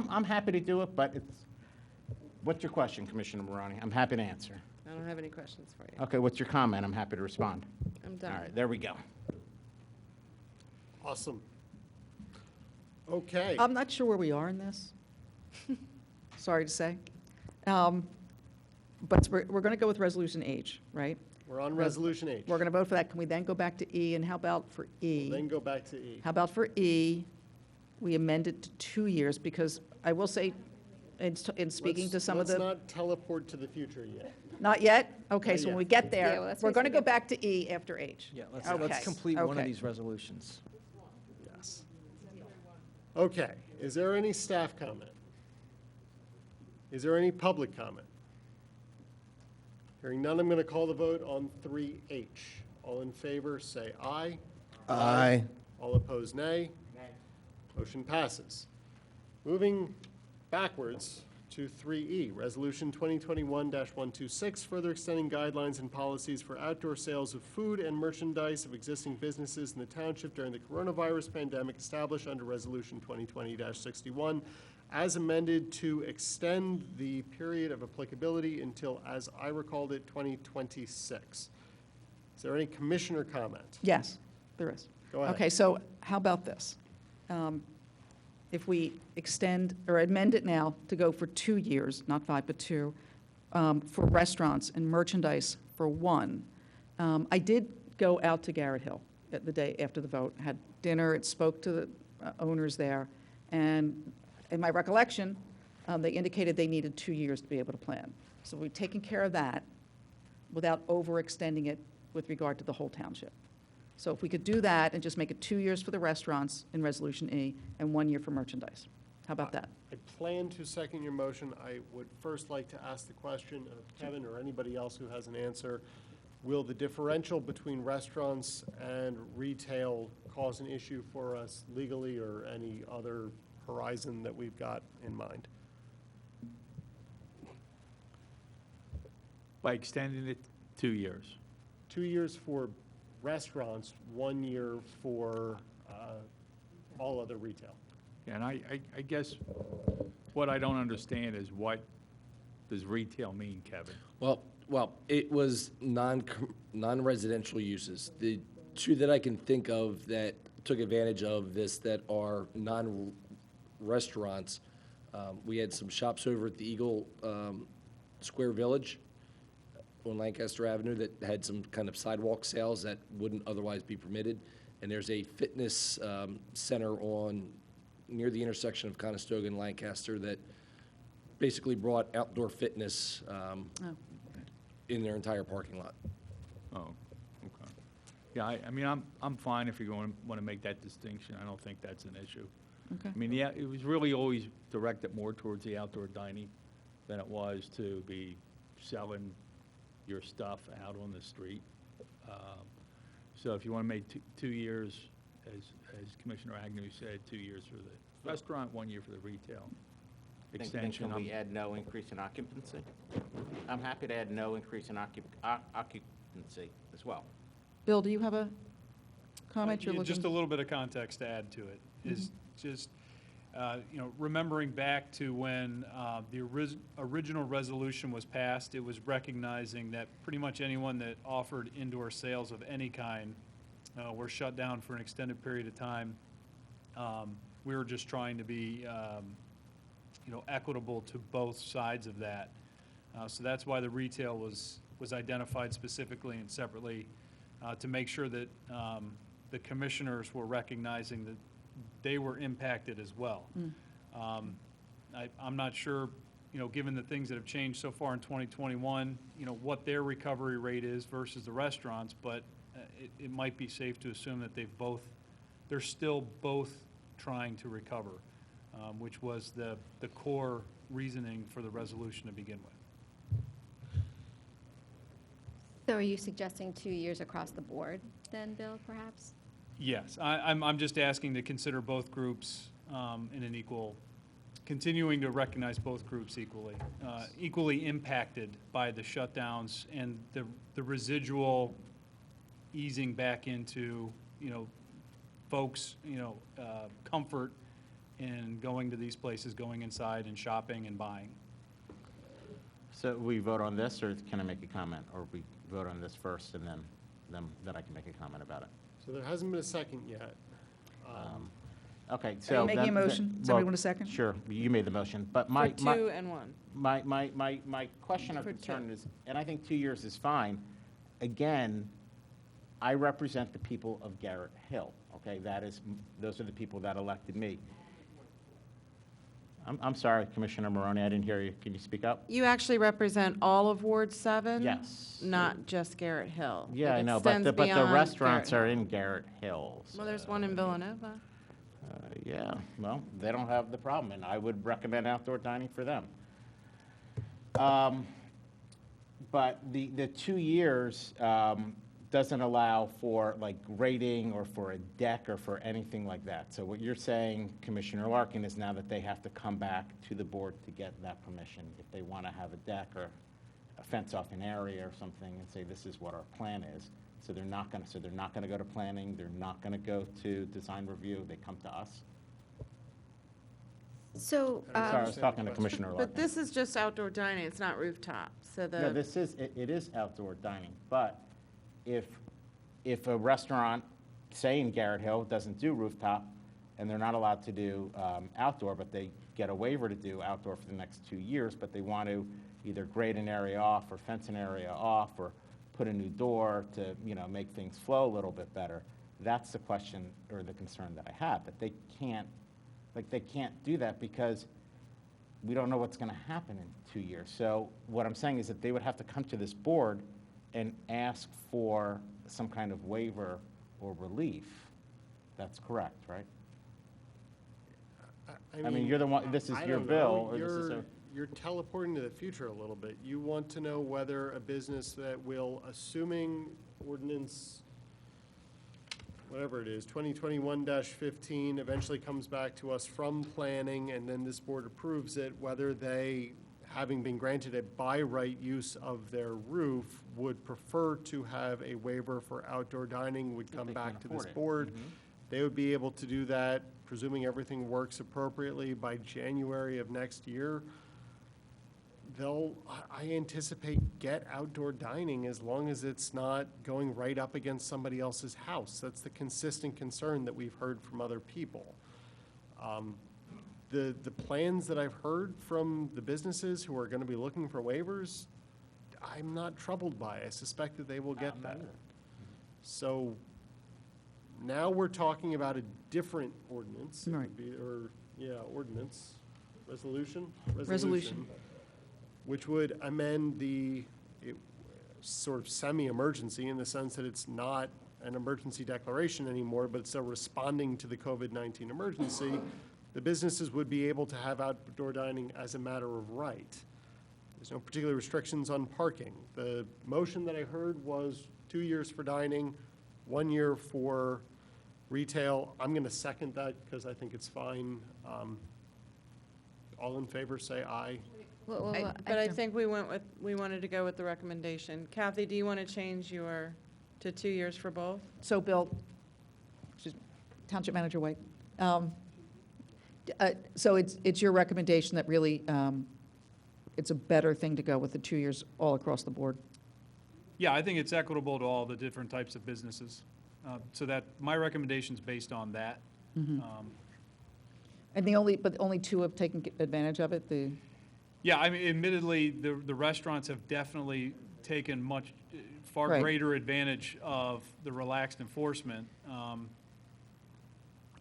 I'm happy to do it, but what's your question, Commissioner Maroney? I'm happy to answer. I don't have any questions for you. Okay, what's your comment? I'm happy to respond. I'm All done. right, there we go. Awesome. Okay. I'm not sure where we are in this. Sorry to say. But we're going to go with Resolution H, right? We're on Resolution H. We're going to vote for that. Can we then go back to E? And how about for E? Then go back to E. How about for E, we amend it to 2 years? Because I will say, in speaking to some of the... Let's not teleport to the future yet. Not yet? Okay, Not so when yet. we get Yeah, there, well, let's we're wait going to till go back to E after H. Yeah, Okay, let's complete one of okay. these resolutions. Yes. Okay, is there any staff comment? Is there any public comment? Hearing none, I'm going to call the vote on 3H. All in favor, say aye. Aye. All opposed, nay. Motion passes. Moving backwards to 3E, Resolution 2021-126, further extending guidelines and policies for outdoor sales of food and merchandise of existing businesses in the township during the coronavirus pandemic established under Resolution 2020-61, as amended to extend the period of applicability until, as I recalled it, 2026. Is there any commissioner comment? Yes, there is. Go ahead. Okay, so how about this? If we extend or amend it now to go for 2 years, not 5, but 2, for restaurants and merchandise for 1. I did go out to Garrett Hill the day after the vote, had dinner, and spoke to the owners there, and in my recollection, they indicated they needed 2 years to be able to plan. So we've taken care of that without overextending it with regard to the whole township. So if we could do that and just make it 2 years for the restaurants in Resolution E and 1 year for merchandise. How about that? I plan to second your motion. I would first like to ask the question of Kevin or anybody else who has an answer. Will the differential between restaurants and retail cause an issue for us legally or any other horizon that we've got in mind? By extending it 2 years. 2 years for restaurants, 1 year for all other retail. Yeah, and I guess what I don't understand is what does retail mean, Kevin? Well, it was non-residential uses. The two that I can think of that took advantage of this that are non-restaurants, we had some shops over at the Eagle Square Village. on Lancaster Avenue that had some kind of sidewalk sales that wouldn't otherwise be permitted. And there's a fitness center near the intersection of Conestoga and Lancaster that basically brought outdoor fitness in their entire parking lot. Oh, okay. Yeah, I mean, I'm fine if you're going to want to make that distinction. I don't think that's an issue. Okay. I mean, yeah, it was really always directed more towards the outdoor dining than it was to be selling your stuff out on the street. So if you want to make 2 years, as Commissioner Agnew said, 2 years for the restaurant, 1 year for the retail extension. Can we add no increase in occupancy? I'm happy to add no increase in occupancy as well. Bill, do you have a comment you're looking? Just a little bit of context to add to it is just, remembering back to when the original resolution was passed, it was recognizing that pretty much anyone that offered indoor sales of any kind were shut down for an extended period of time. We were just trying to be, equitable to both sides of that. So that's why the retail was identified specifically and separately to make sure that the commissioners were recognizing that they were impacted as well. I'm not sure, given the things that have changed so far in 2021, what their recovery rate is versus the restaurants, but it might be safe to assume that they're still both trying to recover, which was the core reasoning for the resolution to begin with. So are you suggesting 2 years across the board then, Bill, perhaps? Yes, I'm just asking to consider both groups in an equal, continuing to recognize both groups equally impacted by the shutdowns and the residual easing back into, folks, comfort in going to these places, going inside and shopping and buying. So we vote on this, or can I make a comment? Or we vote on this first and then I can make a comment about it? So there hasn't been a second yet. Okay, Are so. you making a motion? Somebody want a second? Sure, you made the motion, but For my. 2 and 1. My question of For concern two. is, and I think 2 years is fine, again, I represent the people of Garrett Hill, okay? Those are the people that elected me. I'm sorry, Commissioner Maroney, I didn't hear you. Can you speak up? You actually represent all of Ward 7? Yes. Not just Garrett Hill. Yeah, It I know, but extends the beyond restaurants Garrett are Hill. in Garrett Hills. Well, there's one in Villanova. Yeah, well, they don't have the problem, and I would recommend outdoor dining for them. But the 2 years doesn't allow for like grading or for a deck or for anything like that. So what you're saying, Commissioner Larkin, is now that they have to come back to the board to get that permission if they want to have a deck or a fence off an area or something and say, this is what our plan is. So they're not going to go to planning, they're not going to go to design review, they come to us. So, Sorry, I was talking to Commissioner Larkin. But this is just outdoor dining, it's not rooftop, so No, it is outdoor dining, but if a restaurant, say in Garrett Hill, doesn't do rooftop, and they're not allowed to do outdoor, but they get a waiver to do outdoor for the next 2 years, but they want to either grade an area off or fence an area off or put a new door to, make things flow a little bit better, that's the question or the concern that I have, that they can't do that because we don't know what's going to happen in 2 years. So what I'm saying is that they would have to come to this board and ask for some kind of waiver or relief. That's correct, right? I mean, you're the one, this is I your don't bill, know. or this is a. You're teleporting to the future a little bit. You want to know whether a business that will, assuming ordinance, whatever it is, 2021-15 eventually comes back to us from planning, and then this board approves it, whether they, having been granted a by right use of their roof, would prefer to have a waiver for outdoor dining, would come they back can't to this afford it. board. They would be able to do that, presuming everything works appropriately, by January of next year. I anticipate, get outdoor dining as long as it's not going right up against somebody else's house. That's the consistent concern that we've heard from other people. The plans that I've heard from the businesses who are going to be looking for waivers, I'm not troubled by. I suspect that they will get that. So now we're talking about a different ordinance. It would Right. be- Or, yeah, ordinance, resolution? Resolution. Which would amend sort of semi-emergency in the sense that it's not an emergency declaration anymore, but it's still responding to the COVID-19 emergency. The businesses would be able to have outdoor dining as a matter of right. There's no particular restrictions on parking. The motion that I heard was 2 years for dining, 1 year for retail. I'm going to second that because I think it's fine. All in favor, say aye. But I think we wanted to go with the recommendation. Kathy, do you want to change to 2 years for both? So, Bill, Township Manager White, so it's your recommendation that really it's a better thing to go with the 2 years all across the board? Yeah, I think it's equitable to all the different types of businesses. So that, my recommendation's based on that. And but only two have taken advantage of it, Yeah, I mean, admittedly, the restaurants have definitely taken far Right. greater advantage of the relaxed enforcement.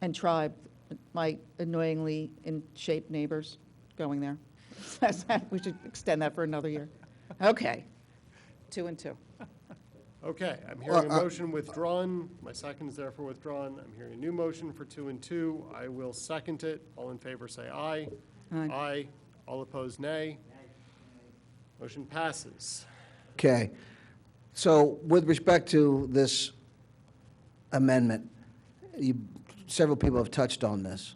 And Tribe, my annoyingly in-shape neighbors going there. We should extend that for another year. Okay, 2 and 2. Okay, I'm hearing a motion withdrawn. My second is therefore withdrawn. I'm hearing a new motion for 2 and 2. I will second it. All in favor, say aye. Aye. Aye. All opposed, nay. Motion passes. Okay. So with respect to this amendment, several people have touched on this.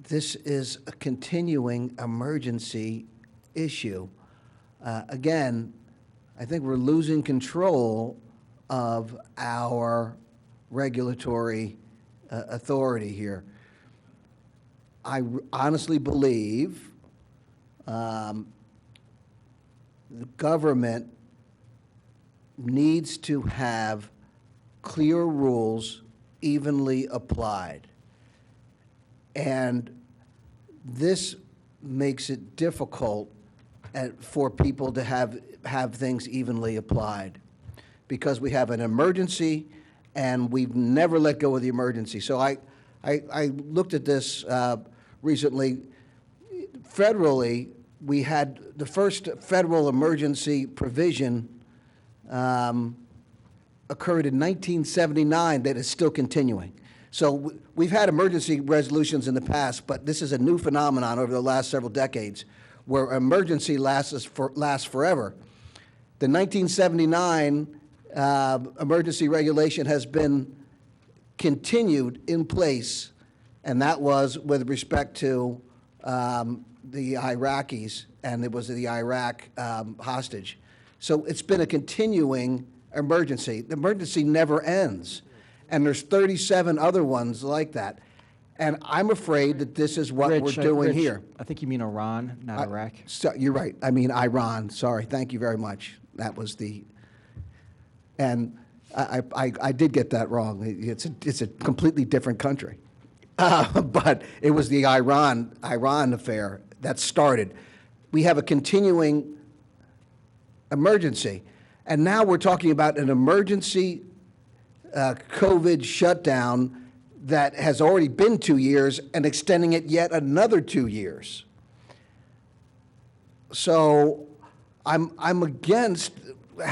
This is a continuing emergency issue. Again, I think we're losing control of our regulatory authority here. I honestly believe the government needs to have clear rules evenly applied. And this makes it difficult for people to have things evenly applied, because we have an emergency and we've never let go of the emergency. So I looked at this recently. Federally, we had the first federal emergency provision occurred in 1979 that is still continuing. So we've had emergency resolutions in the past, but this is a new phenomenon over the last several decades where emergency lasts forever. The 1979 emergency regulation has been continued in place, and that was with respect to the Iraqis, and it was the Iraq hostage. So it's been a continuing emergency. The emergency never ends, and there's 37 other ones like that. And I'm afraid that this is what we're doing Rich, here. I think you mean Iran, not Iraq. So, you're right. I mean Iran. Sorry. Thank you very much. That was the, and I did get that wrong. It's a completely different country. But it was the Iran affair that started. We have a continuing emergency. And now we're talking about an emergency COVID shutdown that has already been 2 years and extending it yet another 2 years. So I'm against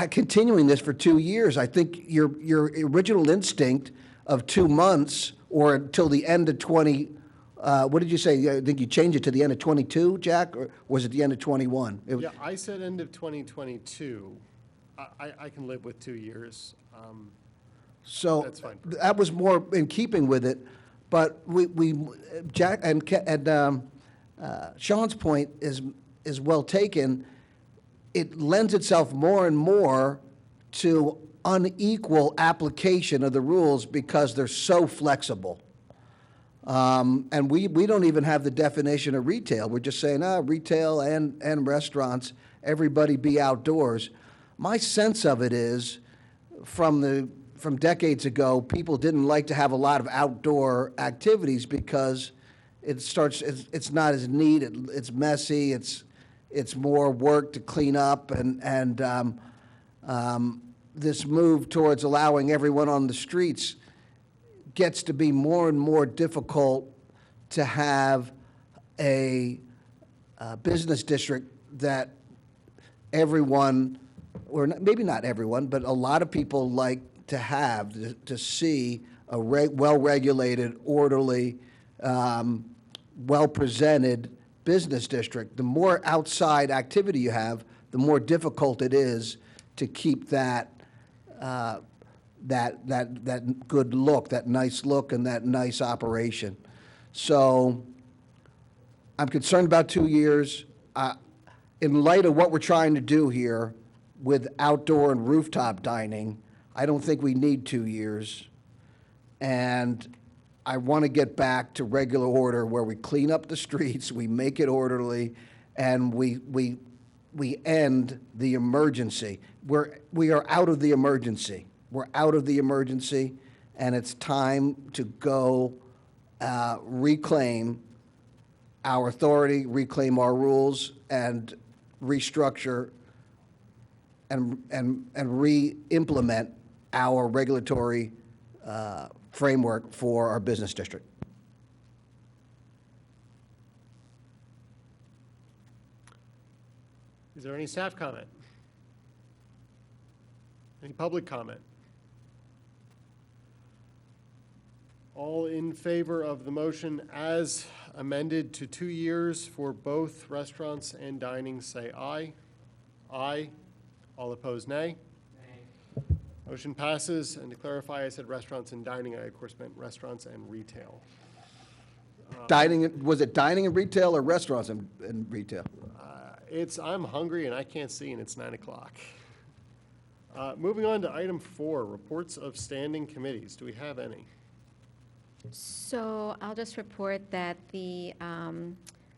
continuing this for 2 years. I think your original instinct of 2 months or until the end of what did you say? I think you changed it to the end of 22, Jack, or was it the end of 21? Yeah, I said end of 2022. I can live with 2 years. So That's fine. that was more in keeping with it, but Jack and Sean's point is well taken. It lends itself more and more to unequal application of the rules because they're so flexible. And we don't even have the definition of retail. We're just saying, retail and restaurants, everybody be outdoors. My sense of it is, from decades ago, people didn't like to have a lot of outdoor activities because it's not as neat, it's messy, it's more work to clean up, and this move towards allowing everyone on the streets gets to be more and more difficult to have a business district that everyone, or maybe not everyone, but a lot of people like to have, to see a well-regulated, orderly, well-presented business district. The more outside activity you have, the more difficult it is to keep that good look, that nice look, and that nice operation. So I'm concerned about 2 years. In light of what we're trying to do here with outdoor and rooftop dining, I don't think we need 2 years. And I want to get back to regular order where we clean up the streets, we make it orderly, and we end the emergency. We are out of the emergency. We're out of the emergency, and it's time to go reclaim our authority, reclaim our rules, and restructure and re-implement our regulatory framework for our business district. Is there any staff comment? Any public comment? All in favor of the motion as amended to 2 years for both restaurants and dining, say aye. Aye. All opposed, nay. Motion passes. And to clarify, I said restaurants and dining. I, of course, meant restaurants and retail. Dining, was it dining and retail or restaurants and retail? I'm hungry and I can't see, and it's 9 o'clock. Moving on to item 4, reports of standing committees. Do we have any? So I'll just report that the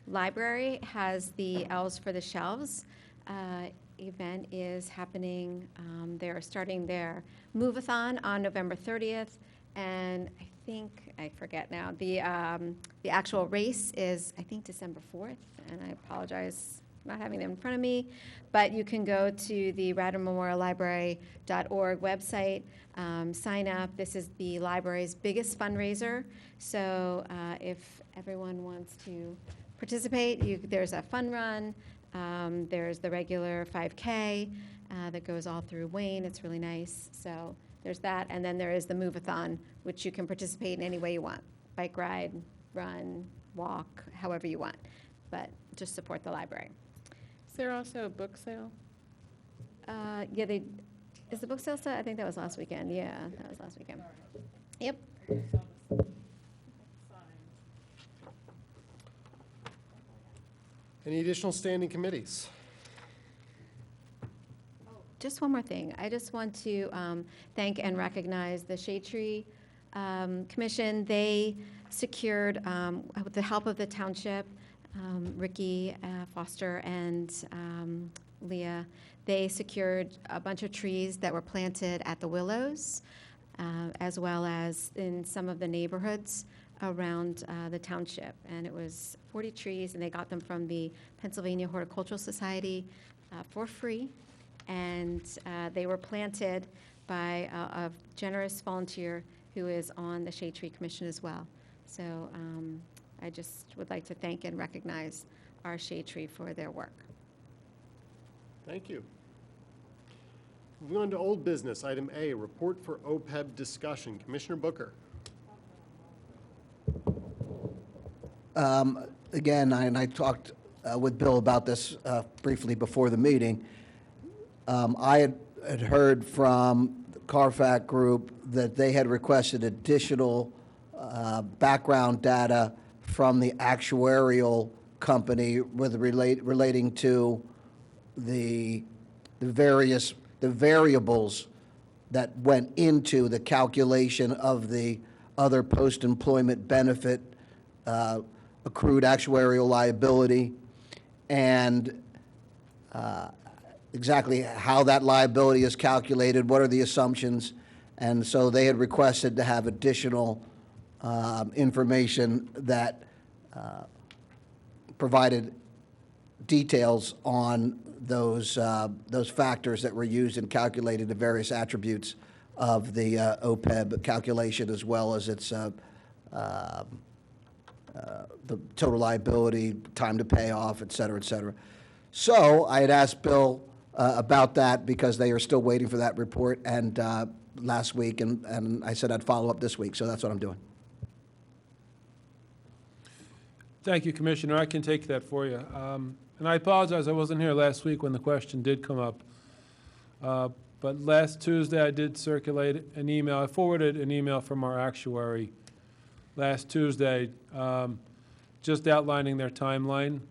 library has the Elves for the Shelves event is happening. They're starting their move-a-thon on November 30th, and I forget now, the actual race is, I think, December 4th, and I apologize for not having them in front of me, but you can go to the radnor-memorial-library.org website, sign up. This is the library's biggest fundraiser, so if everyone wants to participate, there's a fun run. There's the regular 5K that goes all through Wayne. It's really nice. So there's that. And then there is the move-a-thon, which you can participate in any way you want. Bike ride, run, walk, however you want. But just support the library. Is there also a book sale? Yeah, is the book sale still? I think that was last weekend. Yeah, that was last weekend. Yep. Any additional standing committees? Just one more thing. I just want to thank and recognize the Shade Tree Commission. They secured, with the help of the township, Ricky Foster and Leah, they secured a bunch of trees that were planted at the Willows, as well as in some of the neighborhoods around the township. And it was 40 trees, and they got them from the Pennsylvania Horticultural Society for free. And they were planted by a generous volunteer who is on the Shade Tree Commission as well. So I just would like to thank and recognize our Shade Tree for their work. Thank you. Moving on to old business, item A, report for OPEB discussion. Commissioner Booker. Again, I talked with Bill about this briefly before the meeting. I had heard from the Carfax Group that they had requested additional background data from the actuarial company with relating to the variables that went into the calculation of the other post-employment benefit accrued actuarial liability, and exactly how that liability is calculated, what are the assumptions, and so they had requested to have additional information that provided details on those factors that were used in calculating the various attributes of the OPEB calculation, as well as its the total liability, time to pay off, et cetera, et cetera. So I had asked Bill about that because they are still waiting for that report and last week, and I said I'd follow up this week, so that's what I'm doing. Thank you, Commissioner. I can take that for you. And I apologize, I wasn't here last week when the question did come up. But last Tuesday, I did circulate an email. I forwarded an email from our actuary last Tuesday, just outlining their timeline.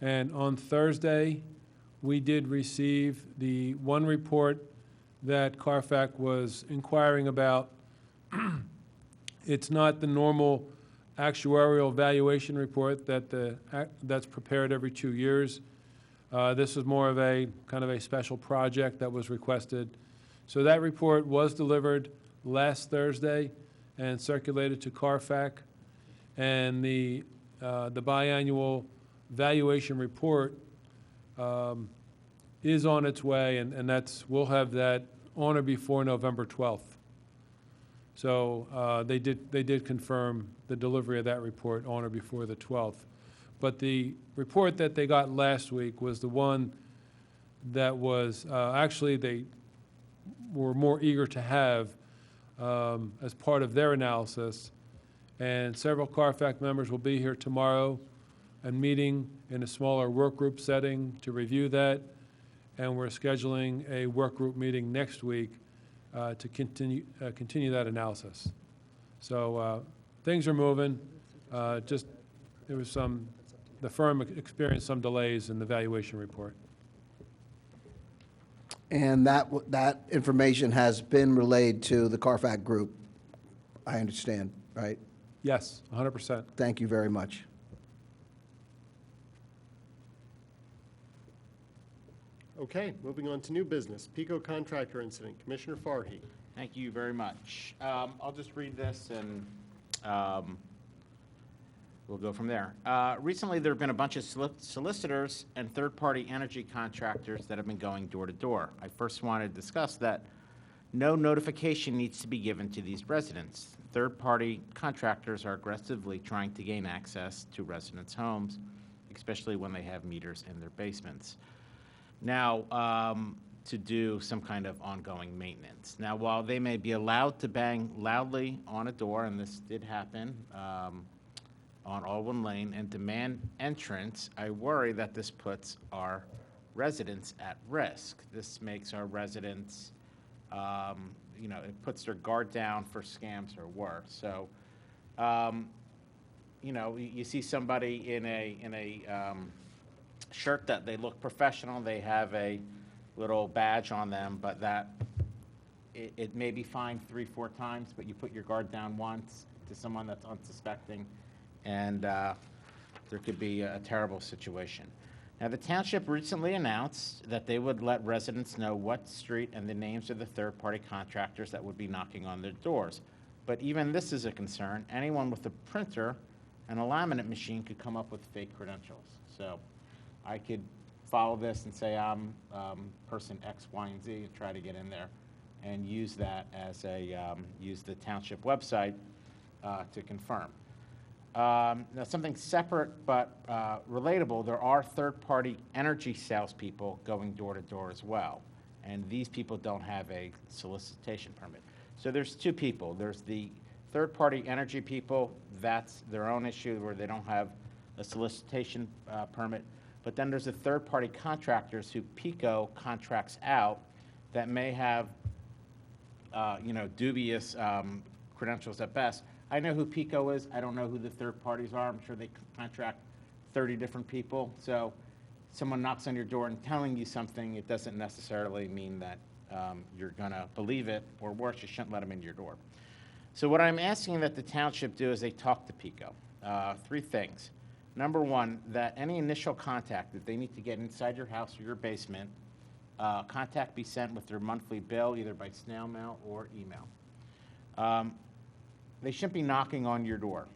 And on Thursday, we did receive the one report that Carfax was inquiring about. It's not the normal actuarial valuation report that's prepared every 2 years. This is more of a kind of a special project that was requested. So that report was delivered last Thursday and circulated to Carfax. And the biannual valuation report is on its way, and we'll have that on or before November 12th. So they did confirm the delivery of that report on or before the 12th. But the report that they got last week was the one that was, actually they were more eager to have as part of their analysis. And several Carfax members will be here tomorrow and meeting in a smaller work group setting to review that. And we're scheduling a work group meeting next week to continue that analysis. So things are moving. There was the firm experienced some delays in the valuation report. And that information has been relayed to the Carfax Group, I understand, right? Yes, 100%. Thank you very much. Okay, moving on to new business. PICO contractor incident. Commissioner Farhi. Thank you very much. I'll just read this and we'll go from there. Recently, there have been a bunch of solicitors and third-party energy contractors that have been going door to door. I first want to discuss that no notification needs to be given to these residents. Third-party contractors are aggressively trying to gain access to residents' homes, especially when they have meters in their basements. Now, to do some kind of ongoing maintenance. Now, while they may be allowed to bang loudly on a door, and this did happen on Alwyn Lane, and demand entrance, I worry that this puts our residents at risk. This makes our residents, it puts their guard down for scams or worse. So, you see somebody in a shirt that they look professional, they have a little badge on them, but it may be fined 3-4 times, but you put your guard down once to someone that's unsuspecting, and there could be a terrible situation. Now, the township recently announced that they would let residents know what street and the names of the third-party contractors that would be knocking on their doors. But even this is a concern. Anyone with a printer and a laminate machine could come up with fake credentials. So I could follow this and say I'm person X, Y, and Z and try to get in there and use that as use the township website to confirm. Now, something separate but relatable, there are third-party energy salespeople going door to door as well, and these people don't have a solicitation permit. So there's two people. There's the third-party energy people. That's their own issue where they don't have a solicitation permit. But then there's the third-party contractors who PICO contracts out that may have, dubious credentials at best. I know who PICO is. I don't know who the third parties are. I'm sure they contract 30 different people. So someone knocks on your door and telling you something, it doesn't necessarily mean that you're going to believe it, or worse, you shouldn't let them into your door. So what I'm asking that the township do is they talk to PICO. 3 things. Number 1, that any initial contact, if they need to get inside your house or your basement, contact be sent with their monthly bill, either by snail mail or email. They shouldn't be knocking on your door.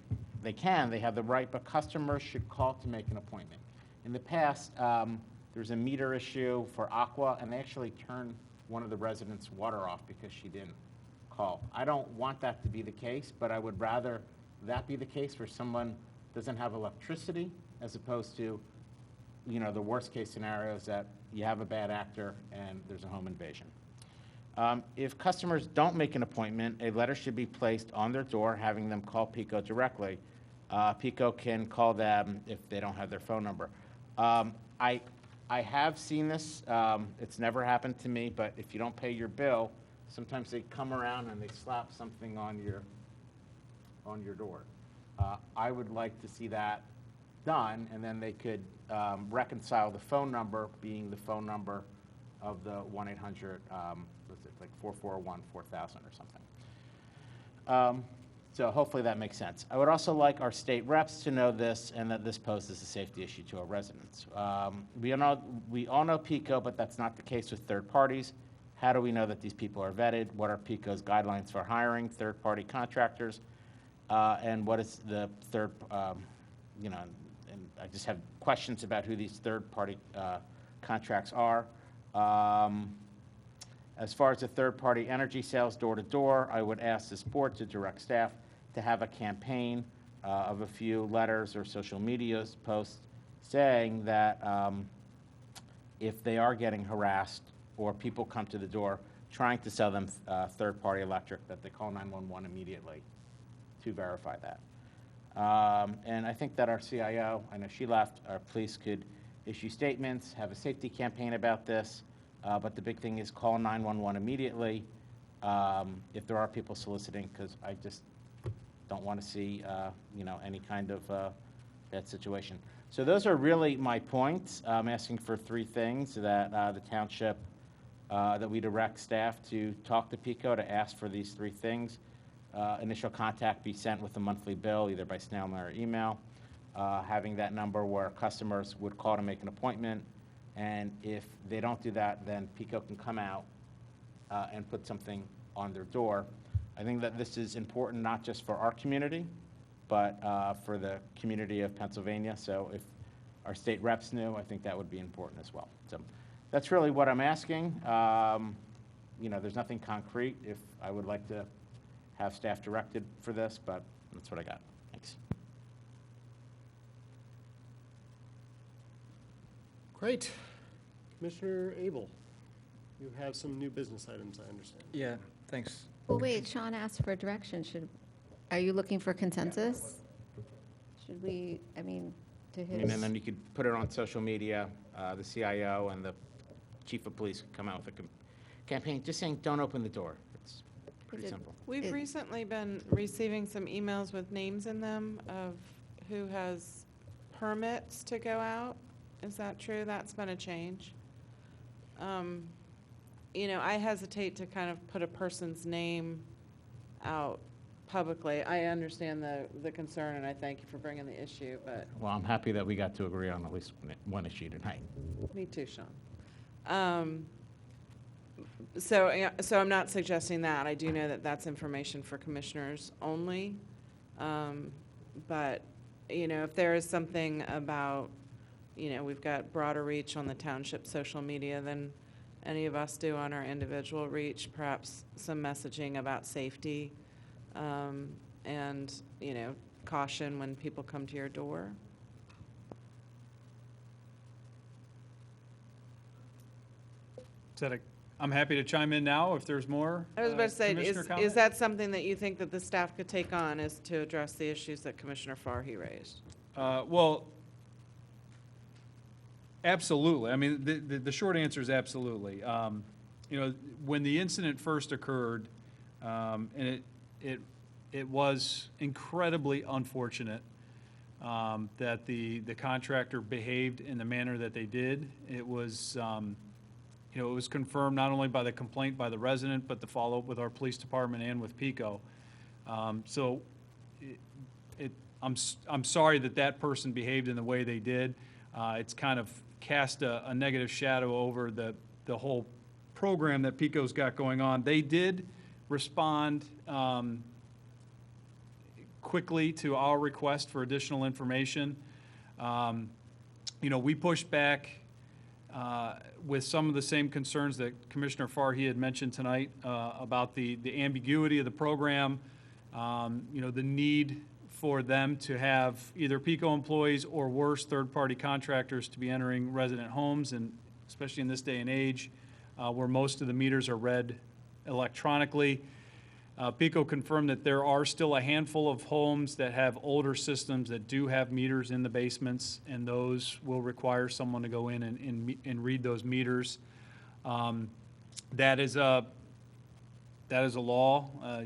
They can, they have the right, but customers should call to make an appointment. In the past, there's a meter issue for Aqua, and they actually turned one of the residents' water off because she didn't call. I don't want that to be the case, but I would rather that be the case where someone doesn't have electricity as opposed to, you know, the worst case scenario is that you have a bad actor and there's a home invasion. If customers don't make an appointment, a letter should be placed on their door having them call PECO directly. PECO can call them if they don't have their phone number. I have seen this. It's never happened to me, but if you don't pay your bill, sometimes they come around and they slap something on your door. I would like to see that done, and then they could reconcile the phone number being the phone number of the 1-800, what's it, like 441-4000 or something. So hopefully that makes sense. I would also like our state reps to know this and that this poses a safety issue to our residents. We all know PECO, but that's not the case with third parties. How do we know that these people are vetted? What are PECO's guidelines for hiring third-party contractors? And what is the third, you know, and I just have questions about who these third-party contracts are. As far as the third-party energy sales door-to-door, I would ask this board to direct staff to have a campaign of a few letters or social media posts saying that if they are getting harassed or people come to the door trying to sell them third-party electric, that they call 911 immediately to verify that. And I think that our CIO, I know she left, our police could issue statements, have a safety campaign about this, but the big thing is call 911 immediately if there are people soliciting, because I just don't want to see you know, any kind of bad situation. So those are really my points. I'm asking for three things: that the township, that we direct staff to talk to PECO to ask for these three things. Initial contact be sent with a monthly bill, either by snail mail or email. Having that number where customers would call to make an appointment. And if they don't do that, then PECO can come out and put something on their door. I think that this is important not just for our community, but for the community of Pennsylvania. So if our state reps knew, I think that would be important as well. So that's really what I'm asking. You know, there's nothing concrete. If I would like to have staff directed for this, but that's what I got. Thanks. Great. Commissioner Abel, you have some new business items, I understand. Yeah, thanks. Well, wait, Sean asked for direction. Are you looking for consensus? Should we, I mean, to his? And then you could put it on social media. The CIO and the chief of police could come out with a campaign just saying, don't open the door. It's pretty simple. We've recently been receiving some emails with names in them of who has permits to go out. Is that true? That's been a change. You know, I hesitate to kind of put a person's name out publicly. I understand the concern, and I thank you for bringing the issue, but. Well, I'm happy that we got to agree on at least one issue tonight. Me too, Sean. So I'm not suggesting that. I do know that that's information for commissioners only. But, you know, if there is something about, you know, we've got broader reach on the township social media than any of us do on our individual reach, perhaps some messaging about safety and, you know, caution when people come to your door. I'm happy to chime in now if there's more. I was about to say, Commissioner is comment? that something that you think that the staff could take on, is to address the issues that Commissioner Farhi raised? Well, absolutely. I mean, the short answer is absolutely. You know, when the incident first occurred, and it was incredibly unfortunate that the contractor behaved in the manner that they did. It was, you know, it was confirmed not only by the complaint by the resident, but the follow-up with our police department and with PECO. So I'm sorry that person behaved in the way they did. It's kind of cast a negative shadow over the whole program that PECO's got going on. They did respond quickly to our request for additional information. we pushed back with some of the same concerns that Commissioner Farhi had mentioned tonight about the ambiguity of the program, the need for them to have either PICO employees or worse, third-party contractors to be entering resident homes, and especially in this day and age where most of the meters are read electronically. PICO confirmed that there are still a handful of homes that have older systems that do have meters in the basements, and those will require someone to go in and read those meters. That is a law.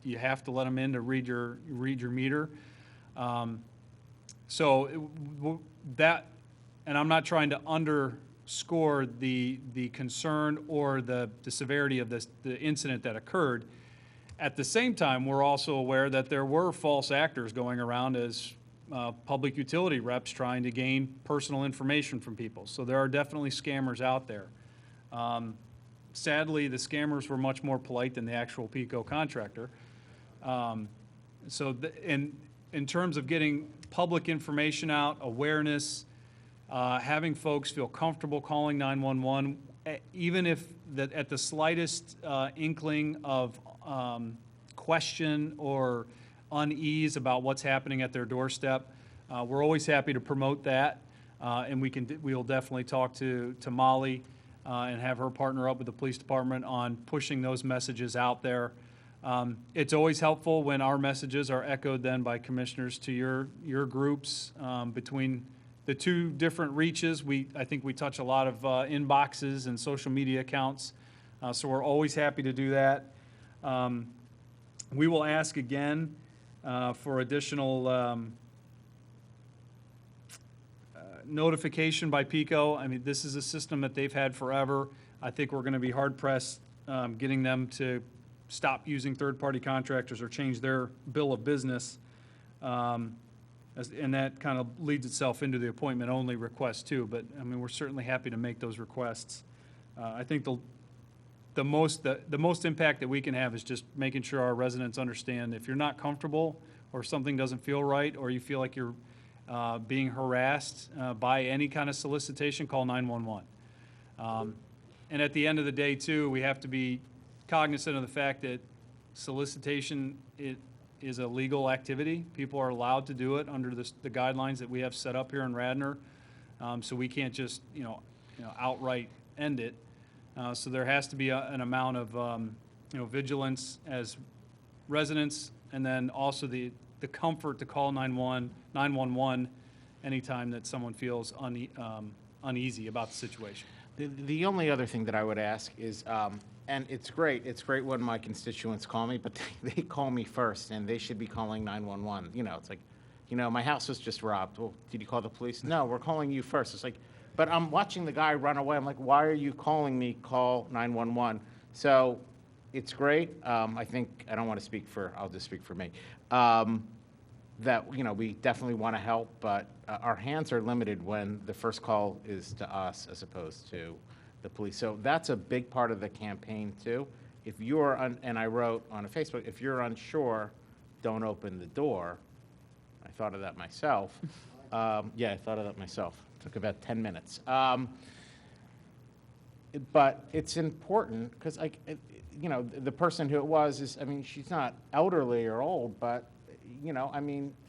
You have to let them in to read your meter. And I'm not trying to underscore the concern or the severity of the incident that occurred. At the same time, we're also aware that there were false actors going around as public utility reps trying to gain personal information from people. So there are definitely scammers out there. Sadly, the scammers were much more polite than the actual PICO contractor. In terms of getting public information out, awareness, having folks feel comfortable calling 911, even if at the slightest inkling of question or unease about what's happening at their doorstep, we're always happy to promote that, and we'll definitely talk to Molly and have her partner up with the police department on pushing those messages out there. It's always helpful when our messages are echoed then by commissioners to your groups. Between the two different reaches, I think we touch a lot of inboxes and social media accounts, so we're always happy to do that. We will ask again for additional notification by PICO. I mean, this is a system that they've had forever. I think we're going to be hard-pressed getting them to stop using third-party contractors or change their bill of business. And that kind of leads itself into the appointment-only request, too. But, I mean, we're certainly happy to make those requests. I think the most impact that we can have is just making sure our residents understand if you're not comfortable or something doesn't feel right or you feel like you're being harassed by any kind of solicitation, call 911. And at the end of the day, too, we have to be cognizant of the fact that solicitation is a legal activity. People are allowed to do it under the guidelines that we have set up here in Radnor. So we can't just outright end it. So there has to be an amount of vigilance as residents, and then also the comfort to call 911 anytime that someone feels uneasy about the situation. The only other thing that I would ask is, and it's great when my constituents call me, but they call me first, and they should be calling 911. It's like, my house was just robbed. Well, did you call the police? No, we're calling you first. It's like, but I'm watching the guy run away. I'm like, why are you calling me? Call 911. So it's great. I think, I don't want to speak for, I'll just speak for me, that, we definitely want to help, but our hands are limited when the first call is to us as opposed to the police. So that's a big part of the campaign, too. If you're, and I wrote on a Facebook, if you're unsure, don't open the door. I thought of that myself. Yeah, I thought of that myself. Took about 10 minutes. But it's important because, the person who it was is, she's not elderly or old, but,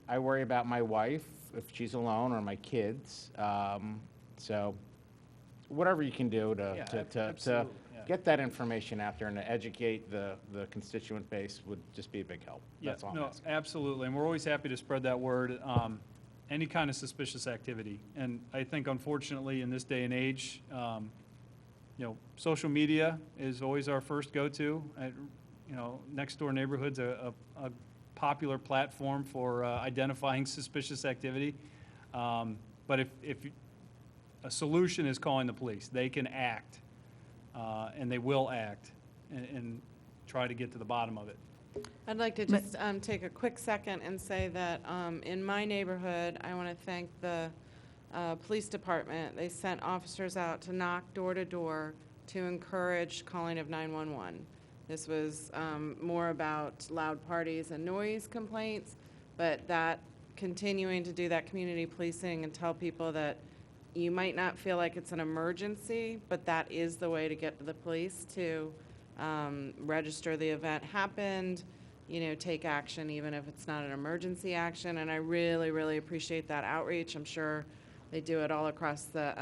I worry about my wife if she's alone or my kids. So whatever you can do to get that information out there and to educate the constituent base would just be a big help. That's all I'm asking. Absolutely, and we're always happy to spread that word. Any kind of suspicious activity, and I think unfortunately in this day and age, social media is always our first go-to. Next door neighborhood's a popular platform for identifying suspicious activity. But if a solution is calling the police, they can act, and they will act, and try to get to the bottom of it. I'd like to just take a quick second and say that in my neighborhood, I want to thank the police department. They sent officers out to knock door to door to encourage calling of 911. This was more about loud parties and noise complaints, but that continuing to do that community policing and tell people that you might not feel like it's an emergency, but that is the way to get to the police to register the event happened, take action even if it's not an emergency action. And I really, really appreciate that outreach. I'm sure they do it all across the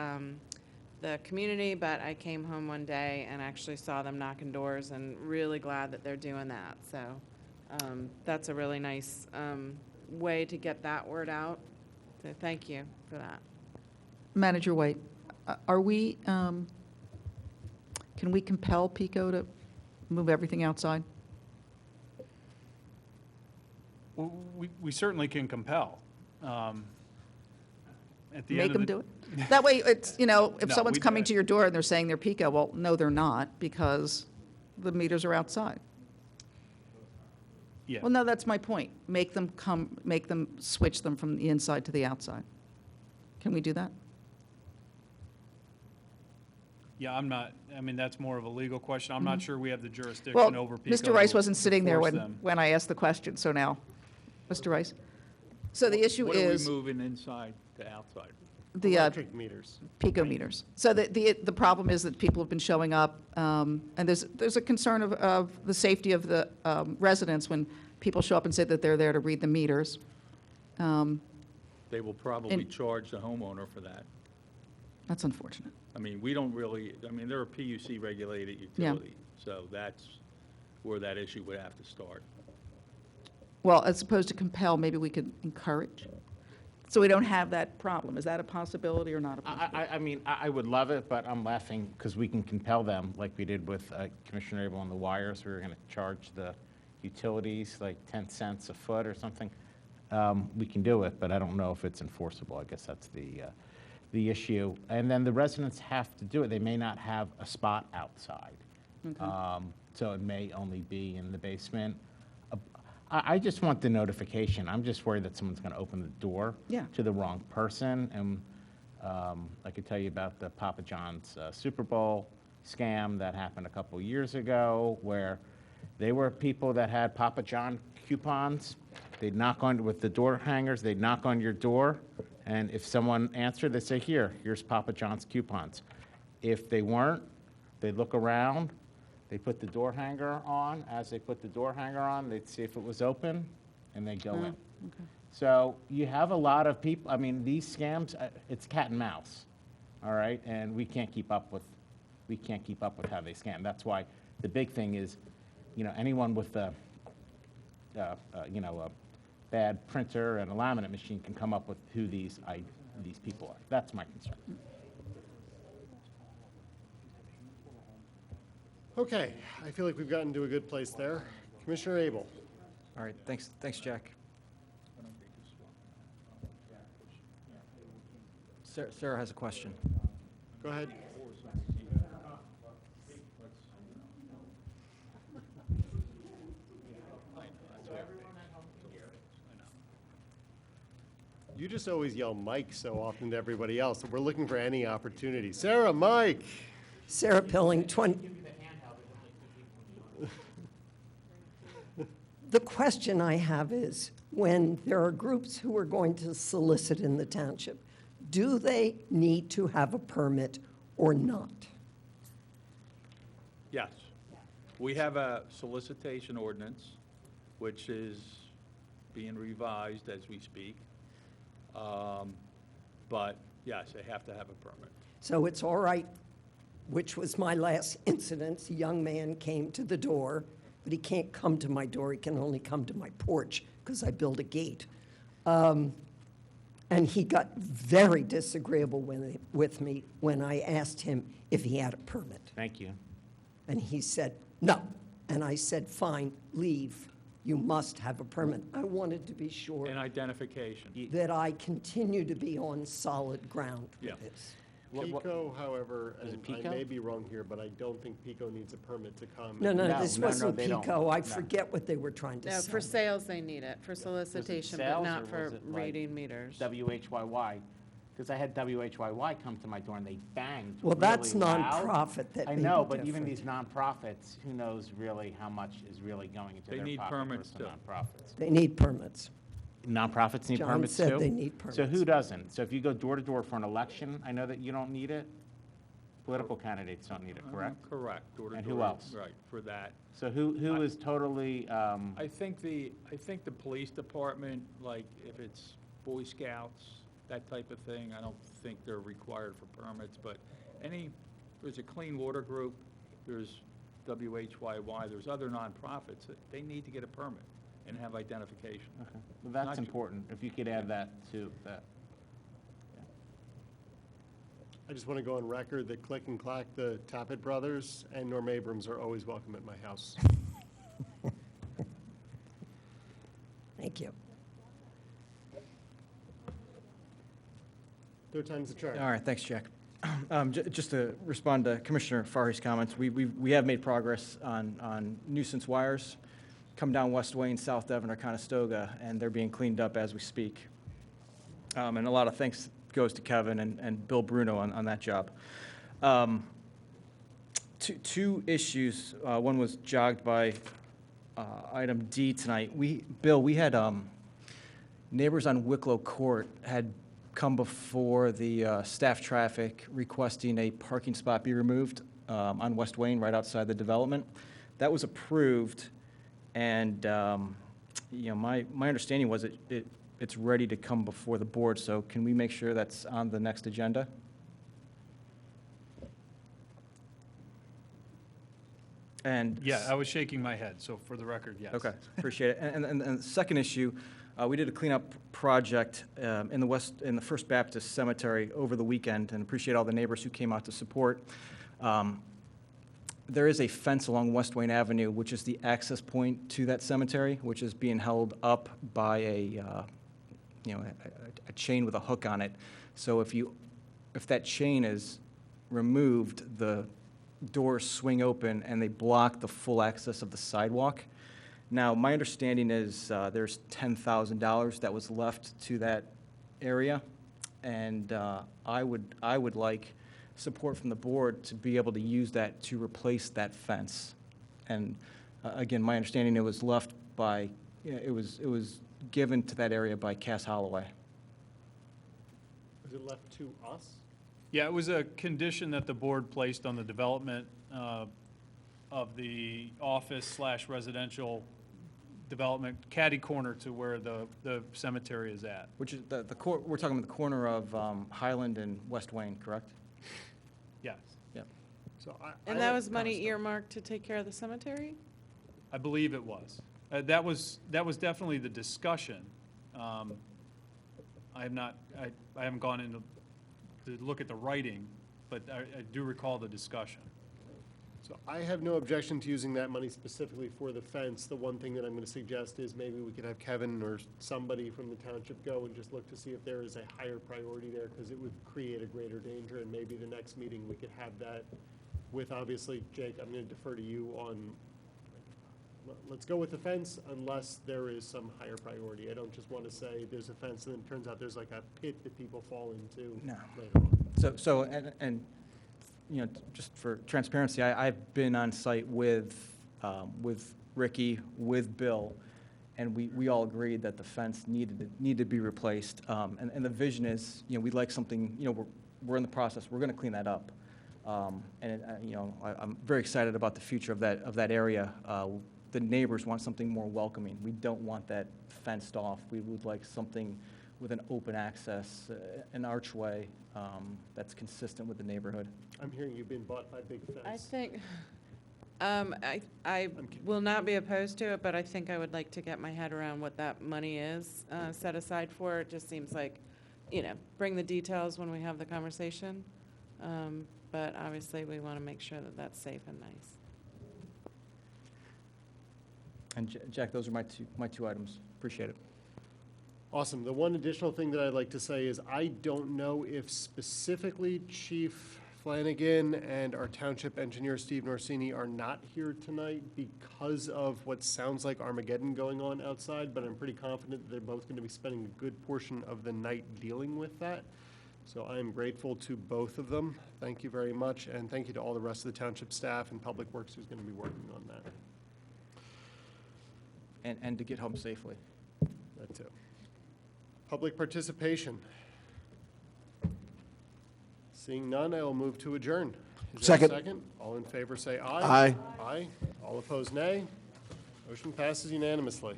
community, but I came home one day and actually saw them knocking doors, and really glad that they're doing that. So that's a really nice way to get that word out. So thank you for that. Manager White, are we, can we compel PICO to move everything outside? Well, we certainly can compel. At the Make end them of the- do it? That way, it's, if No, someone's we- coming to your door and they're saying they're PICO, well, no, they're not, because the meters are outside. Yeah. Well, no, that's my point. Make them switch them from the inside to the outside. Can we do that? Yeah, that's more of a legal question. I'm not sure we have the jurisdiction Well, over PICO. Mr. Rice to wasn't sitting there force when, them. when I asked the question, so now, Mr. Rice? So the issue What are we is moving inside to outside? the Electric meters. PICO meters. So the problem is that people have been showing up, and there's a concern of the safety of the residents when people show up and say that they're there to read the meters. They will probably And- charge the homeowner for that. That's unfortunate. I mean, we don't really, they're a PUC-regulated utility, so that's where that issue would have to start. Well, as opposed to compel, maybe we could encourage, so we don't have that problem. Is that a possibility or not a possibility? I would love it, but I'm laughing because we can compel them like we did with Commissioner Abel on the wires. We were going to charge the utilities like 10 cents a foot or something. We can do it, but I don't know if it's enforceable. I guess that's the issue. And then the residents have to do it. They may not have a spot outside. So it may only be in the basement. I just want the notification. I'm just worried that someone's going to open the door Yeah. to the wrong person. And I could tell you about the Papa John's Super Bowl scam that happened a couple years ago, where they were people that had Papa John coupons. They'd knock on, with the door hangers, they'd knock on your door, and if someone answered, they'd say, here's Papa John's coupons. If they weren't, they'd look around, they'd put the door hanger on. As they put the door hanger on, they'd see if it was open, and they'd go in. So you have a lot of people, these scams, it's cat and mouse, all right? And we can't keep up with how they scam. That's why the big thing is, anyone with a bad printer and a laminate machine can come up with who these people are. That's my concern. Okay, I feel like we've gotten to a good place there. Commissioner Abel. All right, thanks, Jack. Sarah has a question. Go ahead. You just always yell Mike so often to everybody else, that we're looking for any opportunity. Sarah, Mike. Sarah Pilling, 20. The question I have is, when there are groups who are going to solicit in the township, do they need to have a permit or not? Yes. We have a solicitation ordinance, which is being revised as we speak. But yes, they have to have a permit. So it's all right, which was my last incident. A young man came to the door, but he can't come to my door. He can only come to my porch because I built a gate. And he got very disagreeable with me when I asked him if he had a permit. Thank you. And he said, no. And I said, fine, leave. You must have a permit. I wanted to be sure And identification. that I continue to be on solid ground with Yeah. this. PICO, however, Is it and I PICO? may be wrong here, but I don't think PICO needs a permit to come. No, no, No, this no, wasn't they don't. PICO. I No. forget what they were trying to No, say. for sales, they need it, for solicitation, but sales, not or for was it like reading meters. WHYY, because I had WHYY come to my door and they banged Well, that's really loud. nonprofit. That I may know, be but even different. these nonprofits, who knows really how much is really going into They their need pocket permits versus too. nonprofits. They need permits. Nonprofits need John permits too? said they need So who permits. doesn't? So if you go door to door for an election, I know that you don't need it. Political candidates don't need it, correct? Correct. Door to And who door, else? Right, for that. So who is totally, I think the police department, like if it's Boy Scouts, that type of thing, I don't think they're required for permits, but there's a clean water group, there's WHYY, there's other nonprofits, that they need to get a permit and have identification. okay, well, that's Not- important, if you could add that to that. I just want to go on record that Click and Clack, the Tappet brothers, and Norm Abrams are always welcome at my house. Thank you. Third time's the charm. All right, thanks, Jack. Just to respond to Commissioner Fahey's comments, we have made progress on nuisance wires come down West Wayne, South Devon, or Conestoga, and they're being cleaned up as we speak. And a lot of thanks goes to Kevin and Bill Bruno on that job. Two issues. One was jogged by item D tonight. Bill, we had neighbors on Wicklow Court had come before the staff traffic requesting a parking spot be removed on West Wayne, right outside the development. That was approved, and my understanding was it's ready to come before the board. So can we make sure that's on the next agenda? And Yeah, I was shaking my head, so for the record, yes. Okay, appreciate it. And the second issue, we did a cleanup project in the First Baptist Cemetery over the weekend, and appreciate all the neighbors who came out to support. There is a fence along West Wayne Avenue, which is the access point to that cemetery, which is being held up by a chain with a hook on it. So if that chain is removed, the doors swing open and they block the full access of the sidewalk. Now, my understanding is there's $10,000 that was left to that area, and I would like support from the board to be able to use that to replace that fence. And again, my understanding, it was left by, it was given to that area by Cass Holloway. Was it left to us? Yeah, it was a condition that the board placed on the development of the office/residential development, catty corner to where the cemetery is at. Which is we're talking about the corner of Highland and West Wayne, correct? Yes. Yep. So And that was money earmarked to take care of the cemetery? I believe it was. That was definitely the discussion. I haven't gone into to look at the writing, but I do recall the discussion. So I have no objection to using that money specifically for the fence. The one thing that I'm going to suggest is maybe we could have Kevin or somebody from the township go and just look to see if there is a higher priority there, because it would create a greater danger, and maybe the next meeting we could have that with, obviously, Jake, I'm going to defer to you on, let's go with the fence unless there is some higher priority. I don't just want to say there's a fence and then it turns out there's like a pit that people fall into No. later on. So just for transparency, I've been on site with Ricky, with Bill, and we all agreed that the fence needed to be replaced. And the vision is, we'd like something, we're in the process, we're going to clean that up. I'm very excited about the future of that area. The neighbors want something more welcoming. We don't want that fenced off. We would like something with an open access, an archway that's consistent with the neighborhood. I'm hearing you've been bought by Big Fence. I think, I will not be opposed to it, but I think I would like to get my head around what that money is set aside for. It just seems like, bring the details when we have the conversation. But obviously, we want to make sure that that's safe and nice. And Jack, those are my two items. Appreciate it. Awesome. The one additional thing that I'd like to say is I don't know if specifically Chief Flanagan and our township engineer, Steve Norsini, are not here tonight because of what sounds like Armageddon going on outside, but I'm pretty confident that they're both going to be spending a good portion of the night dealing with that. So I am grateful to both of them. Thank you very much, and thank you to all the rest of the township staff and Public Works who's going to be working on that. And to get home safely. That too. Public participation. Seeing none, I will move to adjourn. Is there a Second. second? All in favor say aye. Aye. Aye. All opposed, nay. Motion passes unanimously.